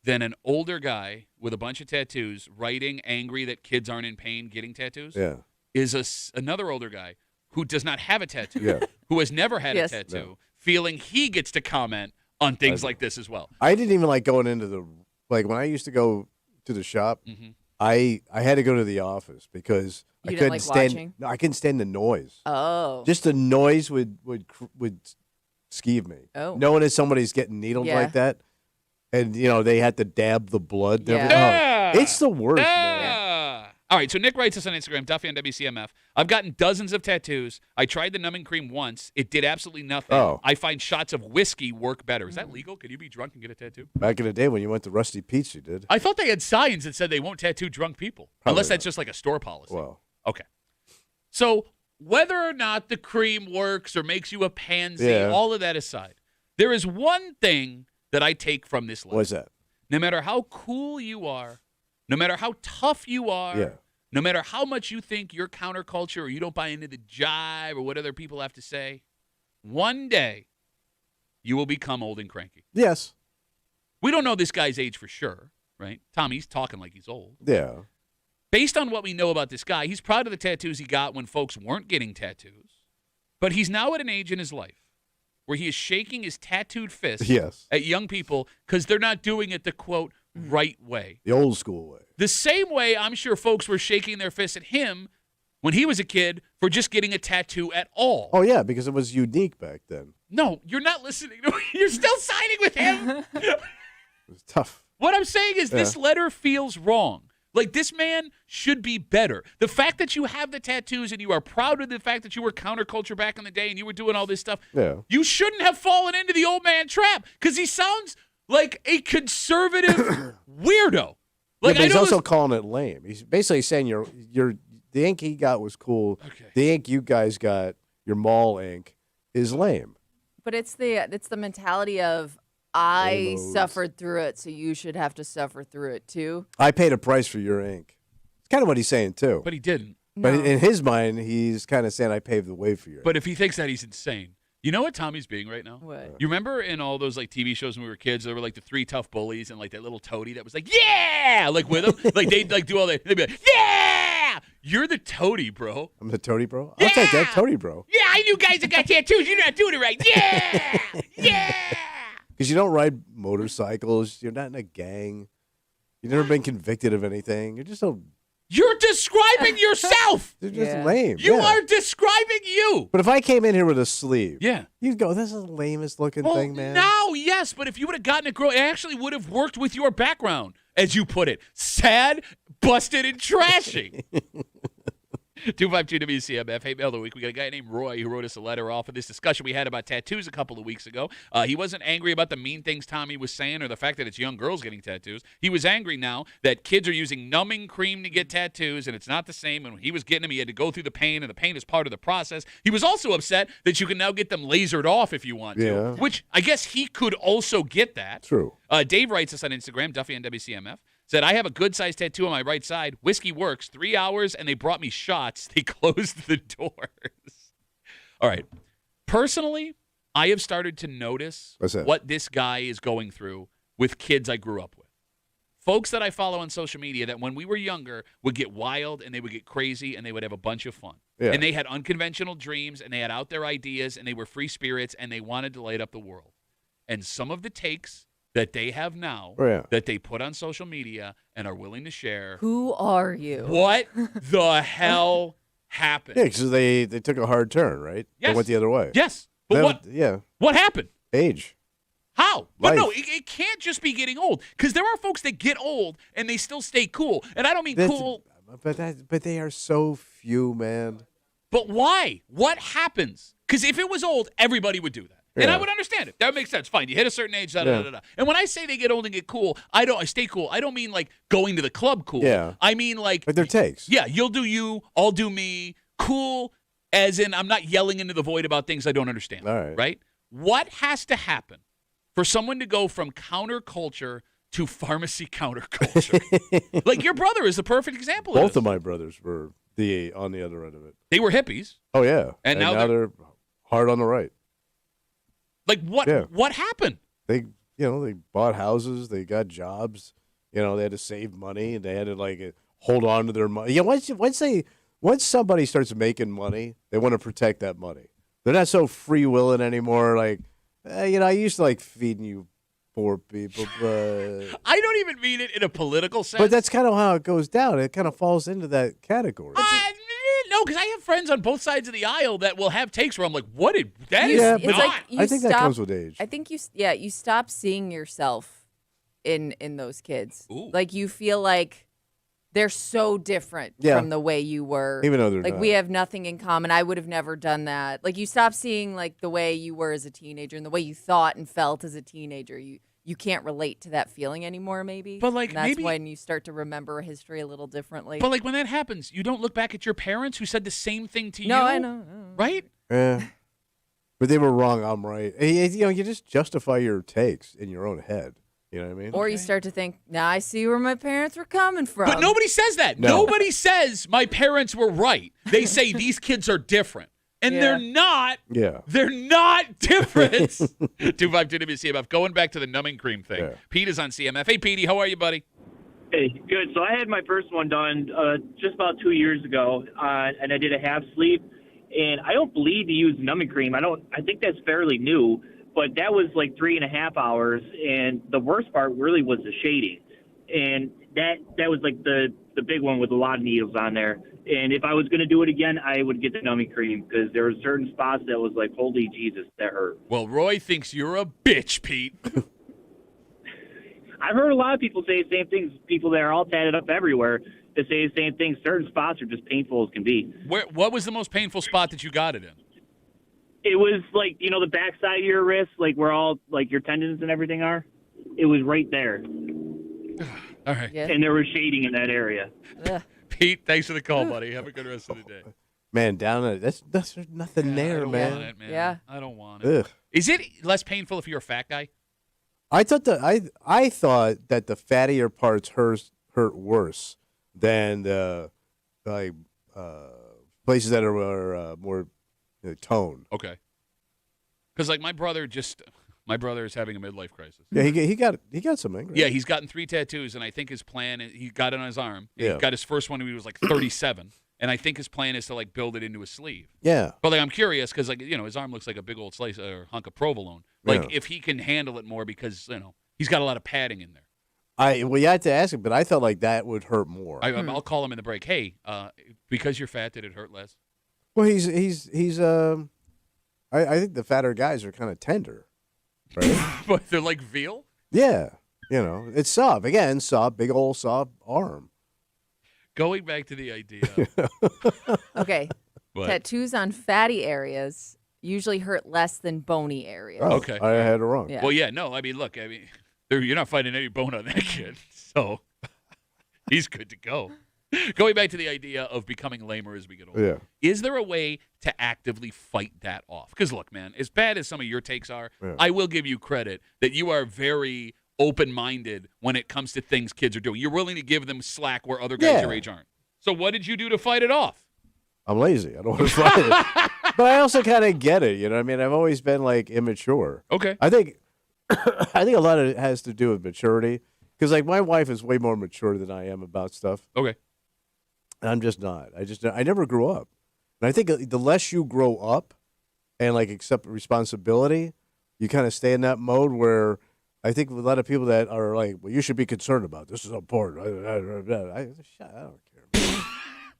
than an older guy with a bunch of tattoos writing angry that kids aren't in pain getting tattoos Yeah. is another older guy who does not have a tattoo, Yeah. who has never had Yes. a tattoo, No. feeling he gets to comment on things like this as well. I didn't even like going into the like when I used to go to the shop. Mhm. I had to go to the office because You I didn't couldn't like stand. watching? No, I couldn't stand the noise. Oh. Just the noise would skeeve me. Oh. Knowing that somebody's getting needled Yeah. like that, and they had to dab the blood. and Yeah. everything. Yeah. Oh, it's the worst, man. Ah! All right, so Nick writes us on Instagram, Duffy on WCMF. I've gotten dozens of tattoos. I tried the numbing cream once. It did absolutely nothing. Oh. I find shots of whiskey work better. Is that legal? Can you be drunk and get a tattoo? Back in the day when you went to Rusty Pete's, you did. I thought they had signs that said they won't tattoo drunk people. Probably Unless that's not. just like a store policy. Well, Okay. So whether or not the cream works or makes you a pansy, Yeah. all of that aside, there is one thing that I take from this letter. what's that? No matter how cool you are, no matter how tough you are, Yeah. no matter how much you think you're counterculture or you don't buy into the jive or what other people have to say, one day you will become old and cranky. Yes. We don't know this guy's age for sure, right? Tommy's talking like he's old. Yeah. Based on what we know about this guy, he's proud of the tattoos he got when folks weren't getting tattoos. But he's now at an age in his life where he is shaking his tattooed fist Yes. at young people because they're not doing it the, quote, right way. The old school way. The same way I'm sure folks were shaking their fists at him when he was a kid for just getting a tattoo at all. Oh yeah, because it was unique back then. No, you're not listening to me. You're still siding with him. It was tough. What I'm saying is this letter feels wrong. Like, this man should be better. The fact that you have the tattoos and you are proud of the fact that you were counterculture back in the day and you were doing all this stuff, Yeah. you shouldn't have fallen into the old man trap because he sounds like a conservative weirdo. Like, yeah, but he's I know also this- calling it lame. He's basically saying the ink he got was cool. Okay. The ink you guys got, your mall ink, is lame. But it's the mentality of I Lamos. suffered through it, so you should have to suffer through it too. I paid a price for your ink. It's kind of what he's saying too. But he didn't. But No. in his mind, he's kind of saying I paved the way for you. But if he thinks that, he's insane. You know what Tommy's being right now? What? You remember in all those like TV shows when we were kids, there were like the three tough bullies and like that little toady that was like, yeah, like with them, like they'd like do all that. They'd be like, yeah, you're the toady, bro. I'm the toady bro. I'll take that toady bro. Yeah, I knew guys that got tattoos. You're not doing it right. Yeah, yeah. Because you don't ride motorcycles. You're not in a gang. You've never been convicted of anything. You're just You're describing yourself. you're just Yeah. lame. You yeah. are describing you. But if I came in here with a sleeve, Yeah. you'd go, "This is the lamest looking Well, thing, man." now, yes, but if you would have gotten it, it actually would have worked with your background, as you put it. Sad, busted, and trashy. 252 WCMF. Hey, Mail of the Week. We got a guy named Roy who wrote us a letter off of this discussion we had about tattoos a couple of weeks ago. He wasn't angry about the mean things Tommy was saying or the fact that it's young girls getting tattoos. He was angry now that kids are using numbing cream to get tattoos, and it's not the same. And when he was getting them, he had to go through the pain, and the pain is part of the process. He was also upset that you can now get them lasered off if you want to, Yeah. which I guess he could also get that. True. Dave writes us on Instagram, Duffy on WCMF. Said, I have a good-sized tattoo on my right side. Whiskey works. 3 hours, and they brought me shots. They closed the doors. All right. Personally, I have started to notice what this guy is going through with kids I grew up with. Folks that I follow on social media that when we were younger would get wild, and they would get crazy, and they would have a bunch of fun. Yeah. And they had unconventional dreams, and they had out their ideas, and they were free spirits, and they wanted to light up the world. And some of the takes that they have now that they put on social media and are willing to share. Who are you? What the hell happened? Yeah, because they took a hard turn, right? Yes. They went the other way. Yes. But what happened? Age. How? But no, Life. it can't just be getting old. Because there are folks that get old and they still stay cool. And I don't mean cool. But they are so few, man. But why? What happens? Because if it was old, everybody would do that. And I would understand it. That makes sense. Fine. You hit a certain age, da-da-da-da. And when I say they get old and get cool, I stay cool. I don't mean like going to the club cool. Yeah. I mean like. But their takes. Yeah, you'll do you, I'll do me. Cool, as in I'm not yelling into the void about things I don't understand. All right. Right? What has to happen for someone to go from counterculture to pharmacy counterculture? Like your brother is the perfect example of Both this. of my brothers were on the other end of it. They were hippies. Oh, yeah. And now they're hard on the right. Like what? Yeah. What happened? They bought houses, they got jobs, they had to save money, and they had to hold on to their money. Yeah, once somebody starts making money, they want to protect that money. They're not so free willing anymore. Like, I used to like feeding you poor people, but I don't even mean it in a political sense. but that's kind of how it goes down. It kind of falls into that category. No, because I have friends on both sides of the aisle that will have takes where I'm like, what did that? Yeah, Is but not. I think that comes with age. I think you stop seeing yourself in those kids. Ooh. Like you feel like they're so different from the way you were. Even though they're like not. we have nothing in common. I would have never done that. Like you stop seeing like the way you were as a teenager and the way you thought and felt as a teenager. You can't relate to that feeling anymore, maybe. But, like, and that's maybe- when you start to remember history a little differently. But like when that happens, you don't look back at your parents who said the same thing to you. no, I know. Right? Yeah. But they were wrong. I'm right. You just justify your takes in your own head. You know what I mean? Or you start to think, now I see where my parents were coming from. But nobody says that. No. Nobody says my parents were right. They say these kids are different. And Yeah. they're not. Yeah. They're not different. 252 WCMF. Going back to the numbing cream thing. Yeah. Pete is on CMF. Hey, Petey, how are you, buddy? Hey, good. So I had my first one done just about 2 years ago, and I did a half sleeve. And I don't believe you use numbing cream. I think that's fairly new, but that was like 3.5 hours. And the worst part really was the shading, and that was like the big one with a lot of needles on there. And if I was going to do it again, I would get the numbing cream because there were certain spots that was like, holy Jesus, that hurt. Well, Roy thinks you're a bitch, Pete. I've heard a lot of people say the same things. People that are all tatted up everywhere that say the same thing. Certain spots are just painful as can be. What was the most painful spot that you got it in? It was like, the backside of your wrist, like where all like your tendons and everything are. It was right there. All right. Yeah. And there was shading in that area. Ugh. Pete, thanks for the call, buddy. Have a good rest of the day. Man, down there, there's nothing I there, don't man. want it, man. Yeah. I don't want it. Ugh. Is it less painful if you're a fat guy? I thought that the fattier parts hurt worse than the places that are more toned. Okay. Because like my brother is having a midlife crisis. Yeah, he got something. Right? Yeah, he's gotten 3 tattoos, and I think his plan he got it on his arm. Yeah. He got his first one when he was like 37, and I think his plan is to like build it into a sleeve. Yeah. But like I'm curious because like his arm looks like a big old slice or hunk of provolone. Like Yeah. if he can handle it more because he's got a lot of padding in there. You had to ask him, but I felt like that would hurt more. I'll call him in the break. Hey, because you're fat, did it hurt less? Well, he's I think the fatter guys are kind of tender, right? But they're like veal. Yeah, it's soft. Again, soft, big old soft arm. Going back to the idea. Okay. What? Tattoos on fatty areas usually hurt less than bony areas. Oh, Okay. I had it wrong. Yeah. Well, yeah, no. I mean, look. You're not finding any bone on that kid, so he's good to go. Going back to the idea of becoming lamer as we get older. Yeah. Is there a way to actively fight that off? Because look, man, as bad as some of your takes are, Yeah. I will give you credit that you are very open-minded when it comes to things kids are doing. You're willing to give them slack where other guys Yeah. your age aren't. So what did you do to fight it off? I'm lazy. I don't want to fight it. But I also kind of get it. You know what I mean? I've always been like immature. Okay. I think a lot of it has to do with maturity. Because like my wife is way more mature than I am about stuff. Okay. And I'm just not. I never grew up. And I think the less you grow up and like accept responsibility, you kind of stay in that mode where I think a lot of people that are like, well, you should be concerned about this is important. I don't care.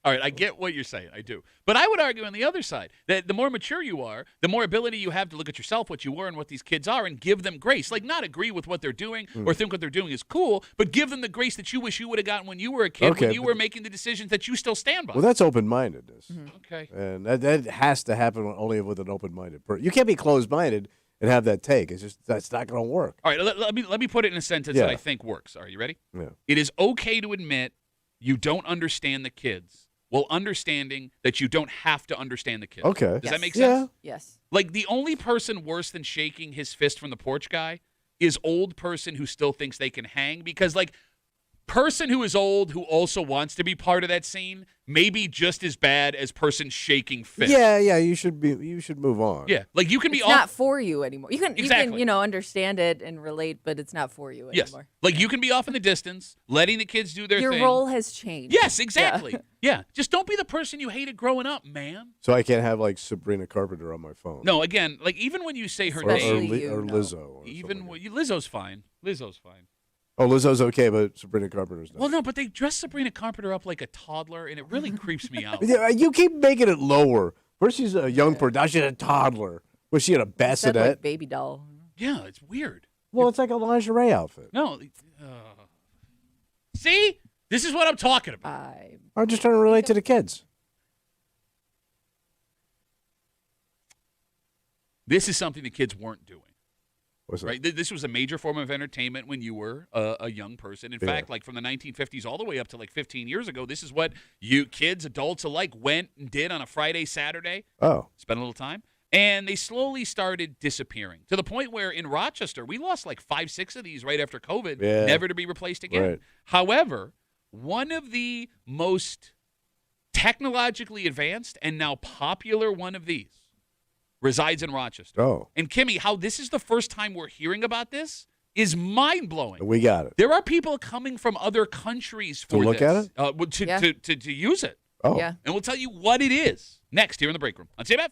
All right, I get what you're saying. I do. But I would argue on the other side that the more mature you are, the more ability you have to look at yourself, what you were, and what these kids are, and give them grace. Like, not agree with what they're doing or think what they're doing is cool, but give them the grace that you wish you would have gotten when you were a kid, Okay, when you were making the decisions that you still stand by. Well, that's open-mindedness. Okay. And that has to happen only with an open-minded person. You can't be closed-minded and have that take. It's just that's not going to work. All right, let me put it in a sentence that I think works. Are you ready? Yeah. It is okay to admit you don't understand the kids, while understanding that you don't have to understand the kids. Okay. Does that make Yeah. sense? Yes. Like, the only person worse than shaking his fist from the porch guy is old person who still thinks they can hang, because, like, person who is old who also wants to be part of that scene may be just as bad as person shaking fist. Yeah, you should move on. Yeah. Like, you can be It's off. not for you anymore. You can, Exactly. understand it and relate, but it's not for you Yes. anymore. Like, you can be off in the distance, letting the kids do their Your thing. role has changed. Yes, exactly. Yeah. Just don't be the person you hated growing up, man. So I can't have like Sabrina Carpenter on my phone. No, again, like, even when you say her Or, Especially name, or you, Lizzo. no. Or even something. when Lizzo's fine. Lizzo's fine. Oh, Lizzo's okay, but Sabrina Carpenter's not. Well, no, but they dress Sabrina Carpenter up like a toddler, and it really creeps me out. Yeah, you keep making it lower. First she's a young person, now she's a toddler. Was she in a Said bassinet? like baby doll. Yeah, it's weird. Well, it's like a lingerie outfit. No. See? This is what I'm talking about. I'm just trying to relate to the kids. This is something the kids weren't doing. What's that? Right? This was a major form of entertainment when you were a young person. In Yeah. fact, like from the 1950s all the way up to like 15 years ago, this is what you kids, adults alike, went and did on a Friday, Saturday. Oh. Spent a little time. And they slowly started disappearing to the point where in Rochester, we lost like 5, 6 of these right after COVID, Yeah. never to be replaced again. Right. However, one of the most technologically advanced and now popular one of these resides in Rochester. Oh. And Kimmy, how this is the first time we're hearing about this is mind-blowing. We got it. There are people coming from other countries for look this, at it? Yeah. to use it. Oh. Yeah. And we'll tell you what it is next here in the break room on CMF.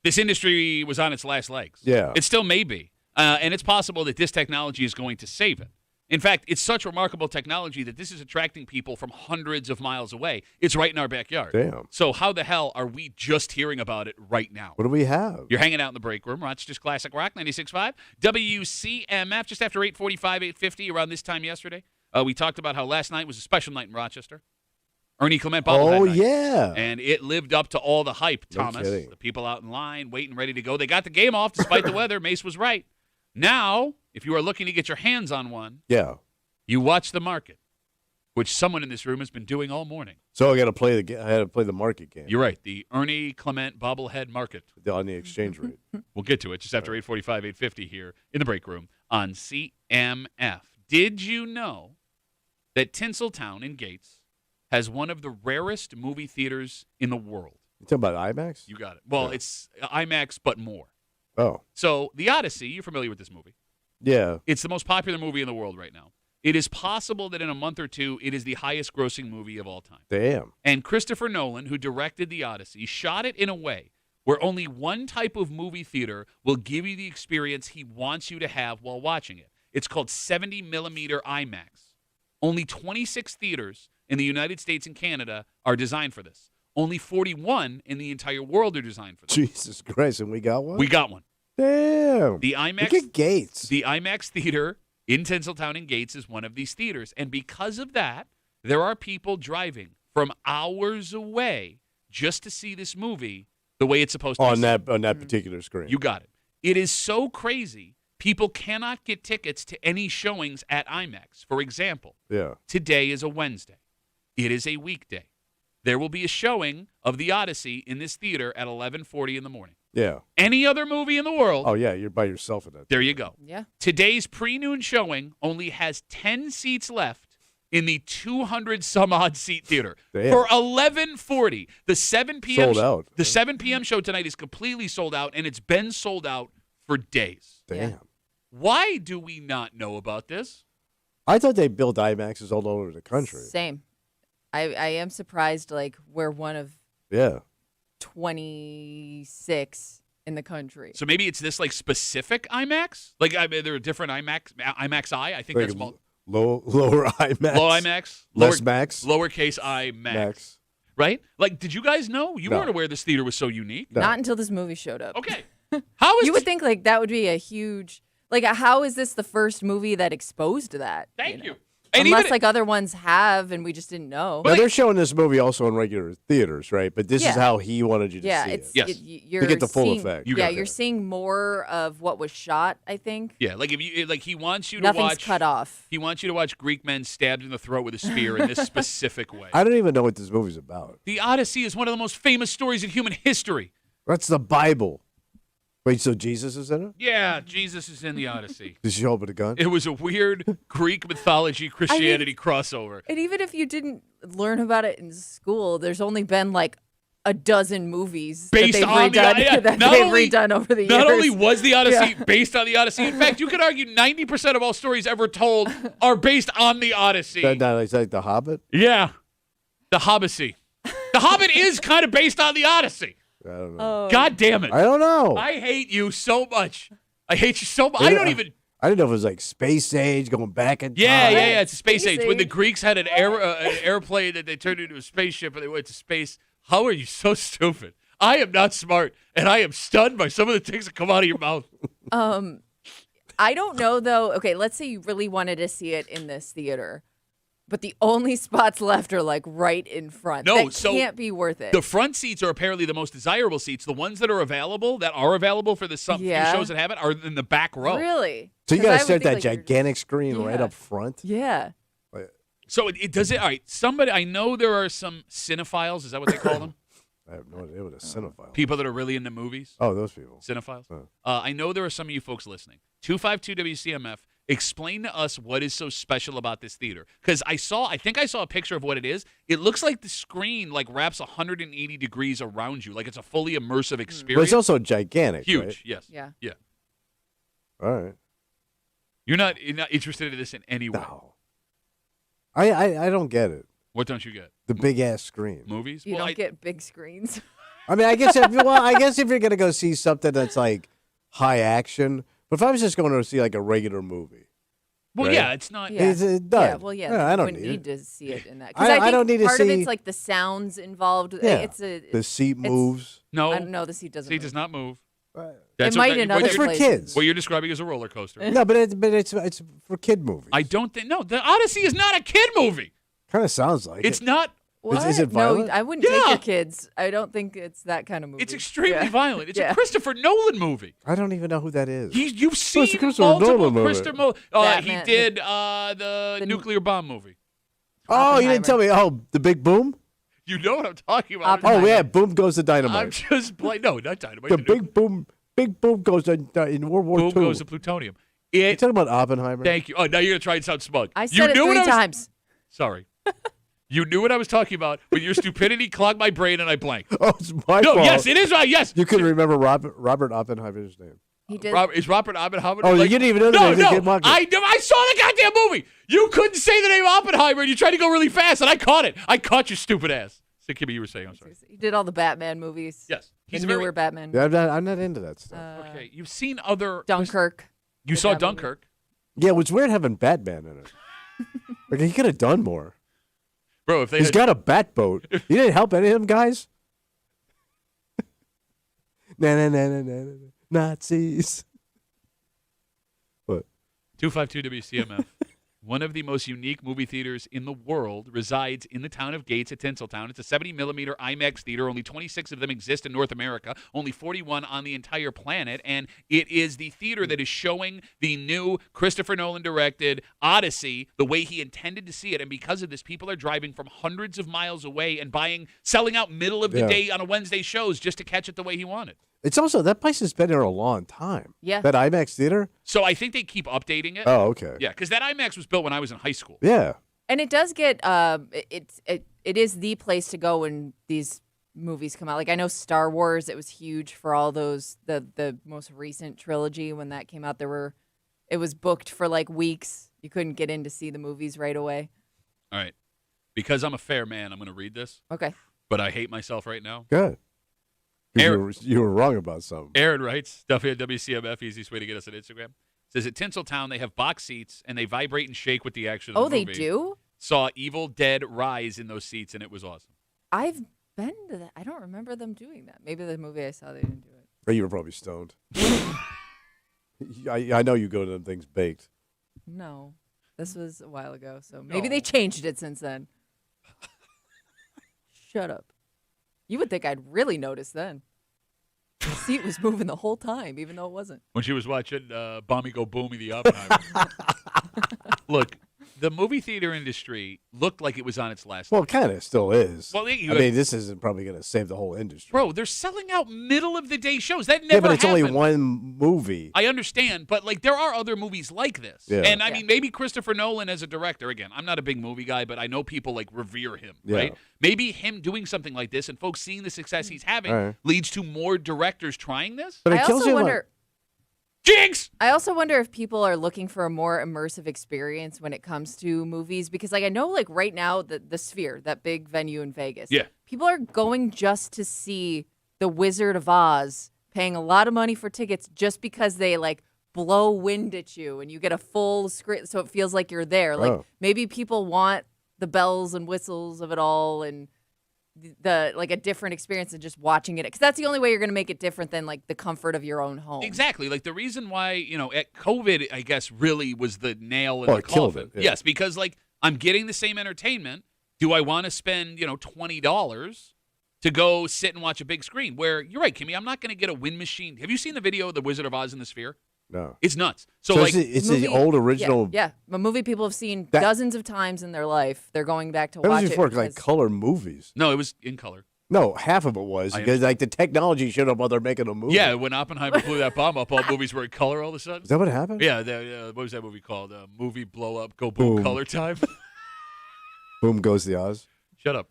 this industry was on its last legs. Yeah. It still may be. And it's possible that this technology is going to save it. In fact, it's such remarkable technology that this is attracting people from hundreds of miles away. It's right in our backyard. Damn. So how the hell are we just hearing about it right now? What do we have? You're hanging out in the break room. Rochester's Classic Rock, 96.5. WCMF, just after 8:45, 8:50, around this time yesterday. We talked about how last night was a special night in Rochester. Ernie Clement bobblehead night. Yeah. And it lived up to all the hype, No Thomas. kidding. The people out in line, waiting, ready to go. They got the game off despite the weather. Mace was right. Now, if you are looking to get your hands on one, Yeah. you watch the market, which someone in this room has been doing all morning. So I got to play I had to play the market game. You're right. The Ernie Clement bobblehead market. On the exchange rate. We'll get to it just after 8:45, 8:50 here in the break room on CMF. Did you know that Tinseltown in Gates has one of the rarest movie theaters in the world? You talking about IMAX? You got it. Well, Yeah. it's IMAX, but more. Oh. So, The Odyssey, you're familiar with this movie. Yeah. It's the most popular movie in the world right now. It is possible that in a month or two, it is the highest grossing movie of all time. Damn. And Christopher Nolan, who directed The Odyssey, shot it in a way where only one type of movie theater will give you the experience he wants you to have while watching it. It's called 70 millimeter IMAX. Only 26 theaters in the United States and Canada are designed for this. Only 41 in the entire world are designed for this. Jesus Christ. And we got one? We got one. Damn. The IMAX, Look at Gates. the IMAX theater in Tinseltown and Gates is one of these theaters. And because of that, there are people driving from hours away just to see this movie the way it's supposed to be. On that particular screen. You got it. It is so crazy. People cannot get tickets to any showings at IMAX. For example, Yeah. today is a Wednesday. It is a weekday. There will be a showing of The Odyssey in this theater at 11:40 in the morning. Yeah. Any other movie in the world, Oh, yeah. You're by yourself in that. there you go. Yeah. Today's pre-noon showing only has 10 seats left in the 200-some-odd seat theater. Damn. For 11:40, the 7 p.m. Sold out. The 7 p.m. show tonight is completely sold out, and it's been sold out for days. Damn. Yeah. Why do we not know about this? I thought they built IMAXs all over the country. Same. I am surprised, like, we're one of Yeah. 26 in the country. So maybe it's this like specific IMAX. Like there are different IMAX I. I think Like that's lower IMAX. low IMAX, Less max. lowercase I max. Right? Like, did you guys know? You No. weren't aware this theater was so unique. No. Not until this movie showed up. Okay. How is You would think like that would be a huge like how is this the first movie that exposed that? Thank you. know? And Unless even like other ones have and we just didn't know. Now, they're showing this movie also in regular theaters, right? But this is Yeah. how he wanted you to yeah, see it's it. Yes. you're To get the full seeing, effect. You yeah, got you're that. seeing more of what was shot, I think. yeah, like if you like he wants you to Nothing's watch cut off. He wants you to watch Greek men stabbed in the throat with a spear in this specific way. I don't even know what this movie's about. The Odyssey is one of the most famous stories in human history. That's the Bible. Wait, so Jesus is in it? Yeah, Jesus is in the Odyssey. Did she hold with a gun? It was a weird Greek mythology Christianity crossover. And even if you didn't learn about it in school, there's only been like a dozen movies Based that they've on the- redone, yeah, that not they've only- redone over the years. Not only was the Odyssey Yeah. based on the Odyssey, in fact, you could argue 90% of all stories ever told are based on the Odyssey. Is that The Hobbit? Yeah. The Hobbitsy. The Hobbit is kind of based on the Odyssey. I don't know. Oh. God damn it. I don't know. I hate you so much. I hate you so much. I don't even. I didn't know if it was like space age going back in Yeah, time. yeah, yeah. It's a space Space age. When the age. Greeks had an airplane that they turned into a spaceship and they went to space. How are you so stupid? I am not smart, and I am stunned by some of the things that come out of your mouth. I don't know though. Okay, let's say you really wanted to see it in this theater, but the only spots left are like right in front. No, that so can't be worth it. The front seats are apparently the most desirable seats. The ones that are available for the few Yeah. shows that have it, are in the back row. Really? So you 'Cause got I to would start think, that like, you're gigantic screen right Yeah. up front. Yeah. So it does it. All right, somebody. I know there are some cinephiles. Is that what they call them? I have no idea what a cinephile. People that are really into movies. Oh, those people. Cinephiles. Oh. I know there are some of you folks listening. 252 WCMF. Explain to us what is so special about this theater. Because I think I saw a picture of what it is. It looks like the screen like wraps 180 degrees around you, like it's a fully immersive But experience. it's also gigantic. Huge. right? Yes. Yeah. Yeah. All right. You're not interested in this in any way. No. I don't get it. What don't you get? The big ass screen. Movies? You Well, don't get big screens. I mean, I guess if you're gonna go see something that's like high action, but if I was just going to see like a regular movie. Well, right? yeah, it's not. Yeah. It's done. Yeah, well, yeah. I you don't wouldn't need need it. to see it in that. 'Cause I don't need to part see. of it's like the sounds involved. Yeah. It's The seat moves. No, I don't know. The seat doesn't. seat move. does not move. It might in other It's for places. kids. What you're describing is a roller coaster. No, but it's for kid movies. I don't think. No, the Odyssey is not a kid movie. Kind of sounds like It's it. not. What? Is it violent? No, I wouldn't take Yeah. your kids. I don't think it's that kind of movie. It's extremely Yeah. violent. It's Yeah. a Christopher Nolan movie. I don't even know who that is. You've seen it's a Christopher multiple Nolan movie. Christopher Nolan. He Batman. did the nuclear bomb movie. Oh, you didn't tell me. Oh, the Big Boom. You know what I'm talking about. Oppenheimer. Oh yeah, Boom goes the I'm dynamite. just playing. No, not dynamite. The The nuke- Big Boom goes in World War boom II. goes to plutonium. You It. talking about Oppenheimer? Thank you. Oh, now you're gonna try and sound smug. I You said it knew what 3 I was- times. Sorry. You knew what I was talking about, but your stupidity clogged my brain and I blanked. Oh, it's my No, fault. yes, it is right. Yes. You couldn't remember Robert Oppenheimer's name. He did. Is Robert Oppenheimer? Oh, you didn't even know the No, name. no. Kid Monkey. I saw the goddamn movie. You couldn't say the name Oppenheimer, and you tried to go really fast, and I caught it. I caught your stupid ass. So, Kimmy, you were saying. I'm sorry. He did all the Batman movies. Yes, He's he's the a newer very. Batman. Yeah, I'm not into that stuff. Okay, you've seen other. Dunkirk. You Did saw that movie. Dunkirk. Yeah, it was weird having Batman in it. Like he could have done more. Bro, if they He's had, got a bat boat. You didn't help any of them guys. Na Nazis. What? 252 WCMF, one of the most unique movie theaters in the world, resides in the town of Gates at Tinseltown. It's a 70-millimeter IMAX theater. Only 26 of them exist in North America, only 41 on the entire planet. And it is the theater that is showing the new Christopher Nolan-directed Odyssey the way he intended to see it. And because of this, people are driving from hundreds of miles away and selling out middle of the Yeah. day on a Wednesday shows just to catch it the way he wanted. It's also that place has been there a long time. Yeah. That IMAX theater. So I think they keep updating it. Oh, okay. Yeah, because that IMAX was built when I was in high school. Yeah. And it does get it is the place to go when these movies come out. Like I know Star Wars, it was huge for all those the most recent trilogy when that came out. It was booked for like weeks. You couldn't get in to see the movies right away. All right. Because I'm a fair man, I'm going to read this, Okay. but I hate myself right now. Good. 'Cause Aaron- you were wrong about something. Aaron writes, Duffy at WCMF, easiest way to get us on Instagram. Says at Tinseltown, they have box seats and they vibrate and shake with the action of Oh, the they movie. do? Saw Evil Dead Rise in those seats, and it was awesome. I've been to that. I don't remember them doing that. Maybe the movie I saw they didn't do it. Or you were probably stoned. I know you go to them things baked. No. This was a while ago, so maybe they changed it since then. Shut up. You would think I'd really notice then. The seat was moving the whole time, even though it wasn't. When she was watching Bommy Go Boomy the Oppenheimer. Look, the movie theater industry looked like it was on its last Well, it kind of still is. Well, I mean, this isn't probably going to save the whole industry. Bro, they're selling out middle of the day shows. That never yeah, but it's happened. only one movie. I understand, but like there are other movies like this. Yeah. And I Yeah. mean maybe Christopher Nolan as a director, again, I'm not a big movie guy, but I know people like revere him, Yeah. right? Maybe him doing something like this and folks seeing the success he's having All right. leads to more directors trying this. But it I kills also you. wonder. Jinx! I also wonder if people are looking for a more immersive experience when it comes to movies because, like, I know, like right now, the Sphere, that big venue in Vegas, Yeah. people are going just to see The Wizard of Oz, paying a lot of money for tickets just because they like blow wind at you and you get a full screen, so it feels like you're there. Like Oh. maybe people want the bells and whistles of it all and the like a different experience than just watching it because that's the only way you're going to make it different than like the comfort of your own home. Exactly. Like the reason why, at COVID, I guess, really was the nail in Well, the it killed coffin. it, yeah. Yes, because like I'm getting the same entertainment. Do I want to spend, $20 to go sit and watch a big screen? Where you're right, Kimmy, I'm not going to get a wind machine. Have you seen the video of The Wizard of Oz in the Sphere? No. It's nuts. So So like it's Movie- the old original. Yeah, a movie people have seen That- dozens of times in their life. They're going back to That watch was it. before like because- color movies. No, it was in color. No, half of it was I because like the technology showed up while they're making a movie. Yeah, when Oppenheimer blew that bomb up, all movies were in color all of a sudden. Is that what happened? Yeah, what was that movie called? Movie blow up, go boom, Boom. color time. Boom goes the Oz. Shut up.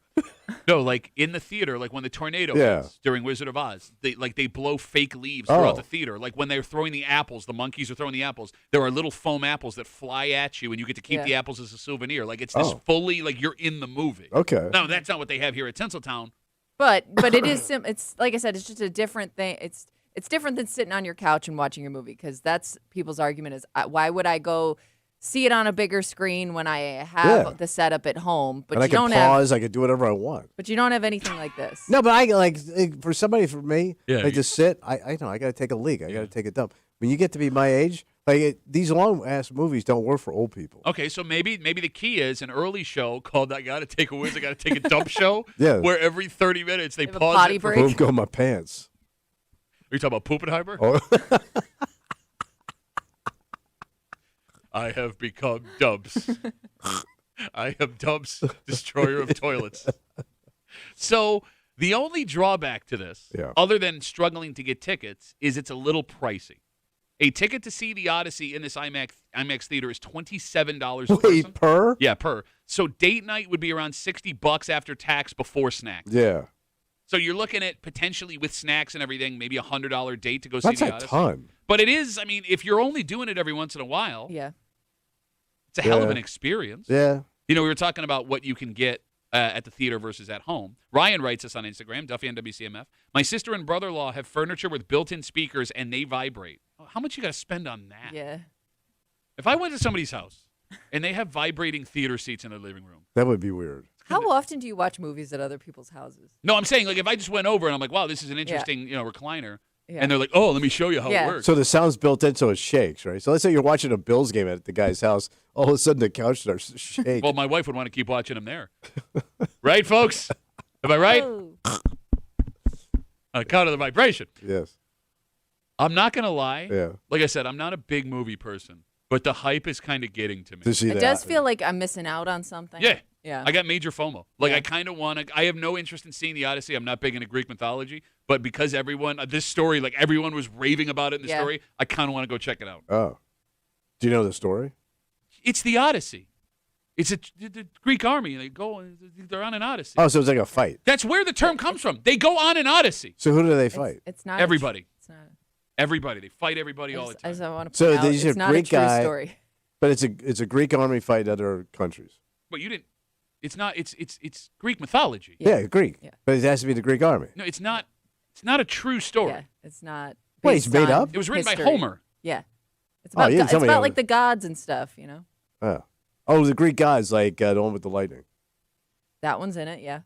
No, like in the theater, like when the tornado Yeah. hits during Wizard of Oz, they blow fake leaves throughout Oh. the theater. Like when they're throwing the apples, the monkeys are throwing the apples. There are little foam apples that fly at you, and you get to keep Yeah. the apples as a souvenir. Like it's this Oh. fully like you're in the movie. Okay. No, that's not what they have here at Tinseltown. But it is it's like I said, it's just a different thing. It's different than sitting on your couch and watching a movie, because that's people's argument is, why would I go see it on a bigger screen when I have the setup at home? But and I can pause. I can do whatever I want. But you don't have anything like this. No, but for me, to sit. I know I got to take a leak. I got to take a dump. When you get to be my age, these long ass movies don't work for old people. Okay, so maybe the key is an early show called "I Got to Take a Whiz, I Got to Take a Dump" show. Yeah, where every 30 minutes they have a pause potty it. break. Boom, go my pants. Are you talking about Poopenheimer? Oh. I have become Dubs. I am Dubs, destroyer of toilets. So the only drawback to this, other than struggling to get tickets, is it's a little pricey. A ticket to see the Odyssey in this IMAX theater is $27 per person. Per? Yeah, per. So date night would be around $60 after tax before snacks. Yeah. So you're looking at potentially with snacks and everything, maybe $100 date to go see That's the a Odyssey. ton. But it is, I mean, if you're only doing it every once in a while, it's a hell of an experience. Yeah. You know, we were talking about what you can get at the theater versus at home. Ryan writes us on Instagram, Duffy on WCMF. My sister and brother-in-law have furniture with built-in speakers, and they vibrate. How much you got to spend on that? Yeah. If I went to somebody's house and they have vibrating theater seats in their living room. That would be weird. How often do you watch movies at other people's houses? No, I'm saying, like, if I just went over and I'm like, wow, this is an interesting, recliner. Yeah. And they're like, oh, let me show you how it works. So the sound's built in so it shakes, right? So let's say you're watching a Bills game at the guy's house. All of a sudden the couch starts to shake. Well, my wife would want to keep watching them there. Right, folks? Am I right? Oh. On account of the vibration. Yes. I'm not going to lie. Yeah. Like I said, I'm not a big movie person, but the hype is kind of getting to me. To see It that. does feel like I'm missing out on something. Yeah. Yeah. I got major FOMO. Like, I kind of want to. I have no interest in seeing the Odyssey. I'm not big into Greek mythology, but because this story, like everyone was raving about it in the story, I kind of want to go check it out. Oh. Do you know the story? It's the Odyssey. It's the Greek army. They're on an Odyssey. Oh, so it's like a fight. That's where the term comes from. They go on an Odyssey. So who do they fight? It's not Everybody. It's not. Everybody. They fight everybody all the I time. just want to So point out, these are it's not Greek a true guy- story. But it's a Greek army fighting other countries. But you didn't. It's not. It's Greek mythology. Yeah, Greek. Yeah. But it has to be the Greek army. No, it's not. It's not a true story. Yeah, it's not. Wait, it's based made on up? It was written history. by Homer. Yeah, it's Oh, about you didn't tell it's me about that like was- the gods and stuff. You know, Oh, the Greek gods, like the one with the lightning. that one's in it. Yeah.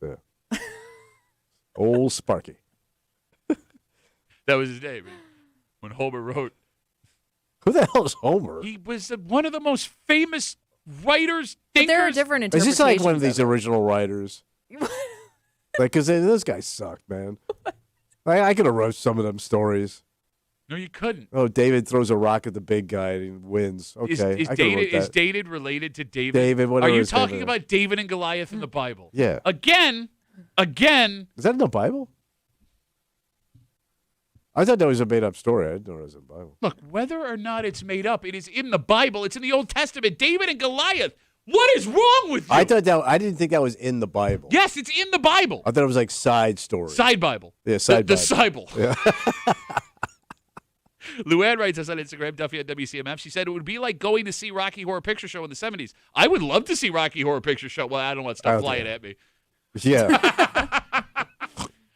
Old Sparky. That was his name. When Homer wrote, Who the hell is Homer? he was one of the most famous writers, But thinkers. there are different Is interpretations. this like one of of these it. original writers? Like, because those guys sucked, man. I could have wrote some of them stories. No, you couldn't. Oh, David throws a rock at the big guy and he wins. Okay, Is I could've David wrote that. is David related to David? David, Are whatever you his name talking is. about David and Goliath in the Bible? Yeah. Again. Is that in the Bible? I thought that was a made-up story. I didn't know it was in the Bible. Look, whether or not it's made up, it is in the Bible. It's in the Old Testament. David and Goliath. What is wrong with you? I didn't think that was in the Bible. Yes, it's in the Bible. I thought it was like side story. Side Bible. Yeah, side the Bible. Bible. Yeah. Luann writes us on Instagram, Duffy at WCMF. She said it would be like going to see Rocky Horror Picture Show in the 70s. I would love to see Rocky Horror Picture Show. Well, I don't want I stuff don't flying think- at me. Yeah.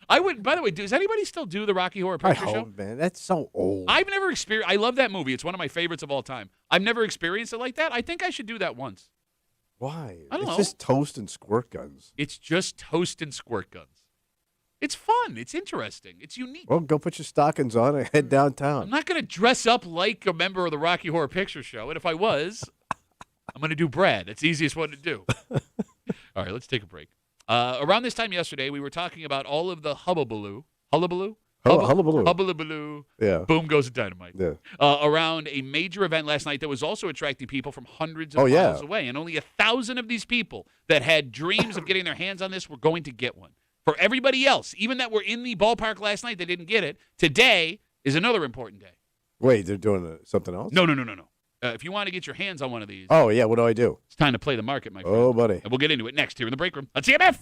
I would. By the way, does anybody still do the Rocky Horror I Picture Show? hope, man. That's so old. I've never experienced. I love that movie. It's one of my favorites of all time. I've never experienced it like that. I think I should do that once. Why? I don't it's know. just toast and squirt guns. It's just toast and squirt guns. It's fun. It's interesting. It's unique. Well, go put your stockings on and head I'm downtown. not going to dress up like a member of the Rocky Horror Picture Show. And if I was, I'm going to do Brad. It's the easiest one to do. All right, let's take a break. Around this time yesterday, we were talking about all of the hubbubaloo. Hullabaloo? Hullabaloo. Hullabaloo. Yeah. Boom goes the dynamite. Yeah. Around a major event last night that was also attracting people from hundreds of Oh, yeah. miles away. And only 1,000 of these people that had dreams of getting their hands on this were going to get one. For everybody else, even that were in the ballpark last night that didn't get it, today is another important day. Wait, they're doing something else? No. If you want to get your hands on one of these, Oh, yeah. What do I do? it's time to play the market, my friend. Oh, buddy. And we'll get into it next here in the break room on CMF.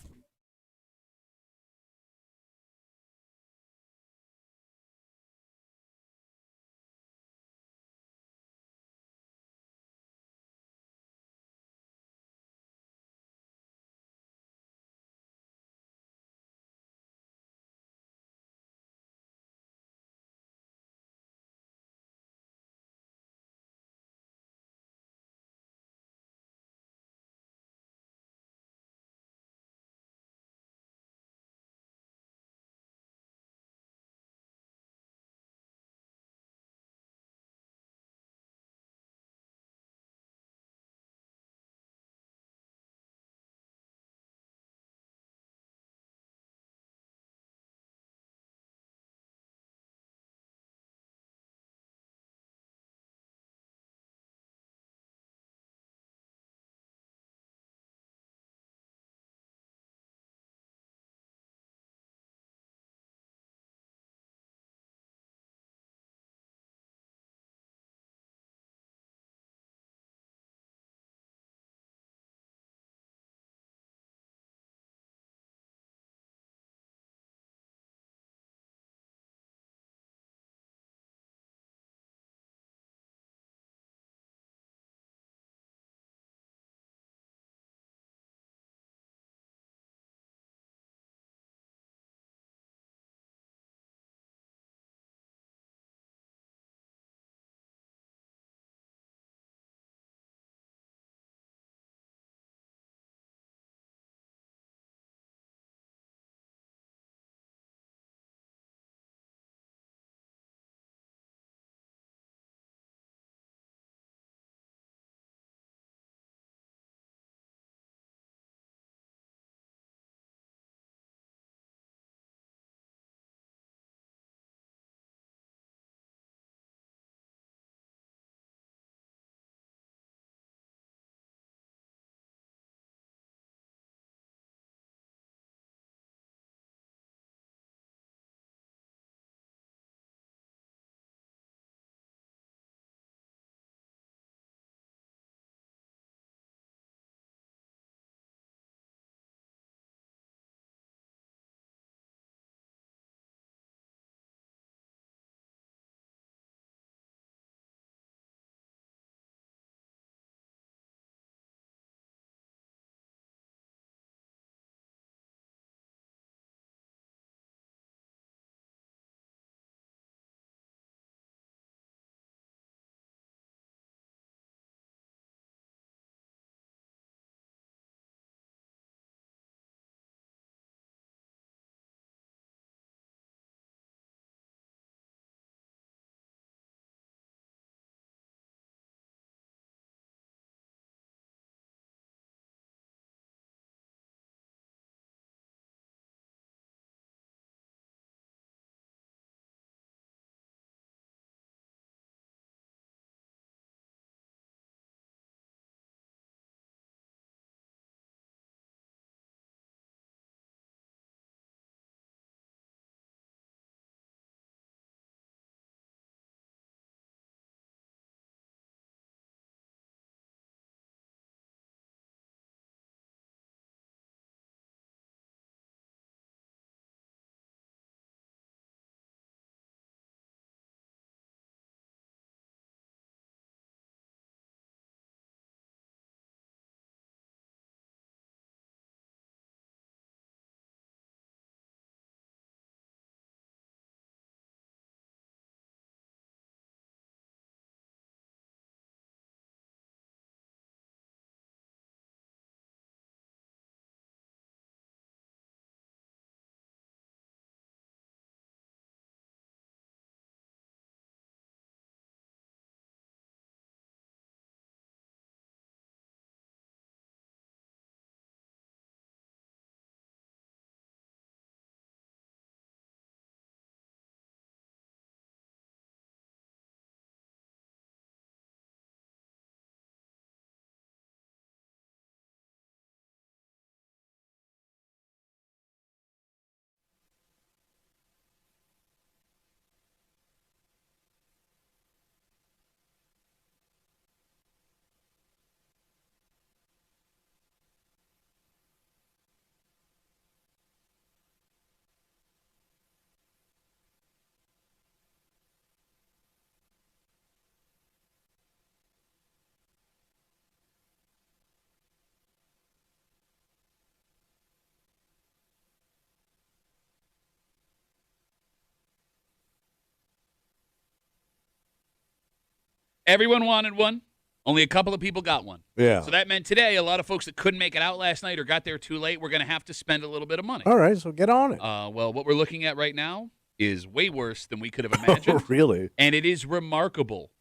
Everyone wanted one. Only a couple of people got one. Yeah. So that meant today, a lot of folks that couldn't make it out last night or got there too late, we're going to have to spend a little bit of money. All right, so get on it. Well, what we're looking at right now is way worse than we could have imagined. Oh, really? And it is remarkable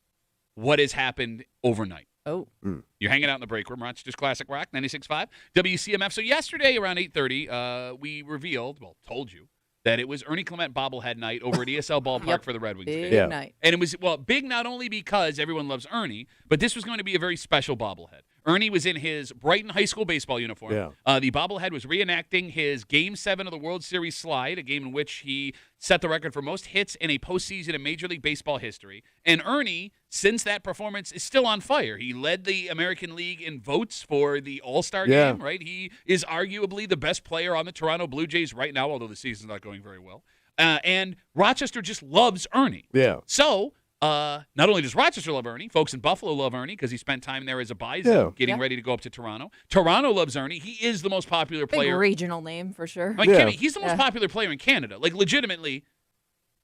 what has happened overnight. Oh. You're hanging out in the break room, Rochester's Classic Rock, 96.5, WCMF. So yesterday around 8:30, we told you, that it was Ernie Clement bobblehead night over at ESL Ballpark for the Red Wings Big game. night. And it was, big not only because everyone loves Ernie, but this was going to be a very special bobblehead. Ernie was in his Brighton High School baseball uniform. Yeah. The bobblehead was reenacting his Game 7 of the World Series slide, a game in which he set the record for most hits in a postseason in Major League Baseball history. And Ernie, since that performance, is still on fire. He led the American League in votes for the All-Star game, right? He is arguably the best player on the Toronto Blue Jays right now, although the season's not going very well. And Rochester just loves Ernie. Yeah. So not only does Rochester love Ernie, folks in Buffalo love Ernie because he spent time there as a bison getting ready to go up to Toronto. Toronto loves Ernie. He is the most popular Big player. regional name for sure. I mean, Kimmy, he's the most popular player in Canada. Like, legitimately.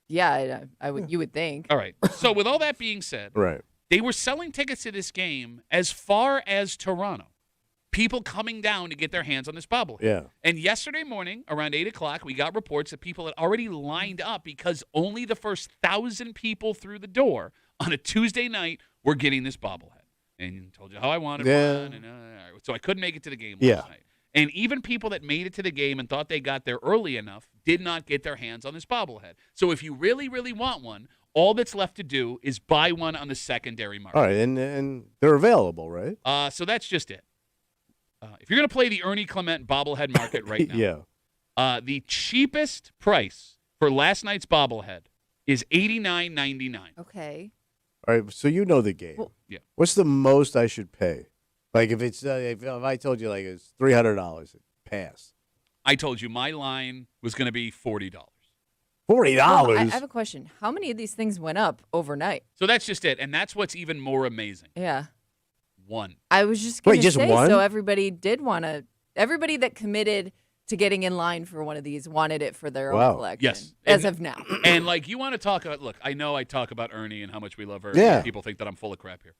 Yeah, I would. You would think. All right. So with all that being said, Right. they were selling tickets to this game as far as Toronto. People coming down to get their hands on this bobblehead. Yeah. And yesterday morning, around 8 o'clock, we got reports that people had already lined up because only the first 1,000 people through the door on a Tuesday night were getting this bobblehead. And told you how I wanted one. And, so I couldn't make it to the game last night. And even people that made it to the game and thought they got there early enough did not get their hands on this bobblehead. So if you really, really want one, all that's left to do is buy one on the secondary market. All right, and they're available, right? So that's just it. If you're going to play the Ernie Clement bobblehead market right now, the cheapest price for last night's bobblehead is $89.99. Okay. All right, so you know the game. Well, yeah. What's the most I should pay? Like if it's if I told you like it's $300, pass. I told you my line was going to be $40. $40. Well, I have a question. How many of these things went up overnight? So that's just it, and that's what's even more amazing. Yeah. One. I was just going to just say, one? so everybody did want to. Everybody that committed to getting in line for one of these wanted it for their own collection. Yes. As of now. And like you want to talk about, look, I know I talk about Ernie and how much we love Ernie. Yeah. And people think that I'm full of crap here.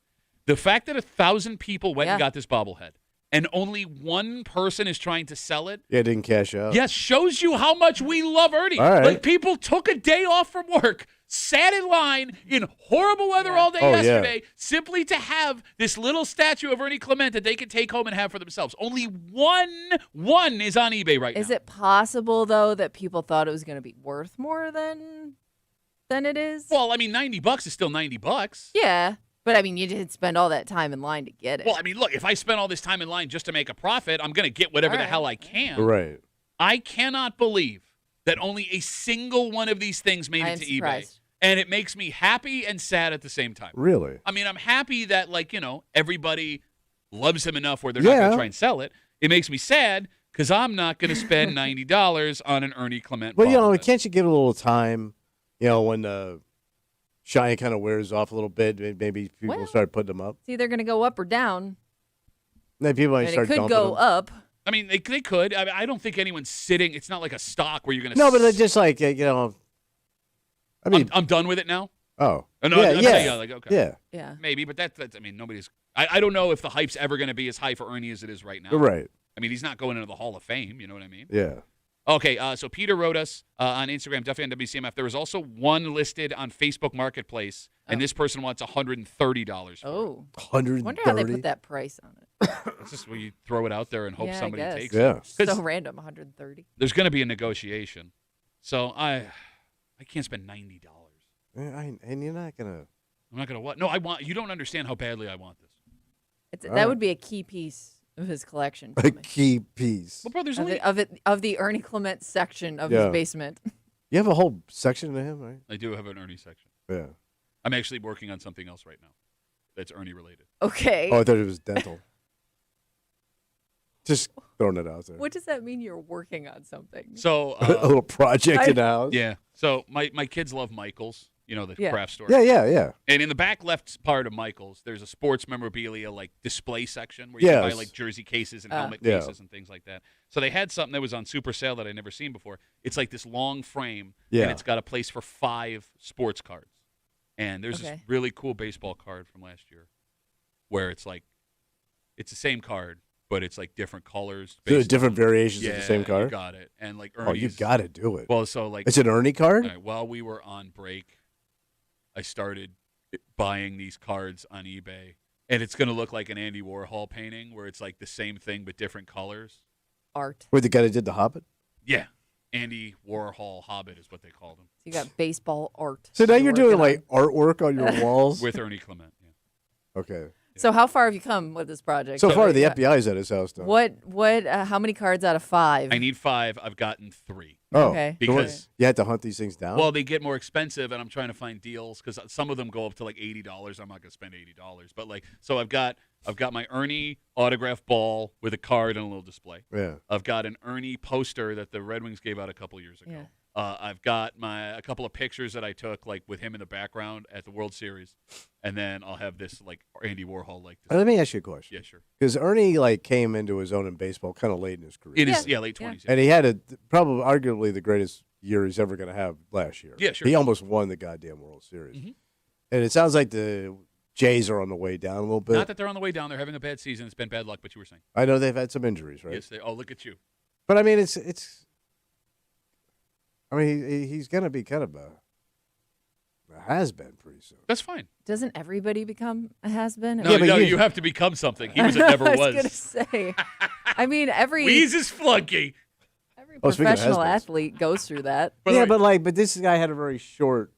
The fact that 1,000 people went and got this bobblehead and only one person is trying to sell it. Yeah, didn't cash out. Yes, shows you how much we love Ernie. All right. Like people took a day off from work, sat in line in horrible weather all day yesterday, simply to have this little statue of Ernie Clement that they could take home and have for themselves. Only one is on eBay right now. Is it possible though that people thought it was going to be worth more than it is? Well, I mean, $90 is still $90. Yeah. But, I mean, you did spend all that time in line to get it. Well, I mean, look, if I spend all this time in line just to make a profit, I'm going to get whatever the hell I can. Right. I cannot believe that only a single one of these things made it to eBay. And it makes me happy and sad at the same time. Really? I mean, I'm happy that, like, you know, everybody loves him enough where they're not going to try and sell it. It makes me sad because I'm not going to spend $90 on an Ernie Clement Well, bobblehead. can't you give it a little time, when the shine kind of wears off a little bit, maybe people start putting them up. It's either going to go up or down. Then people might start it could dumping go them. up. I mean, they could. I don't think anyone's sitting. It's not like a stock where you're going to. No, but it's just like, I mean. I'm done with it now. Oh. No, yeah. Like, okay. Yeah. Maybe, but that's I mean, nobody's. I don't know if the hype's ever going to be as high for Ernie as it is right now. Right. I mean, he's not going into the Hall of Fame. You know what I mean? Yeah. Okay, so Peter wrote us on Instagram, Duffy on WCMF. There was also one listed on Facebook Marketplace, and this person wants $130 for it. Oh. $130? I wonder how they put that price on it. It's just where you throw it out there and hope somebody takes it. Yeah. So random, 130. There's going to be a negotiation. So I can't spend $90. And you're not going to. I'm not going to what? No, you don't understand how badly I want this. That would be a key piece of his collection. A key piece. Well, bro, there's of the Ernie Clement section of his basement. You have a whole section to him, right? I do have an Ernie section. Yeah. I'm actually working on something else right now that's Ernie related. Okay. Oh, I thought it was dental. Just throwing it out there. What does that mean? You're working on something? So a little project in the house. Yeah. So my kids love Michael's. You know, the craft store. Yeah. And in the back left part of Michael's, there's a sports memorabilia like display section where you can buy like jersey cases and helmet cases and things like that. So they had something that was on super sale that I'd never seen before. It's like this long frame, and it's got a place for 5 sports cards. And there's this Okay. really cool baseball card from last year where it's like it's the same card, but it's like different colors. There's based different on- variations yeah, of the same you card. got it. And like Oh, you Ernie's. got to do it. Well, so like It's an Ernie card. all right, while we were on break, I started buying these cards on eBay, and it's going to look like an Andy Warhol painting where it's like the same thing but different colors. Art. Wait, the guy that did the Hobbit. Yeah, Andy Warhol Hobbit is what they called him So you got baseball art. So now you're you're doing working like artwork on your walls. with Ernie Clement. Yeah. Okay. on. So how far have you come with this project? So far, the Yeah. FBI's at his house now. What? How many cards out of 5? I need 5. I've gotten 3 Oh, Okay. because you had to hunt these things down. well, they get more expensive, and I'm trying to find deals because some of them go up to like $80. I'm not going to spend $80, but like so I've got my Ernie autograph ball with a card and a little display. yeah. I've got an Ernie poster that the Red Wings gave out a couple years ago. Yeah. I've got a couple of pictures that I took like with him in the background at the World Series, and then I'll have this like Andy Warhol like this. Let me ask you a question. Yeah, sure. Because Ernie like came into his own in baseball kind of late in his career. It is Yeah. late Yeah. 20s. And he had probably arguably the greatest year he's ever going to have last year. Yeah, sure. He almost won the goddamn World Series. Mhm. And it sounds like the Jays are on the way down a little bit. Not that they're on the way down. They're having a bad season. It's been bad luck, but you were saying. I know they've had some injuries, right? Yes. Oh, look at you. But I mean, it's. I mean, he's going to be kind of a has been pretty soon. That's fine. Doesn't everybody become a has-been? No, Yeah, but no, you- you have to become something. He was a never I was was. gonna say. I mean, every Wheezes flunky. Oh, speaking of professional has-beens. athlete goes through that. By the Yeah, way, but this guy had a very short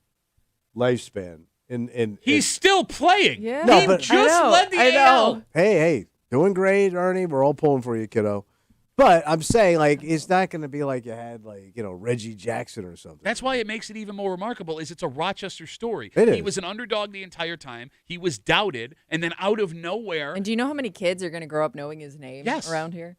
lifespan. he's still playing. Yeah. No, he but- just I know, led the I AL. know. hey, doing great, Ernie. We're all pulling for you, kiddo. But I'm saying, like, it's not going to be like you had, like, Reggie Jackson or something. That's why it makes it even more remarkable is it's a Rochester story. It He is. was an underdog the entire time. He was doubted, and then out of nowhere, And do you know how many kids are going to grow up knowing his name Yes. around here?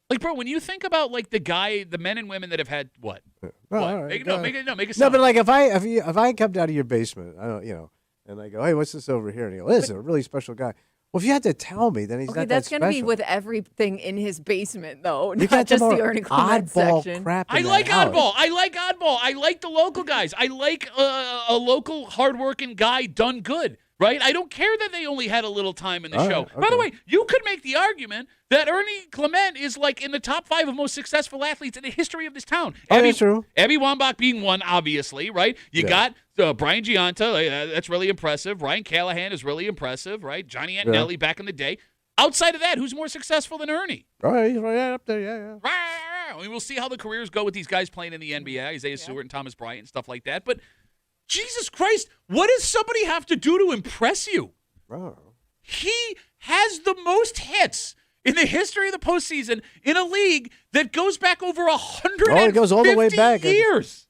like, bro, when you think about like the men and women that have had what? Oh, What? all right, Make go it ahead. make it No, sound. but like if I come down to your basement, I don't, and I go, hey, what's this over here? And you go, this is a really special guy. Well, if you had to tell me, then he's Okay, not that's that going to be special. with everything in his basement, though, You not got just some the more Ernie Clement oddball section. crap in I that like house. oddball. I like oddball. I like the local guys. I like a local hardworking guy done good. Right? I don't care that they only had a little time in the All show. right, By the okay. way, you could make the argument that Ernie Clement is like in the top 5 of most successful athletes in the history of this town. Oh, that's true. Abby Wambach being one, obviously, right? You Yeah. got Brian Giunta. That's really impressive. Ryan Callahan is really impressive, right? Johnny Antonelli back in the day. Outside of that, who's more successful than Ernie? All right, he's right up there, yeah. I mean, we'll see how the careers go with these guys playing in the NBA, Isaiah Stewart and Thomas Bryant and stuff like that. But Jesus Christ, what does somebody have to do to impress you? Oh. He has the most hits in the history of the postseason in a league that goes back over 150 Oh, it goes all the way back. years.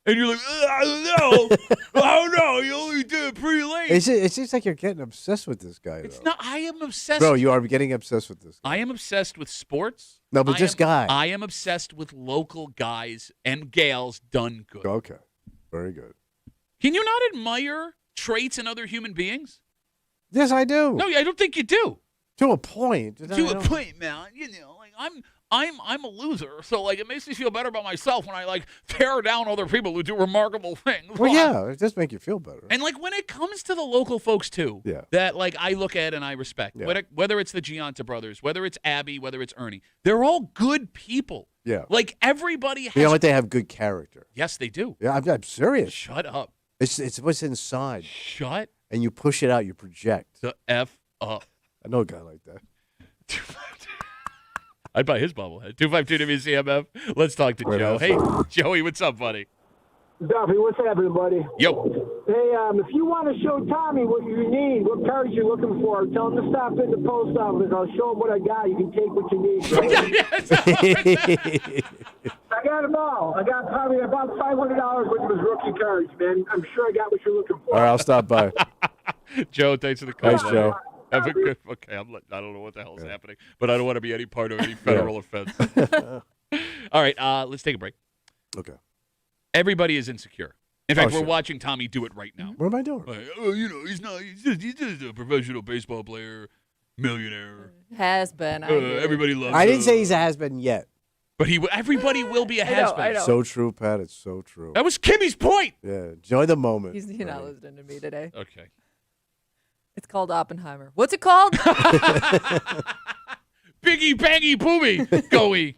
And you're like, I don't know. I don't know. You only did it pretty late. It seems like you're getting obsessed with this guy, It's though. not. I am obsessed. Bro, you are getting obsessed with this guy. I am obsessed with sports. No, but this guy. I am obsessed with local guys and gals done good. Okay, very good. Can you not admire traits in other human beings? Yes, I do. No, I don't think you do. To a point. To a point, man. You know, like I'm a loser, so like it makes me feel better about myself when I like tear down other people who do remarkable things. Well, yeah, it does make you feel better. And like when it comes to the local folks too, Yeah. that like I look at and I respect, Yeah. whether it's the Giunta brothers, whether it's Abby, whether it's Ernie, they're all good people. Yeah. Like everybody has. You know what? They have good character. Yes, they do. Yeah, I'm serious. Shut up. It's what's inside, Shut and you push it out. You project. the F up. I know a guy like that. I'd buy his bobblehead. 252 WCMF. Let's talk to Where Joe. that's Hey, from. Joey, what's up, buddy? Duffy, what's happening, buddy? Yo. Hey, if you want to show Tommy what you need, what cards you're looking for, tell him to stop in the post office. I'll show him what I got. You can take what you need. Bro. I got them all. I got probably about $500 worth of his rookie cards, man. I'm sure I got what you're looking for. All right, I'll stop by. Joe, thanks for the call. Thanks, man. Joe. Have a good. Okay, I don't know what the hell's happening, but I don't want to be any part of any federal offense. All right, let's take a break. Okay. Everybody is insecure. In fact, we're Sure. watching Tommy do it right now. What am I doing? Like, oh, you know, he's just a professional baseball player, millionaire. Has been. I hear. Everybody loves I didn't him. say he's a has been yet. But everybody will be a I know, has-been. I know. So true, Pat. It's so true. That was Kimmy's point. Yeah, enjoy the moment. He's not Right. listening to me today. Okay. It's called Oppenheimer. What's it called? Biggie, bangy, boomy, goey.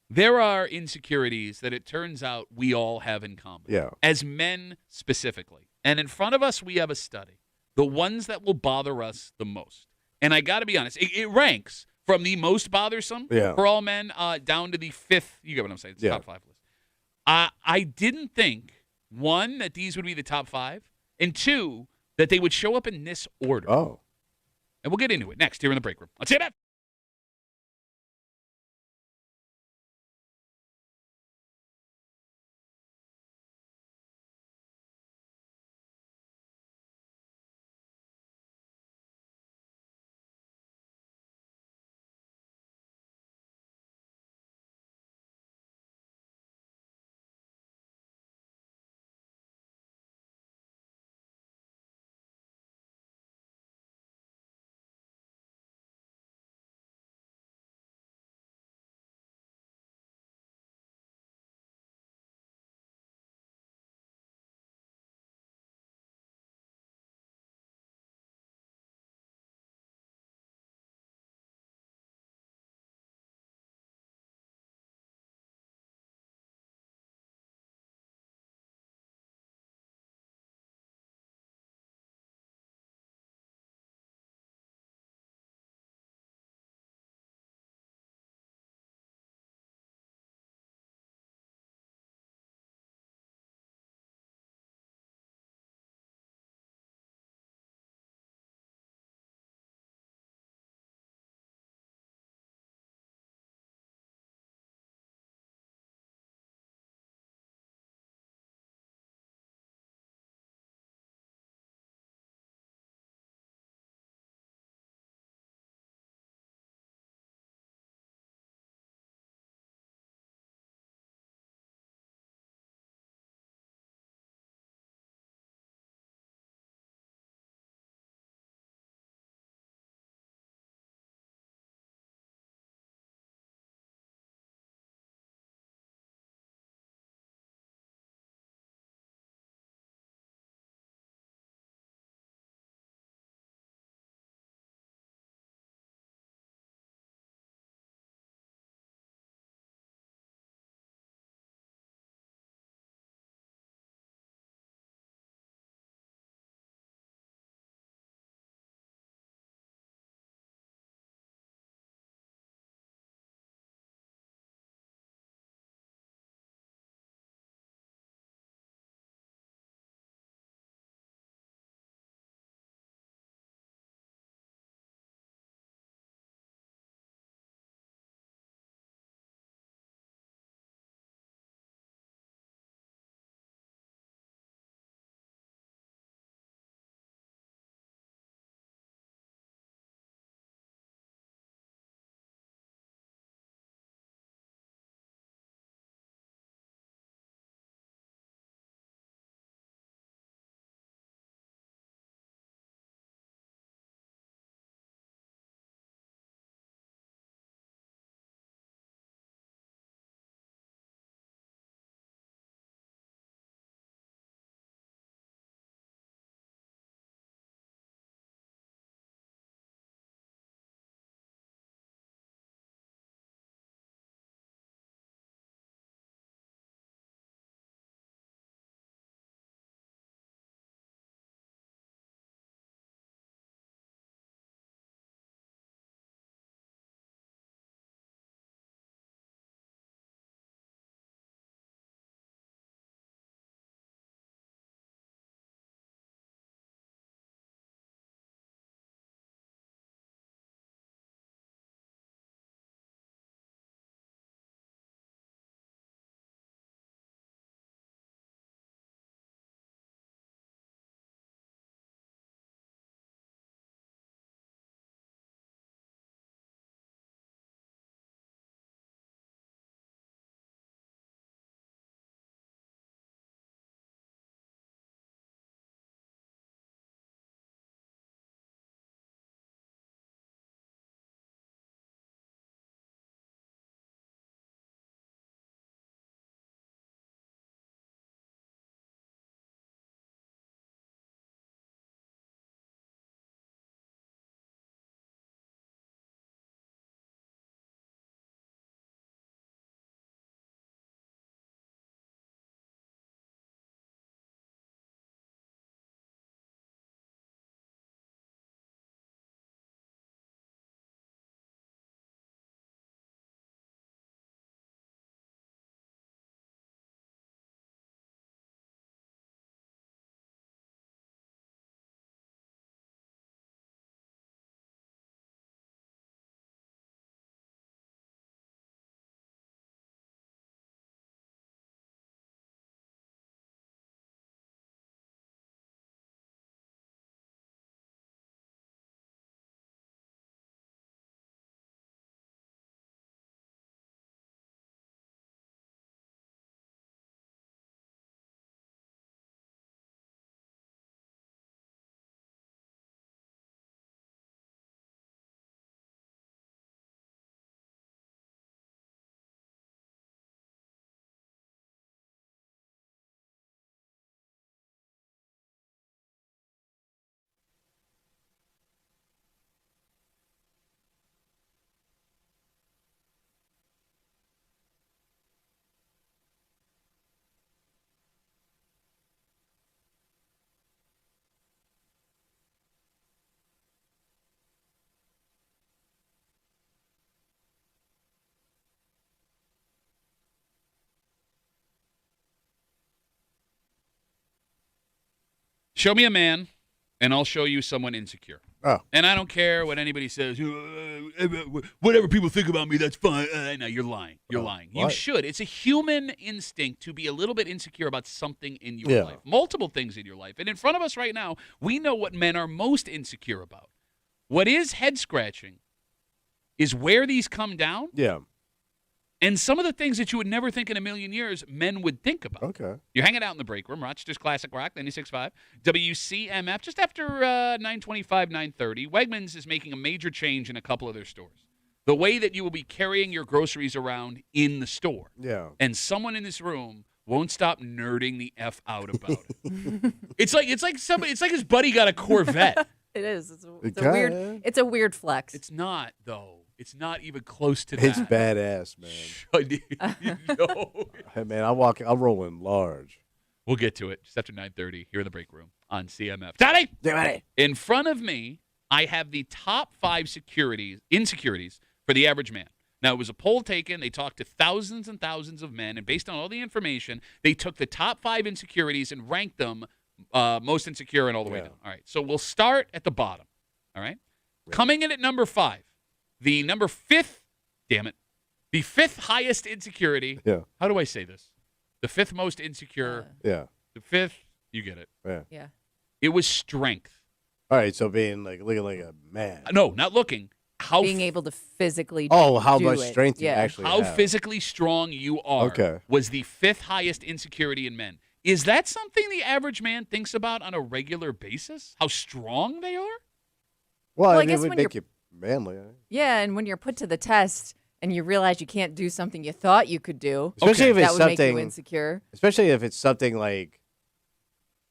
There are insecurities that it turns out we all have in common. Yeah. As men specifically. And in front of us, we have a study. The ones that will bother us the most. And I got to be honest, it ranks from the most bothersome for all men down to the fifth. You get what I'm saying? It's top 5 list. I didn't think, one, that these would be the top 5, and two, that they would show up in this order. Oh. And we'll get into it next here in the break room. Let's hit it. Show me a man, and I'll show you someone insecure. Oh. And I don't care what anybody says. Whatever people think about me, that's fine. No, you're lying. You're lying. You what? should. It's a human instinct to be a little bit insecure about something in your life. Multiple things in your life. And in front of us right now, we know what men are most insecure about. What is head-scratching is where these come down. Yeah. And some of the things that you would never think in a million years men would think about. Okay. You're hanging out in the break room, Rochester's Classic Rock, 96.5. WCMF, just after 9:25, 9:30. Wegmans is making a major change in a couple of their stores. The way that you will be carrying your groceries around in the store. Yeah. And someone in this room won't stop nerding the F out about it. It's like his buddy got a Corvette. It is. It's a weird flex. It's not, though. It's not even close to that. It's badass, man. No. Hey, man, I'll roll in large. We'll get to it just after 9:30 here in the break room on CMF. Daddy! In front of me, I have the top 5 insecurities for the average man. Now, it was a poll taken. They talked to thousands and thousands of men, and based on all the information, they took the top 5 insecurities and ranked them most insecure and all the way down. All right, so we'll start at the bottom. All right? Coming in at number 5. The fifth highest insecurity. Yeah. How do I say this? The 5th most insecure. Yeah. The 5th, you get it. Yeah. It was strength. All right, so looking like a man. No, not looking. Being able to physically how do much it. strength you actually How have. physically strong you are was the 5th highest insecurity in men. Is that something the average man thinks about on a regular basis? How strong they are? Well, I I mean, guess it would when make you manly. Yeah, and when you're put to the test and you realize you can't do something you thought you could do, Especially if it's that would make something you insecure. Especially if it's something like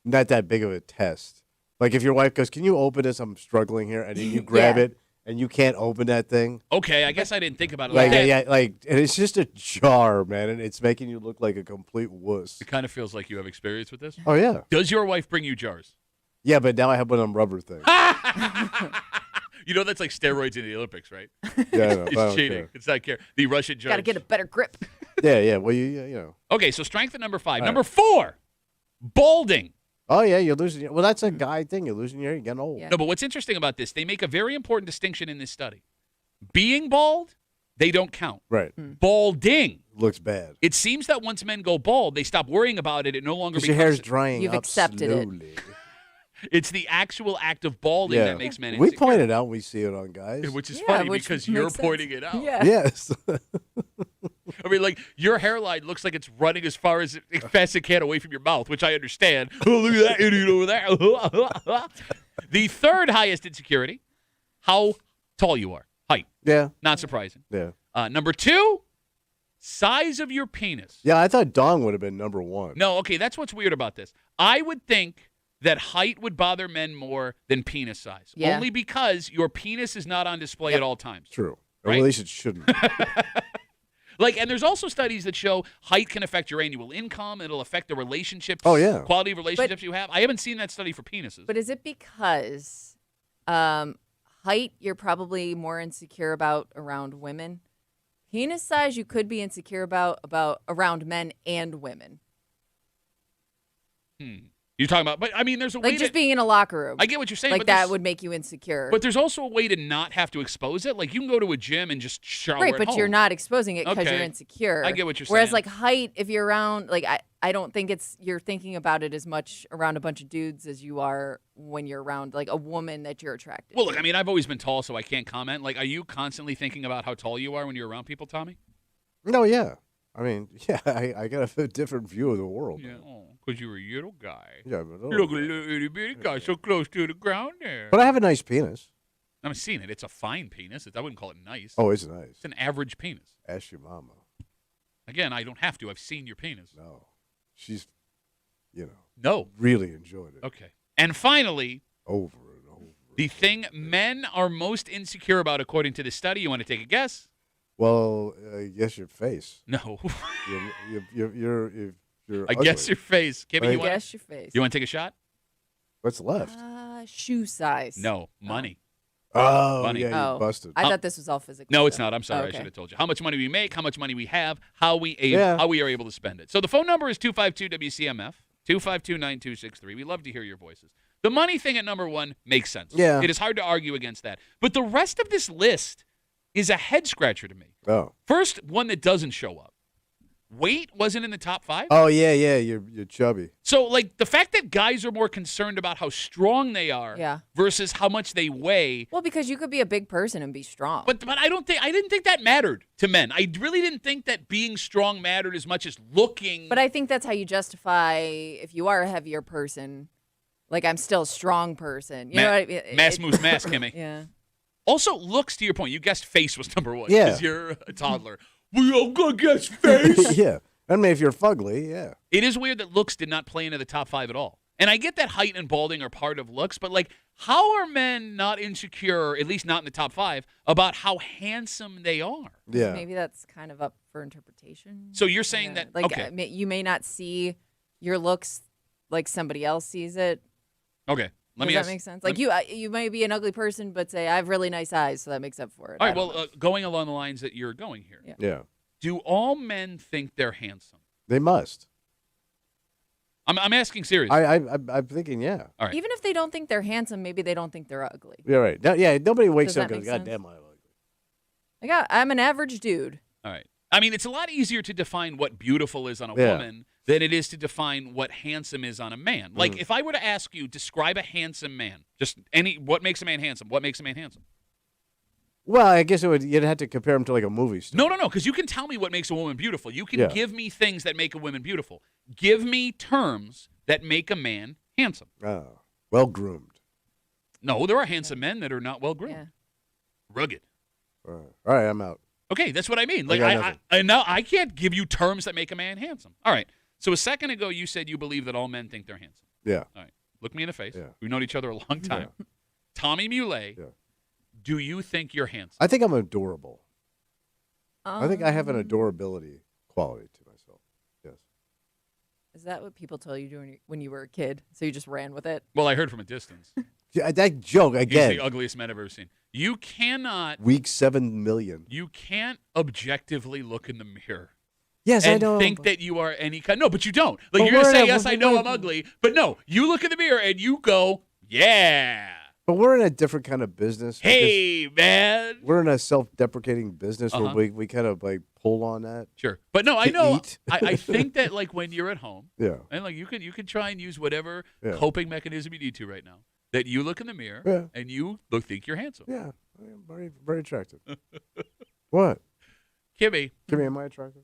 not that big of a test. Like if your wife goes, "Can you open this? I'm struggling here," and then you grab it and you can't open that thing. Okay, I guess I didn't think about it Like like that. and it's just a jar, man, and it's making you look like a complete wuss. It kind of feels like you have experience with this. Oh yeah, Does your wife bring you jars? yeah, but now I have one of them rubber things. You know that's like steroids in the Olympics, right? Yeah, I know, but I It's don't cheating. care. It's not care. The Russian judge. Got to get a better grip. Yeah. Well, you know. Okay, so strength at number 5. All Number 4, balding. Oh yeah, you're losing. Well, that's a guy thing. You're losing your hair. You're getting old. Yeah. No, but what's interesting about this, they make a very important distinction in this study. Being bald, they don't count. Right. Balding. Looks bad. It seems that once men go bald, they stop worrying about it. It no longer Because becomes. your hair's drying You've up accepted it. slowly. It's the actual act of balding that makes men We insecure. point it out. We see it on guys. Which is Yeah, funny which because makes you're sense. pointing it out. Yeah. Yes. I mean, like, your hairline looks like it's running as fast as it can away from your mouth, which I understand. Oh, look at that idiot over there. The 3rd highest insecurity, how tall you are. Height. Yeah. Not surprising. Yeah. Number 2, size of your penis. Yeah. I thought dong would have been number 1. No, okay, that's what's weird about this. I would think that height would bother men more than penis size. Yeah. Only because your penis is not on display at all times. True. Right? Or at least it shouldn't. And there's also studies that show height can affect your annual income. It'll affect the relationships. Oh, yeah. Quality of relationships you have. I haven't seen that study for penises. But is it because height you're probably more insecure about around women? Penis size you could be insecure about around men and women. You're talking about, but I mean, there's a way Like just to, being in a locker room. I get what you're saying. Like but that there's- would make you insecure. But there's also a way to not have to expose it. Like you can go to a gym and just shower right, at but home. you're not exposing it because Okay. you're insecure. I get what you're Whereas saying. like height, if you're around, like I don't think you're thinking about it as much around a bunch of dudes as you are when you're around like a woman that you're attracted Well, to. look, I mean, I've always been tall, so I can't comment. Like, are you constantly thinking about how tall you are when you're around people, Tommy? No, yeah. I mean, yeah, I got a different view of the world. Yeah, because you're a little guy. Yeah, but, Look, a little itty bitty guy so close to the ground there. but I have a nice penis. I'm seeing it. It's a fine penis. I wouldn't call it nice. Oh, it's nice. It's an average penis. Ask your mama. Again, I don't have to. I've seen your penis. No. She's, No. really enjoyed it. Okay. And finally, Over and over. the thing men are most insecure about, according to this study. You want to take a guess? Well, I guess your face. No. You're I guess ugly. your face. Kimmy, Right. you want Guess your face. you want to take a shot? What's left? Shoe size. No. Money. Oh, funny. yeah, you Oh, busted. I thought this was all physical. No, it's stuff. not. I'm sorry. Oh, I okay. should have told you. How much money we make, how much money we have, how we Yeah. are able to spend it. So the phone number is 252 WCMF, 252-9263. We love to hear your voices. The money thing at number 1 makes sense. Yeah. It is hard to argue against that. But the rest of this list is a head-scratcher to me. Oh. First, one that doesn't show up. Weight wasn't in the top 5. Oh, yeah, you're chubby. So, like, the fact that guys are more concerned about how strong they are versus how much they weigh. Well, because you could be a big person and be strong. But I didn't think that mattered to men. I really didn't think that being strong mattered as much as looking. But I think that's how you justify if you are a heavier person. Like, I'm still a strong person. You know what I mean? Mass moves mass, Kimmy. Yeah. Also, looks, to your point, you guessed face was number 1 Yeah. because you're a toddler. We all gonna guess face. Yeah. I mean, if you're fugly, yeah. It is weird that looks did not play into the top 5 at all. And I get that height and balding are part of looks, but, like, how are men not insecure, at least not in the top 5, about how handsome they are? Yeah. Maybe that's kind of up for interpretation. So you're saying that, like, okay. You may not see your looks like somebody else sees it. Okay. Does that make sense? Like, you might be an ugly person, but say, I have really nice eyes, so that makes up for it. All right, well, going along the lines that you're going here. Yeah. Do all men think they're handsome? They must. I'm asking seriously. I'm thinking, yeah. All right. Even if they don't think they're handsome, maybe they don't think they're ugly. You're right. No, yeah, nobody wakes Does up that and goes, make God sense? damn, I look. Like, I'm an average dude. All right. I mean, it's a lot easier to define what beautiful is on a Yeah. woman than it is to define what handsome is on a man. Like, if I were to ask you, describe a handsome man, what makes a man handsome? What makes a man handsome? Well, I guess you'd have to compare them to like a movie star. No, because you can tell me what makes a woman beautiful. You can Yeah. give me things that make a woman beautiful. Give me terms that make a man handsome. Oh, well groomed. No, there are handsome men that are not well groomed. Yeah. Rugged. All right, I'm out. Okay, that's what I mean. Like, got I nothing. now I can't give you terms that make a man handsome. All right. So a second ago, you said you believe that all men think they're handsome. Yeah. All right. Look me in the face. Yeah. We've known each other a long time. Tommy Muley, Yeah. do you think you're handsome? I think I'm adorable. I think I have an Um, adorability quality to myself. Yes. Is that what people tell you when you were a kid? So you just ran with it? Well, I heard from a distance. Yeah, that joke He's again. the ugliest man I've ever seen. You cannot. Week 7 million. You can't objectively look in the mirror Yes, I and know. think that you are any kind. No, but you don't. Like, But you're gonna we're say, in a- yes, I know I'm ugly, but no, you look in the mirror and you go, yeah. But we're in a different kind of business. because Hey, man. we're in a self-deprecating business Uh-huh. where we kind of like pull on that. Sure, but no, I To know. eat. I think that, like, when you're at home, Yeah. and like you can try and use whatever Yeah. coping mechanism you need to right now. That you look in the mirror Yeah. and you think you're handsome. Yeah. I am very, very attractive. What? Kimmy, Kimmy, am I attractive?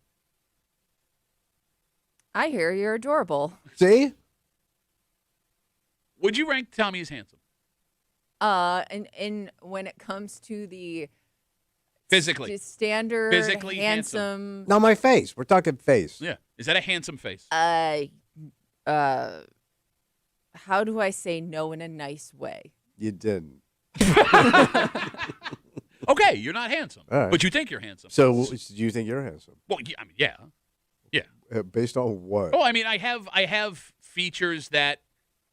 I hear you're adorable. See? would you rank Tommy as handsome And when it comes to the physically? standard Physically handsome, No, my face. We're talking face. Yeah, is that a handsome face? how do I say no in a nice way? You didn't. Okay, you're not handsome, All right. but you think you're handsome. So, do you think you're handsome? Well, yeah, I mean, yeah. Based on what? Oh, I mean, I have features that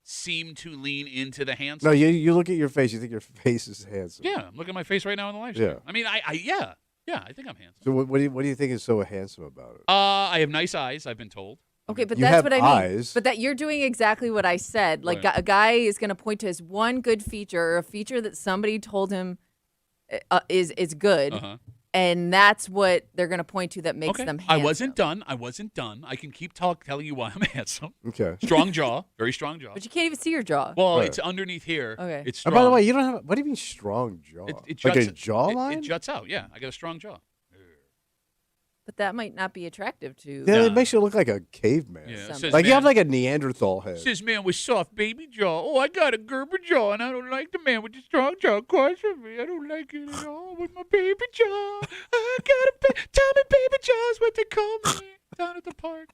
seem to lean into the handsome. No, you look at your face. You think your face is handsome. Yeah, I'm looking at my face right now on the live stream. Yeah. I mean, yeah, I think I'm handsome. So what do you think is so handsome about it? I have nice eyes, I've been told. Okay, but You that's have what I mean. eyes. But that you're doing exactly what I said. Like Right. a guy is going to point to his one good feature, or a feature that somebody told him is good, Uh-huh. and that's what they're going to point to that makes Okay. them handsome. I wasn't done. I can keep telling you why I'm handsome. Okay. Strong jaw, very strong jaw. But you can't even see your jaw. Well, Right. it's underneath here. Okay. It's Oh, strong. by the way, you don't have. What do you mean strong jaw? It like juts, a jawline? It juts out. Yeah, I got a strong jaw. But that might not be attractive to. yeah, Nah. it makes you look like a caveman. Yeah, it Somebody. says Like you have man- like a Neanderthal head. Says man with soft baby jaw. Oh, I got a Gerber jaw, and I don't like the man with the strong jaw across from me. I don't like it at all with my baby jaw. I got a Tommy baby jaw is what they call me down at the park.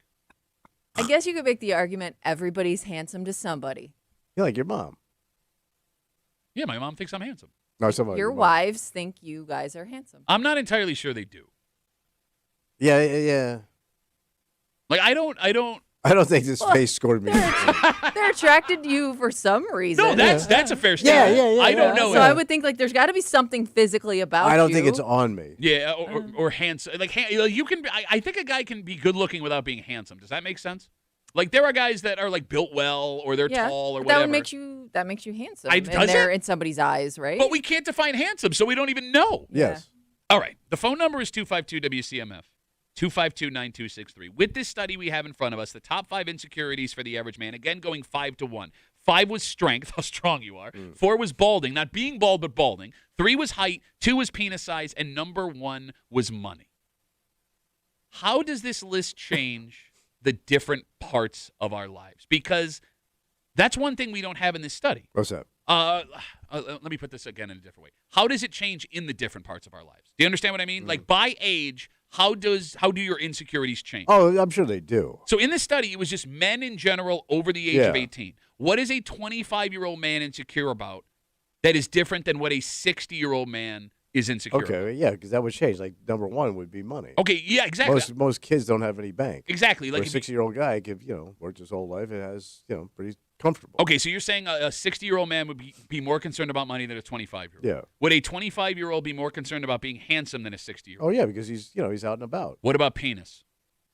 I guess you could make the argument everybody's handsome to somebody. You're like your mom. Yeah, my mom thinks I'm handsome. No, somebody. Your mom. wives think you guys are handsome. I'm not entirely sure they do. Yeah. Like I don't. I don't think this Well, face scored me. They're attracted to you for some reason. No, that's a fair Yeah, statement. yeah, I don't yeah. know. So if- I would think like there's got to be something physically about you. I don't think it's on me. Yeah, or handsome. Like you can. I think a guy can be good looking without being handsome. Does that make sense? Like there are guys that are like built well or they're tall or but whatever. That makes you handsome. Does it? In somebody's eyes, right? But we can't define handsome, so we don't even know. Yes. All right. The phone number is 252-WCMF, 252-9263. With this study we have in front of us, the top 5 insecurities for the average man, again going 5-1. 5 was strength, how strong you are. 4 was balding, not being bald, but balding. 3 was height. 2 was penis size. And number 1 was money. How does this list change the different parts of our lives? Because that's one thing we don't have in this study. What's that? Let me put this again in a different way. How does it change in the different parts of our lives? Do you understand what I mean? Like by age, how do your insecurities change? Oh, I'm sure they do. So in this study, it was just men in general over the age of 18. What is a 25-year-old man insecure about that is different than what a 60-year-old man is insecure about? Okay, yeah, because that would change. Like number 1 would be money. Okay, yeah, exactly. Most kids don't have any bank. Exactly. Like Like a 60-year-old guy, worked his whole life, it has pretty comfortable. okay, so you're saying a 60-year-old man would be more concerned about money than a 25-year-old. Yeah. Would a 25-year-old be more concerned about being handsome than a 60-year-old? Oh yeah, because he's out and about. What about penis?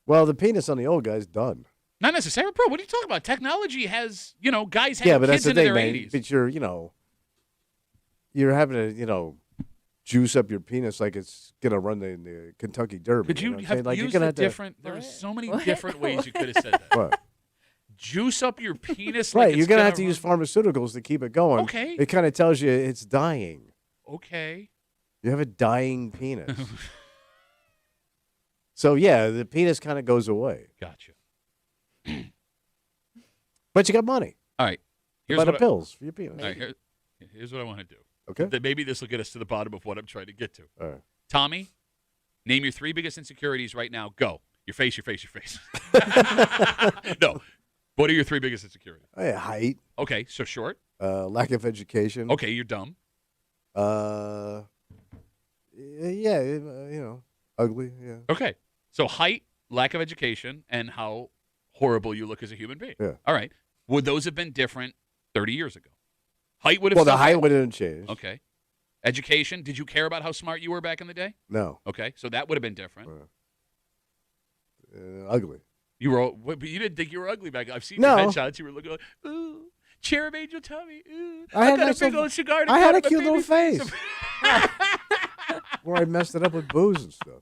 Well, the penis on the old guy's done. Not necessarily, bro. What are you talking about? Technology has, guys have Yeah, but kids that's the into thing, their man. 80s. But you're having to juice up your penis like it's gonna run the Kentucky Derby. Could you know what I'm have saying? Like, used you're gonna a have to- different? There are so many different ways you could have said that. What? Juice up your penis. Right, like you're it's gonna have to run- use pharmaceuticals to keep it going. Okay. It kind of tells you it's dying. Okay. You have a dying penis. So yeah, the penis kind of goes away, Gotcha. but you got money. All right. Here's what the pills for your penis. All right. Here's what I want to do. Okay. Maybe this will get us to the bottom of what I'm trying to get to. All right. Tommy, name your 3 biggest insecurities right now. Go. Your face, your face, your face. No. What are your 3 biggest insecurities? Height, Okay, so short. lack of education. Okay, you're dumb. Ugly. Yeah. Okay. So height, lack of education, and how horrible you look as a human being. Yeah. All right. Would those have been different 30 years ago? Height would have Well, the stuck height out. wouldn't change. Okay. Education, did you care about how smart you were back in the day? No. Okay, so that would have been different. Ugly. You were, but you didn't think you were ugly back. I've seen No. your headshots. You were looking like, ooh, cherub angel Tommy. Ooh, I had got nice a big little- old cigar. I had a my cute little baby's face. Where I messed it up with booze and stuff.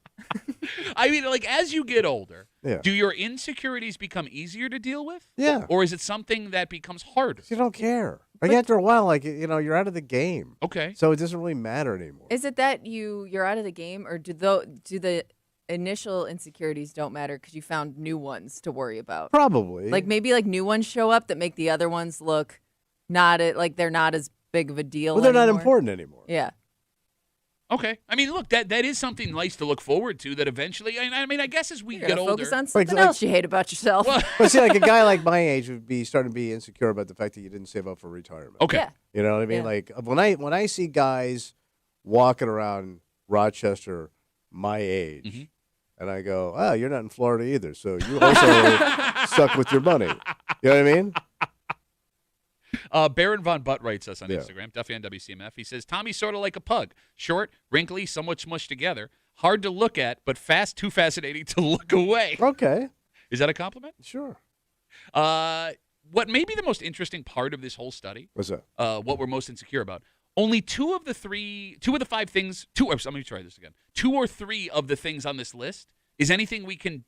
I mean, like as you get older, Yeah. do your insecurities become easier to deal with? Yeah. Or is it something that becomes harder? You don't care. Like after a while, you're out of the game. Okay. So it doesn't really matter anymore. Is it that you're out of the game, or do the initial insecurities don't matter because you found new ones to worry about? Probably. Like maybe like new ones show up that make the other ones look like they're not as big of a deal. well, they're not anymore. important anymore. Yeah. Okay. I mean, look, that is something nice to look forward to. That eventually, I mean, I guess as we You get gotta older, focus on something like- else you hate about yourself. Well, But see, like a guy like my age would be starting to be insecure about the fact that you didn't save up for retirement. okay. Yeah. You know what I mean? Yeah. Like when I see guys walking around Rochester my age, Mhm. and I go, "Oh, you're not in Florida either, so you also suck with your money." You know what I mean? Baron Von Butt writes us on Yeah. Instagram, Duffy on WCMF. He says, Tommy's sort of like a pug. Short, wrinkly, somewhat smushed together. Hard to look at, but too fascinating to look away. Okay, Is that a compliment? sure. What may be the most interesting part of this whole study, What's that? what we're most insecure about, only 2 of the 5 things, let me try this again. 2 or 3 of the things on this list is anything You can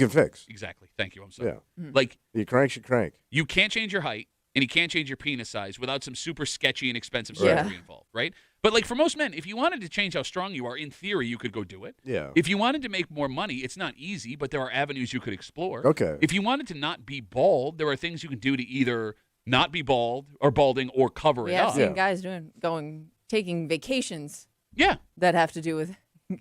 fix. exactly. Thank you. I'm sorry. Yeah, Like, you crank, you crank. you can't change your height and you can't change your penis size without some super sketchy and expensive Yeah. surgery involved, right? But like for most men, if you wanted to change how strong you are, in theory, you could go do it. Yeah. If you wanted to make more money, it's not easy, but there are avenues you could explore. Okay. If you wanted to not be bald, there are things you can do to either not be bald or balding or cover it Yeah, I've up. seen Yeah. guys taking vacations Yeah. that have to do with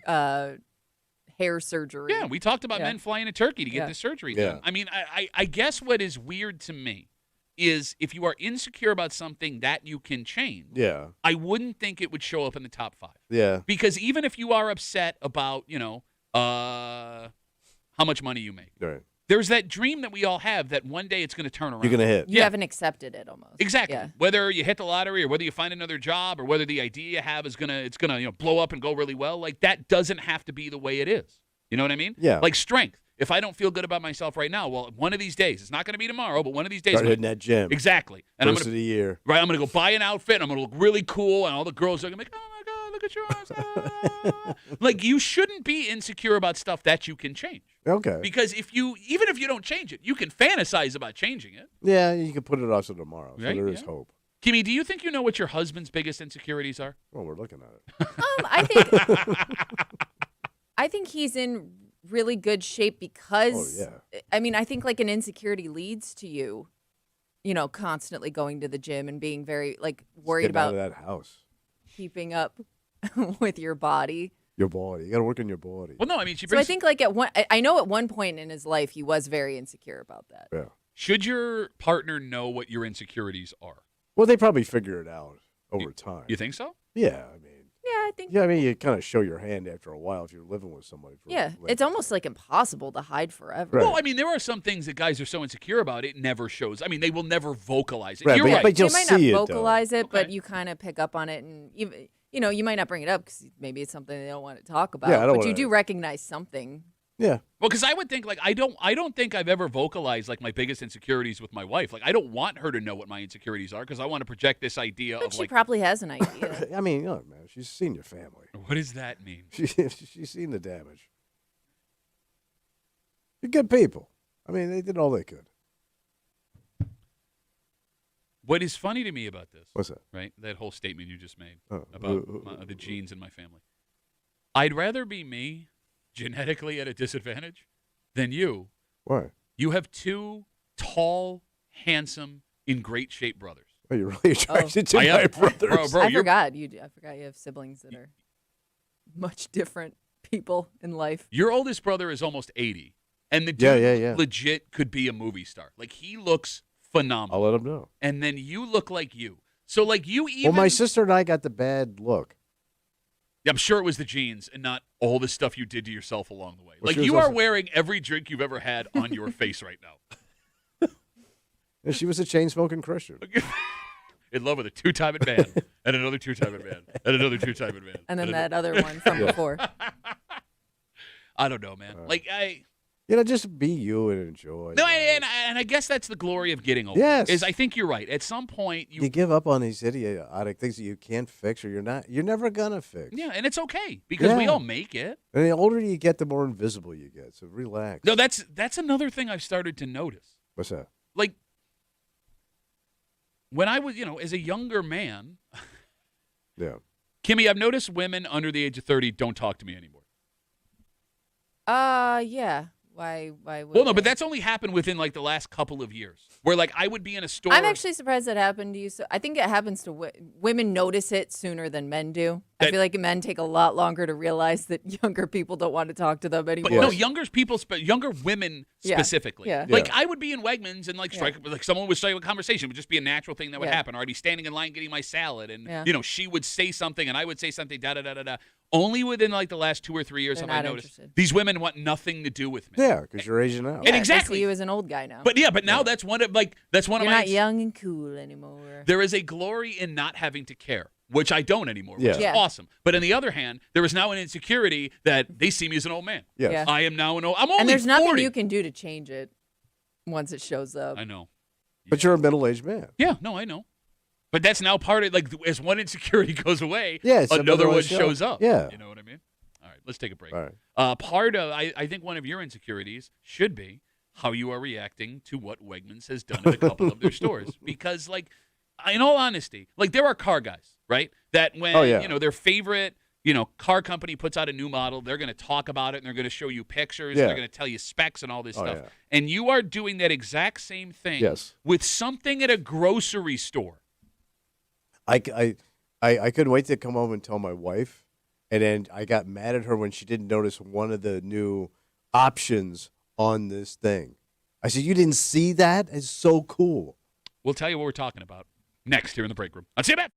hair surgery. Yeah, we talked about Yeah. men flying to Turkey to get Yeah. this surgery Yeah. done. I mean, I guess what is weird to me is if you are insecure about something that you can change, Yeah. I wouldn't think it would show up in the top 5. Yeah. Because even if you are upset about, how much money you make, Right. there's that dream that we all have that one day it's going to turn around. You're gonna hit. You Yeah. haven't accepted it almost. Exactly. Yeah. Whether you hit the lottery or whether you find another job or whether the idea you have is gonna blow up and go really well, like that doesn't have to be the way it is. You know what I mean? Yeah. Like strength. if I don't feel good about myself right now, well, one of these days, it's not going to be tomorrow, but one of these days, Start hitting that gym. Exactly. And First of the year. Right, I'm going to go buy an outfit, and I'm going to look really cool, and all the girls are going to be like, oh, my God, look at your arms. Like, you shouldn't be insecure about stuff that you can change. Okay. Because even if you don't change it, you can fantasize about changing it. Yeah, you can put it off to tomorrow, so Right, there is yeah. hope. Kimmy, do you think you know what your husband's biggest insecurities are? Well, we're looking at it. I think he's in really good shape because I mean, I think like an insecurity leads to you, constantly going to the gym and being very like worried about out of that house. keeping up with your body. Your body. You got to work on your body. Well, no, I mean, So I think like I know at one point in his life he was very insecure about that. Yeah. Should your partner know what your insecurities are? Well, they probably figure it out over time. You think so? Yeah, I mean. Yeah, I think. Yeah, I mean, you kind of show your hand after a while if you're living with somebody. It's almost like impossible to hide forever. Right. Well, I mean, there are some things that guys are so insecure about it never shows. I mean, they will never vocalize it. Right, You're right. but you'll you might see not it, vocalize it, but Okay. you kind of pick up on it, and you might not bring it up because maybe it's something they don't want to talk about. Yeah, I don't but you wanna- do recognize something. Yeah. Well, because I would think like I don't think I've ever vocalized like my biggest insecurities with my wife. Like I don't want her to know what my insecurities are because I want to project this idea But of she like probably has an idea. I mean, look, man, she's seen your family. what does that mean? She's seen the damage. You're good people. I mean, they did all they could. What is funny to me about this, What's that? right? That whole statement you just made Oh, about the genes in my family. I'd rather be me genetically at a disadvantage than you. Why? You have two tall, handsome, in great shape brothers. Are you really attracted to I am. my brothers? Bro, I you're- forgot you have siblings that are much different people in life. Your oldest brother is almost 80, and the dude Yeah. legit could be a movie star. Like he looks phenomenal. I'll let him know. And then you look like you. So like you even Well, my sister and I got the bad look. I'm sure it was the genes and not all the stuff you did to yourself along the way. Well, Like she was you are also- wearing every drink you've ever had on your face right now. And she was a chain-smoking Christian. In love with a two-timing man and another two-timing man and another two-timing man. And then that other one from before. I don't know, man. Like Just be you and enjoy. No, life. and I guess that's the glory of getting older. Yes. Is I think you're right. At some point You give up on these idiotic things that you can't fix or you're never gonna fix. yeah, and it's okay because we Yeah. all make it. And the older you get, the more invisible you get. So relax. No, that's another thing I've started to notice. What's that? Like when I was, as a younger man, Yeah. Kimmy, I've noticed women under the age of 30 don't talk to me anymore. Yeah. Why would Well, no, they? but that's only happened within like the last couple of years, where like I would be in a store. I'm actually surprised that happened to you. So I think it happens to women notice it sooner than men do. I feel like men take a lot longer to realize that younger people don't want to talk to them anymore. But no, younger women Yeah, specifically. yeah. Like Yeah. I would be in Wegmans and like someone would strike a conversation. It would just be a natural thing that would Yeah. happen. Or I'd be standing in line getting my salad, and Yeah. she would say something, and I would say something. Da da da da da. Only within like the last 2 or 3 years They're have I not noticed interested. these women want nothing to do with me. Yeah, because you're aging out. And Yeah, they exactly. see you as an old guy now. But now that's one of You're my. not young and cool anymore. There is a glory in not having to care, which I don't anymore, which Yeah. is Yeah. awesome. But on the other hand, there is now an insecurity that they see me as an old man. Yes. Yeah. I am now an old. I'm only And there's nothing 40. you can do to change it once it shows up. I know. But you're a middle-aged man. Yeah, no, I know. But that's now part of, like, as one insecurity goes away, Yeah, it's another one show. shows up. Yeah. You know what I mean? All right, let's take a break. All right. Part of, I think one of your insecurities should be how you are reacting to what Wegmans has done at a couple of their stores. Because, like, in all honesty, like, there are car guys, right? That when, Oh, yeah. their favorite, car company puts out a new model, they're going to talk about it, and they're going to show you pictures, Yeah. and they're going to tell you specs and all this Oh, stuff. yeah. And you are doing that exact same thing Yes. with something at a grocery store. I couldn't wait to come home and tell my wife, and then I got mad at her when she didn't notice one of the new options on this thing. I said, "You didn't see that? It's so cool." We'll tell you what we're talking about next here in the break room. On CMF.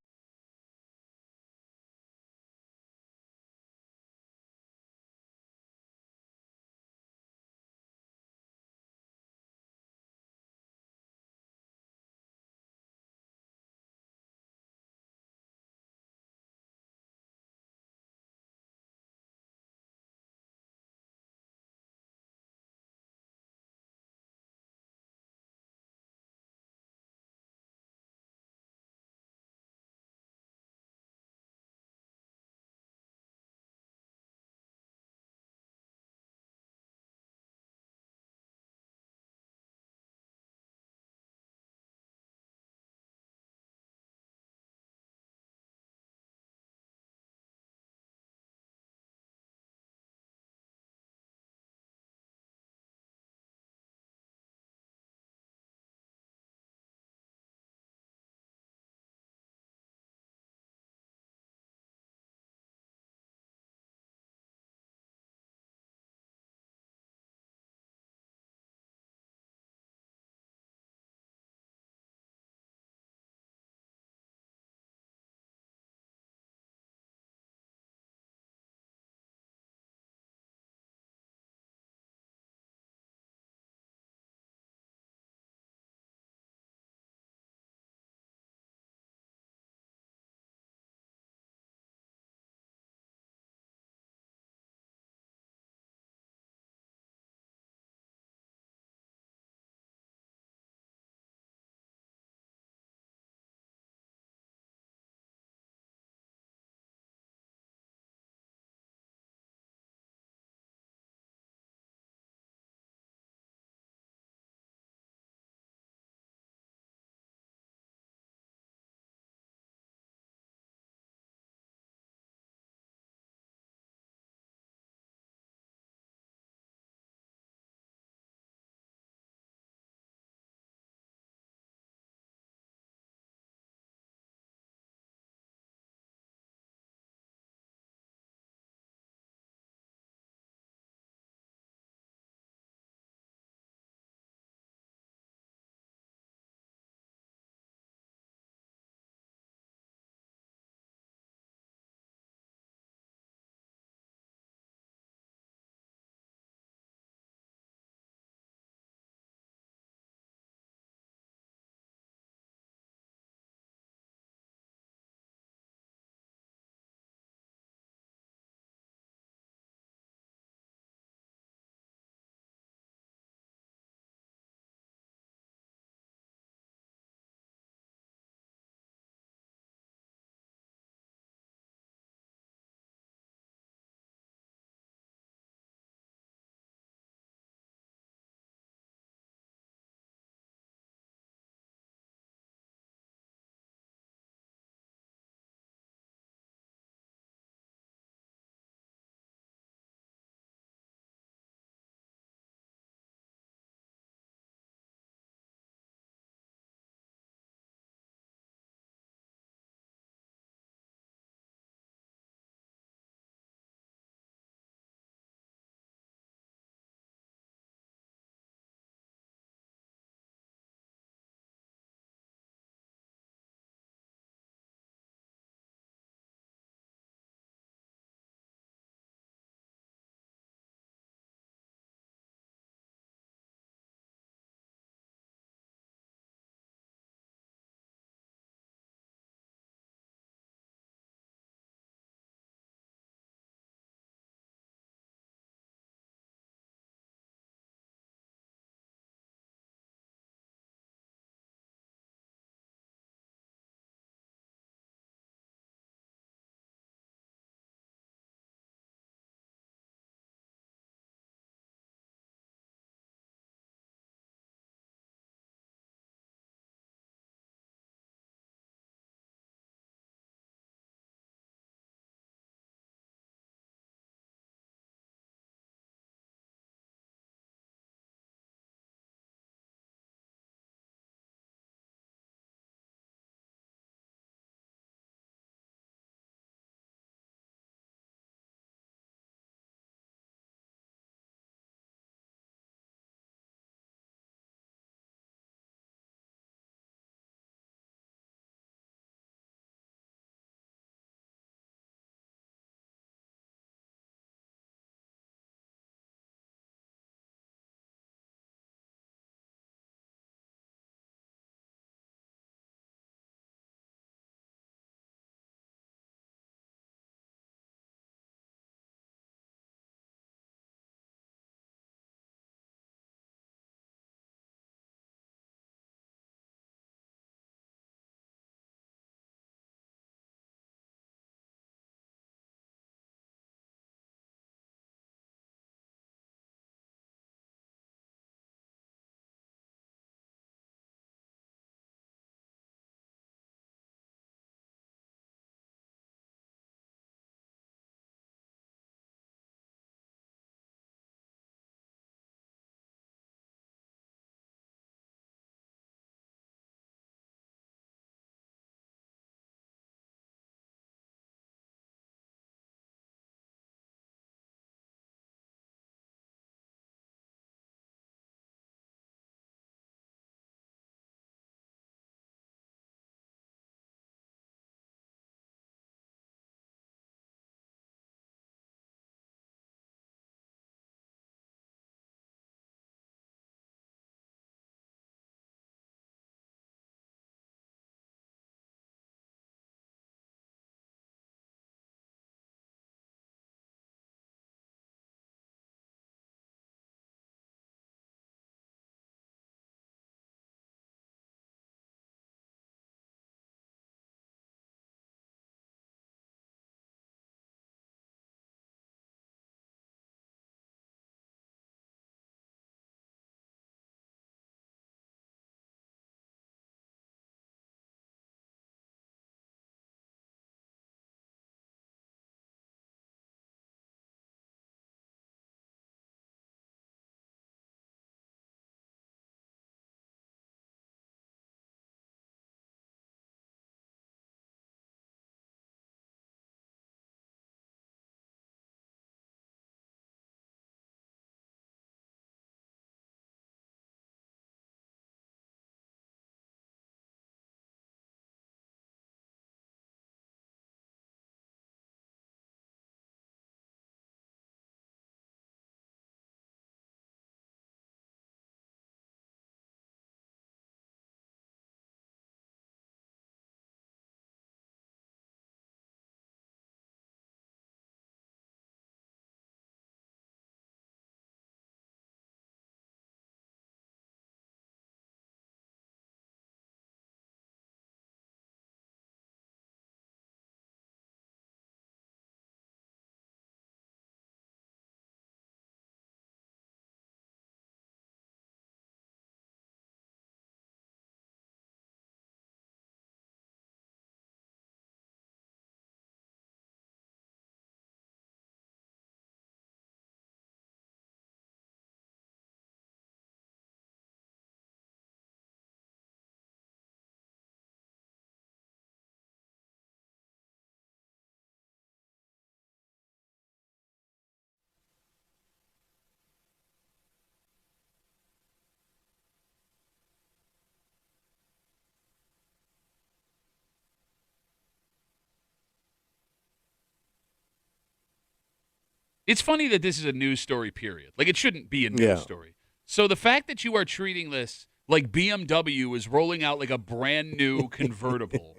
It's funny that this is a news story, period. Like, it shouldn't be a news story. So the fact that you are treating this like BMW is rolling out like a brand new convertible.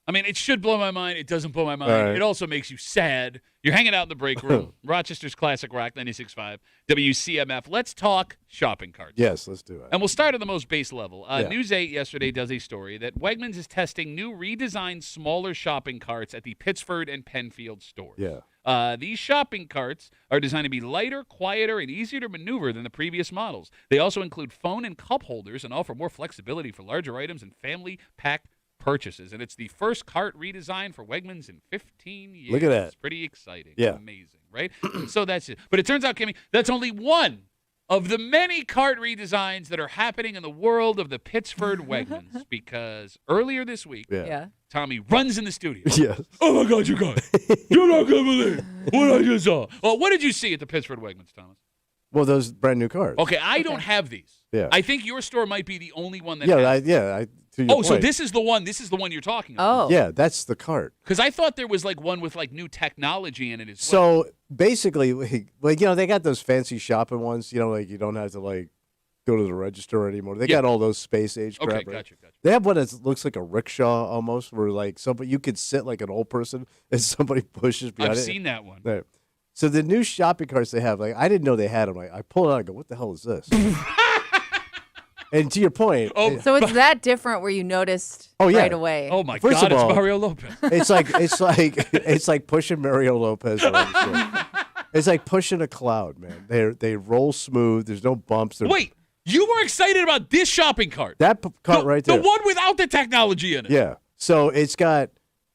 I mean, it should blow my mind. It doesn't blow my mind. Right. It also makes you sad. You're hanging out in the break room. Rochester's Classic Rock 96.5, WCMF. Let's talk shopping carts. Yes, let's do it. And we'll start at the most base level. Yeah. News 8 yesterday does a story that Wegmans is testing new redesigned smaller shopping carts at the Pittsford and Penfield stores. Yeah. These shopping carts are designed to be lighter, quieter, and easier to maneuver than the previous models. They also include phone and cup holders and offer more flexibility for larger items and family pack purchases. And it's the first cart redesign for Wegmans in 15 years. Look at that. It's pretty exciting. Yeah. Amazing, right? So that's it. But it turns out, Kimmy, that's only one of the many cart redesigns that are happening in the world of the Pittsford Wegmans, because earlier this week, Yeah. Tommy runs in the studio. Yes. Oh, my God, you guys. You're not going to believe what I just saw. Well, what did you see at the Pittsford Wegmans, Thomas? Well, those brand new cars. Okay, I don't have these. Yeah. I think your store might be the only one that Yeah, has to your so point. this is the one you're talking about. Oh. Yeah, that's the cart. Because I thought there was like one with like new technology in it as well. So basically, like, they got those fancy shopping ones, like you don't have to like go to the register anymore. They got all those space age crap. Okay, right? gotcha. They have one that looks like a rickshaw almost, where like somebody you could sit like an old person and somebody pushes behind I've it. seen that one. Right. So the new shopping carts they have, like I didn't know they had them. Like I pull it out and go, "What the hell is this?" And to your point, So it's that different where you noticed Oh, yeah. right away. Oh my First God, of it's all- Mario Lopez. it's like pushing Mario Lopez around the store. It's like pushing a cloud, man. They roll smooth. There's no bumps. Wait, you were excited about this shopping cart? that cart right there. The one without the technology in it. Yeah. So it's got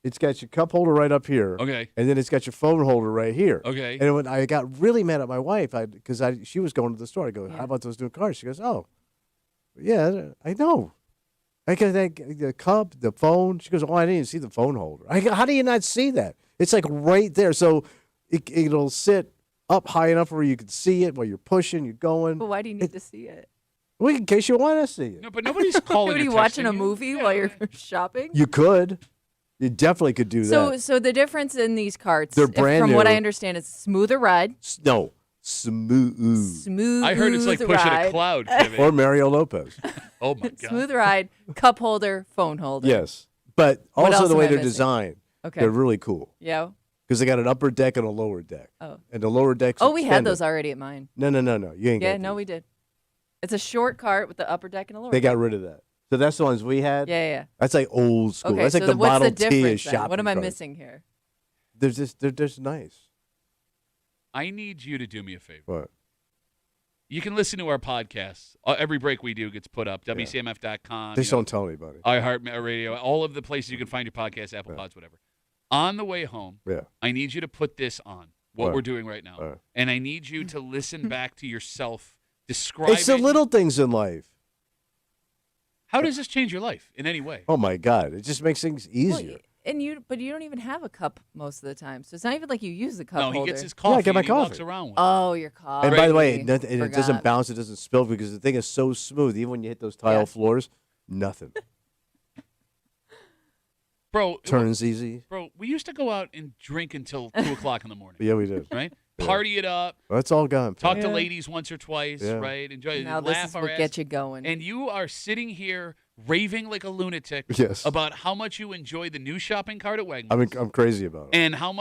your cup holder right up here. Okay. And then it's got your phone holder right here. Okay. And when I got really mad at my wife, because she was going to the store, I go, "How about those new cars?" She goes, "Oh, yeah, I know. I got the cup, the phone." She goes, "Oh, I didn't even see the phone holder." I go, "How do you not see that? It's like right there." So it'll sit up high enough where you can see it while you're pushing, you're going. But why do you need to see it? Well, in case you want to see it. No, but nobody's calling. What, are or you watching texting a you. movie while you're shopping? You could. You definitely could do that. So the difference in these carts, They're brand from what new. I understand, is smoother ride. No. Smooth. Smooth. I heard it's like pushing ride. a cloud. Kimmy. Or Mario Lopez. Oh my God. Smooth ride, cup holder, phone holder. Yes. But What also else the am way I they're missing? designed, Okay. they're really cool. Yeah. Because they got an upper deck and a lower deck. Oh. And the lower deck's Oh, we had extended. those already at mine. No. You ain't Yeah, got no, these. we did. It's a short cart with the upper deck and a lower They deck. got rid of that. So that's the ones we had. Yeah. That's like old school. Okay, That's like so the what's Model the T is difference then? shopping What am I cart. missing here? They're just nice. I need you to do me a favor. What? You can listen to our podcasts. Every break we do gets put up. WCMF.com. Just don't tell anybody. iHeartRadio, all of the places you can find your podcast, Apple Pods, whatever. On the way home, Yeah. I need you to put this on, what What? we're doing right now. What? And I need you to listen back to yourself describing. It's the little things in life. How does this change your life in any way? Oh my God! It just makes things easier. But you don't even have a cup most of the time, so it's not even like you use the cup No, holder. he gets his coffee. I get my and he walks coffee. around with it. Oh, your coffee. And by the way, it Forgot. doesn't bounce. It doesn't spill because the thing is so smooth. Even when you hit those tile Yeah. floors, nothing. Bro, Turns easy. bro, we used to go out and drink until 2 o'clock in the morning, Yeah, we did. right? Yeah. Party it up, Well, it's all gone. talk to Yeah. ladies once or twice, Yeah. right? Enjoy, Now this laugh is our what ass. gets you going. And you are sitting here raving like a lunatic Yes. about how much you enjoy the new shopping cart at Wegmans. I mean, I'm crazy about it. and how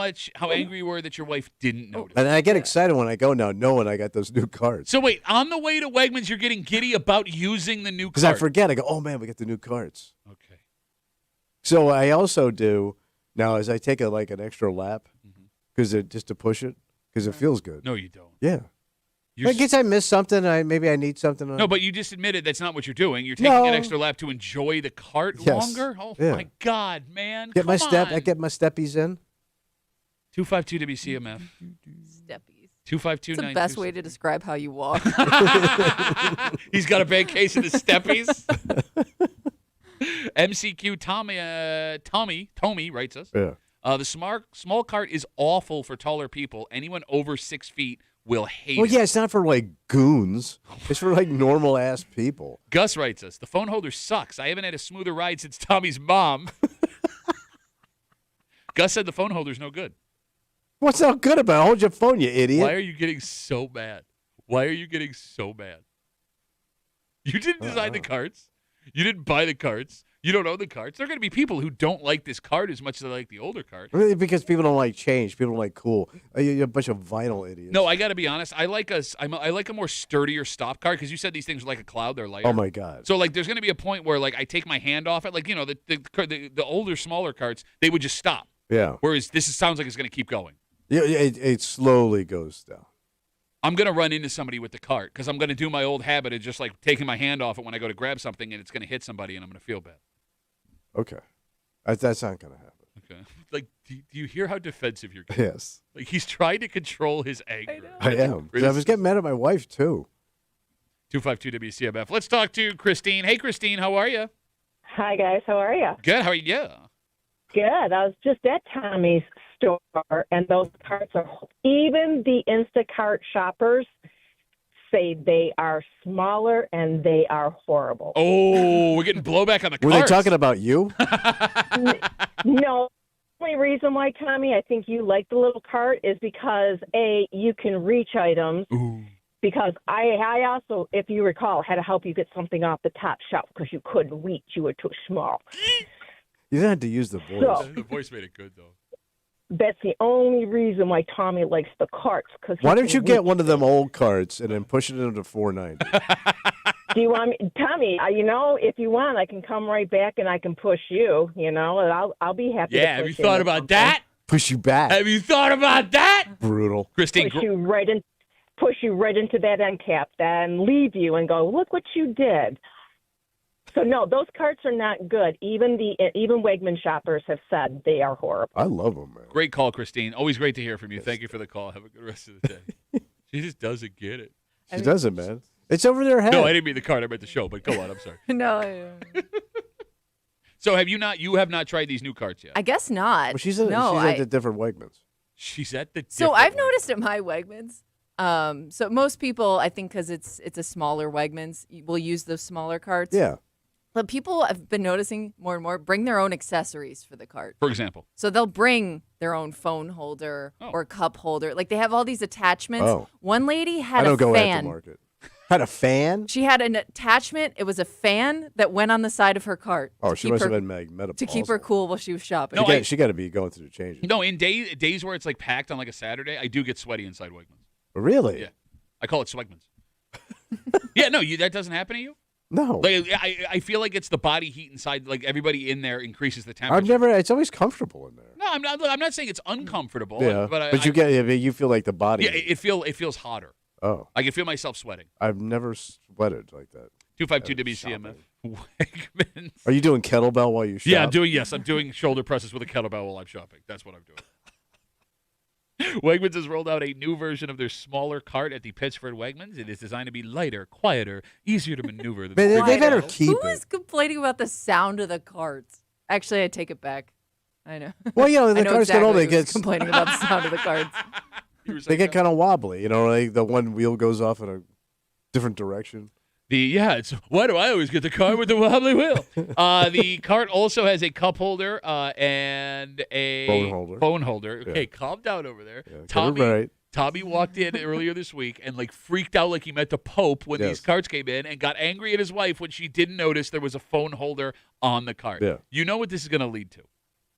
angry you were that your wife didn't notice. And I get excited when I go now, knowing I got those new cards. So wait, on the way to Wegmans, you're getting giddy about using the new Because I cart. forget. I go, oh man, we got the new cards. Okay. So I also do now as I take an extra lap because just to push it because it feels good. No, you don't. Yeah. You're I guess I missed something. Maybe I need something. no, but you just admitted that's not what you're doing. You're taking No. an extra lap to enjoy the cart Yes. longer. Oh Yeah. my God, man! get my Come step. on. I get my steppies in. 252 WCMF. Steppies. 252. It's the best way to describe how you walk. He's got a bad case of the steppies. MCQ Tommy writes us. Yeah. The small cart is awful for taller people. Anyone over 6 feet will hate Well, it. yeah, it's not for goons. It's for normal ass people. Gus writes us, the phone holder sucks. I haven't had a smoother ride since Tommy's mom. Gus said the phone holder's no good. What's not good about it? Hold your phone, you idiot. Why are you getting so mad? Why are you getting so mad? You didn't design the carts. You didn't buy the carts. You don't own the carts. There are going to be people who don't like this cart as much as they like the older cart. Really, because people don't like change. People don't like cool. You're a bunch of vinyl idiots. No, I got to be honest. I like a more sturdier stop cart because you said these things are like a cloud. They're lighter. Oh my God. So like, there's going to be a point where like I take my hand off it. Like the older, smaller carts, they would just stop. Yeah. Whereas sounds like it's going to keep going. Yeah. It slowly goes down. I'm going to run into somebody with the cart because I'm going to do my old habit of just like taking my hand off it when I go to grab something and it's going to hit somebody and I'm going to feel bad. Okay. That's not going to happen. Okay. Like, do you hear how defensive you're getting? Yes. Like, he's trying to control his anger. I am. I was getting mad at my wife, too. 252 WCMF. Let's talk to Christine. Hey, Christine, how are you? Hi, guys. How are you? Good. How are you? Yeah. Good. I was just at Tommy's store, and those carts are, even the Instacart shoppers say they are smaller and they are horrible. Oh, we're getting blowback on the carts. Were they talking about you? No. The only reason why, Tommy, I think you like the little cart is because, A, you can reach items. Ooh. Because I also, if you recall, had to help you get something off the top shelf because you couldn't reach. You were too small. You didn't have to use the voice. So, The voice made it good, though. that's the only reason why Tommy likes the carts. Why don't you get one of them old carts and then push it into 490? Do you want me, Tommy? If you want, I can come right back and I can push you. And I'll be happy. Yeah. To Have you push thought or about something. that? Push you back. Have you thought about that? Brutal. Christine. Push you right into that end cap, then leave you and go. Look what you did. So no, those carts are not good. Even Wegman shoppers have said they are horrible. I love them, man. Great call, Christine. Always great to hear from you. Thank you for the call. Have a good rest of the day. She just doesn't get it. She doesn't, man. It's over their head. No, I didn't mean the card. I meant the show. But go on. I'm sorry. No, So have you not? You have not tried these new carts yet. I guess not. Well, she's at the different Wegmans. She's at the. So I've noticed at my Wegmans. So most people, I think, because it's a smaller Wegmans, will use those smaller carts. Yeah. But people have been noticing more and more bring their own accessories for the cart. For example. So they'll bring their own phone holder or cup holder. Like they have all these attachments. Oh. One lady had I don't a go fan. aftermarket. Had a fan? She had an attachment. It was a fan that went on the side of her cart. Oh, she must have been menopausal. To keep her cool while she was shopping. No, She got to be going through the changes. No, in days where it's like packed on like a Saturday, I do get sweaty inside Wegmans. Really? Yeah. I call it Swegmans. Yeah, no, that doesn't happen to you? No. Like, I feel like it's the body heat inside. Like everybody in there increases the temperature. It's always comfortable in there. No, I'm not saying it's uncomfortable. Yeah, but you feel like the body. Yeah, it feels hotter. Oh. I can feel myself sweating. I've never sweated like that. 252 WCMF. Wegmans. Are you doing kettlebell while you shop? Yeah, I'm doing shoulder presses with a kettlebell while I'm shopping. That's what I'm doing. Wegmans has rolled out a new version of their smaller cart at the Pittsford Wegmans. It is designed to be lighter, quieter, easier to maneuver. They better keep Who it. is complaining about the sound of the carts? Actually, I take it back. I know. Well, the I know carts exactly get older. who's complaining about the sound of the carts. They get kind of wobbly. Like the one wheel goes off in a different direction. Why do I always get the cart with the wobbly wheel? The cart also has a cup holder and a phone holder. Okay, calm down over there. Yeah, Tommy walked in earlier this week and freaked out like he met the Pope when these carts came in and got angry at his wife when she didn't notice there was a phone holder on the cart. Yeah. You know what this is going to lead to?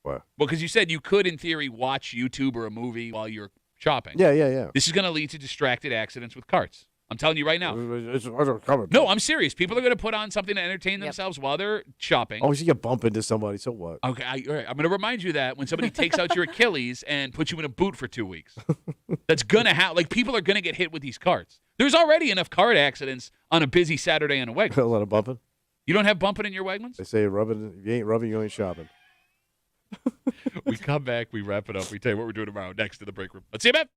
What? Well, because you said you could, in theory, watch YouTube or a movie while you're shopping. Yeah. This is going to lead to distracted accidents with carts. I'm telling you right now. No, No, I'm serious. People are going to put on something to entertain themselves while they're shopping. Oh, so you bump into somebody, so what? Okay, all right. I'm going to remind you that when somebody takes out your Achilles and puts you in a boot for 2 weeks, that's going to happen. Like, people are going to get hit with these carts. There's already enough cart accidents on a busy Saturday in a Wegmans. A lot of bumping. You don't have bumping in your Wegmans? They say rubbing. If you ain't rubbing, you ain't shopping. We come back, we wrap it up, we tell you what we're doing tomorrow next to the break room. Let's see you, man.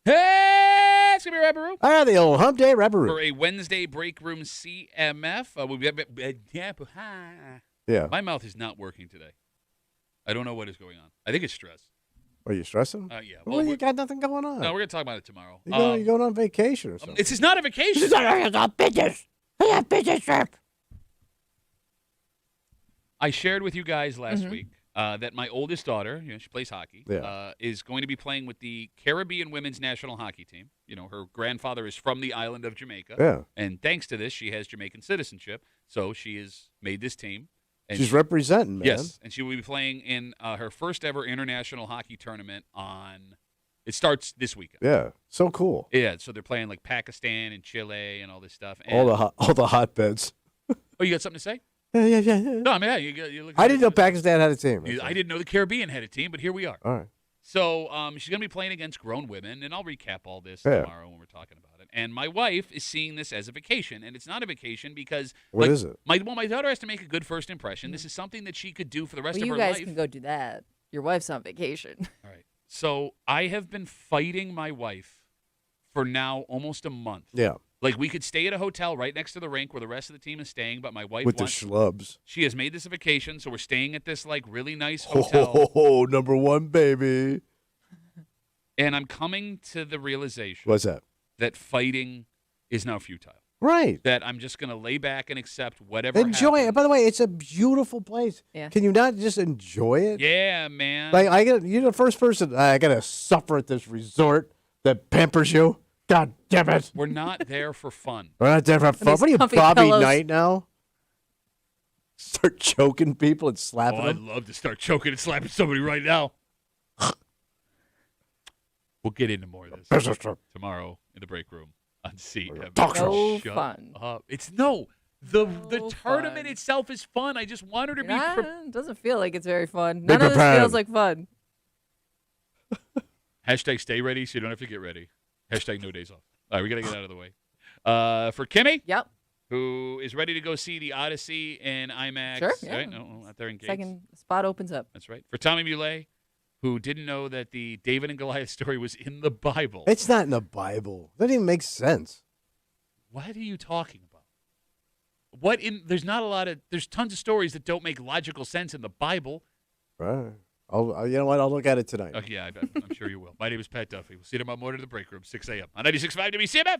Hey, it's going to be Rapperoo. Ah, the old hump day For rapper. a Wednesday break room CMF. Yeah. My mouth is not working today. I don't know what is going on. I think it's stress. Are you stressing? Yeah. Well, you got nothing going on. No, we're going to talk about it tomorrow. You're going on vacation or something. This is not a vacation. I shared with you guys last week that my oldest daughter, she plays hockey, is going to be playing with the Caribbean women's national hockey team. Her grandfather is from the island of Jamaica. Yeah. And thanks to this, she has Jamaican citizenship. So she has made this team. And She's representing, man. Yes, and she will be playing in her first ever international hockey tournament it starts this weekend. Yeah. So cool. Yeah, so they're playing like Pakistan and Chile and all this stuff. And, All the hotbeds. Oh, you got something to say? Yeah. No, I mean, you look. I didn't know Pakistan had a team. I didn't know the Caribbean had a team, but here we are. All right. So she's going to be playing against grown women, and I'll recap all this Yeah. tomorrow when we're talking about it. And my wife is seeing this as a vacation, and it's not a vacation because What is it? My daughter has to make a good first impression. This is something that she could do for the rest Well, of you her guys life. can go do that. Your wife's on vacation. All right. So I have been fighting my wife for now almost a month. Yeah. Like, we could stay at a hotel right next to the rink where the rest of the team is staying, but my wife With the wants. schlubs. She has made this a vacation, so we're staying at this like really nice hotel. Oh, number one, baby. And I'm coming to the realization What's that? that fighting is now futile. Right. That I'm just going to lay back and accept whatever Enjoy it. happens. By the way, it's a beautiful place. Yeah. Can you not just enjoy it? Yeah, man. Like you're the first person I gotta suffer at this resort that pampers you. God damn it. We're not there for fun. We're not there for fun. these What are you, comfy Bobby pillows. Knight now? Start choking people and slapping I'd them. love to start choking and slapping somebody right now. We'll get into more of this tomorrow in the break room on CMF. Talk show. No Shut fun. up. It's the No tournament fun. itself is fun. I just want her to be. It doesn't feel like it's very fun. Be None of this prepared. feels like fun. Hashtag stay ready so you don't have to get ready. Hashtag no days off. All right, we got to get out of the way. For Kimmy, Yep. who is ready to go see the Odyssey in IMAX. Sure, yeah. Right? No, out there in Gates. Second spot opens up. That's right. For Tommy Muley, who didn't know that the David and Goliath story was in the Bible. It's not in the Bible. That doesn't even make sense. What are you talking about? There's not a lot of, there's tons of stories that don't make logical sense in the Bible. Right. You know what? I'll look at it tonight. Yeah, I'm sure you will. My name is Pat Duffy. We'll see you tomorrow morning in the break room, 6 a.m. on 96.5 WCMF.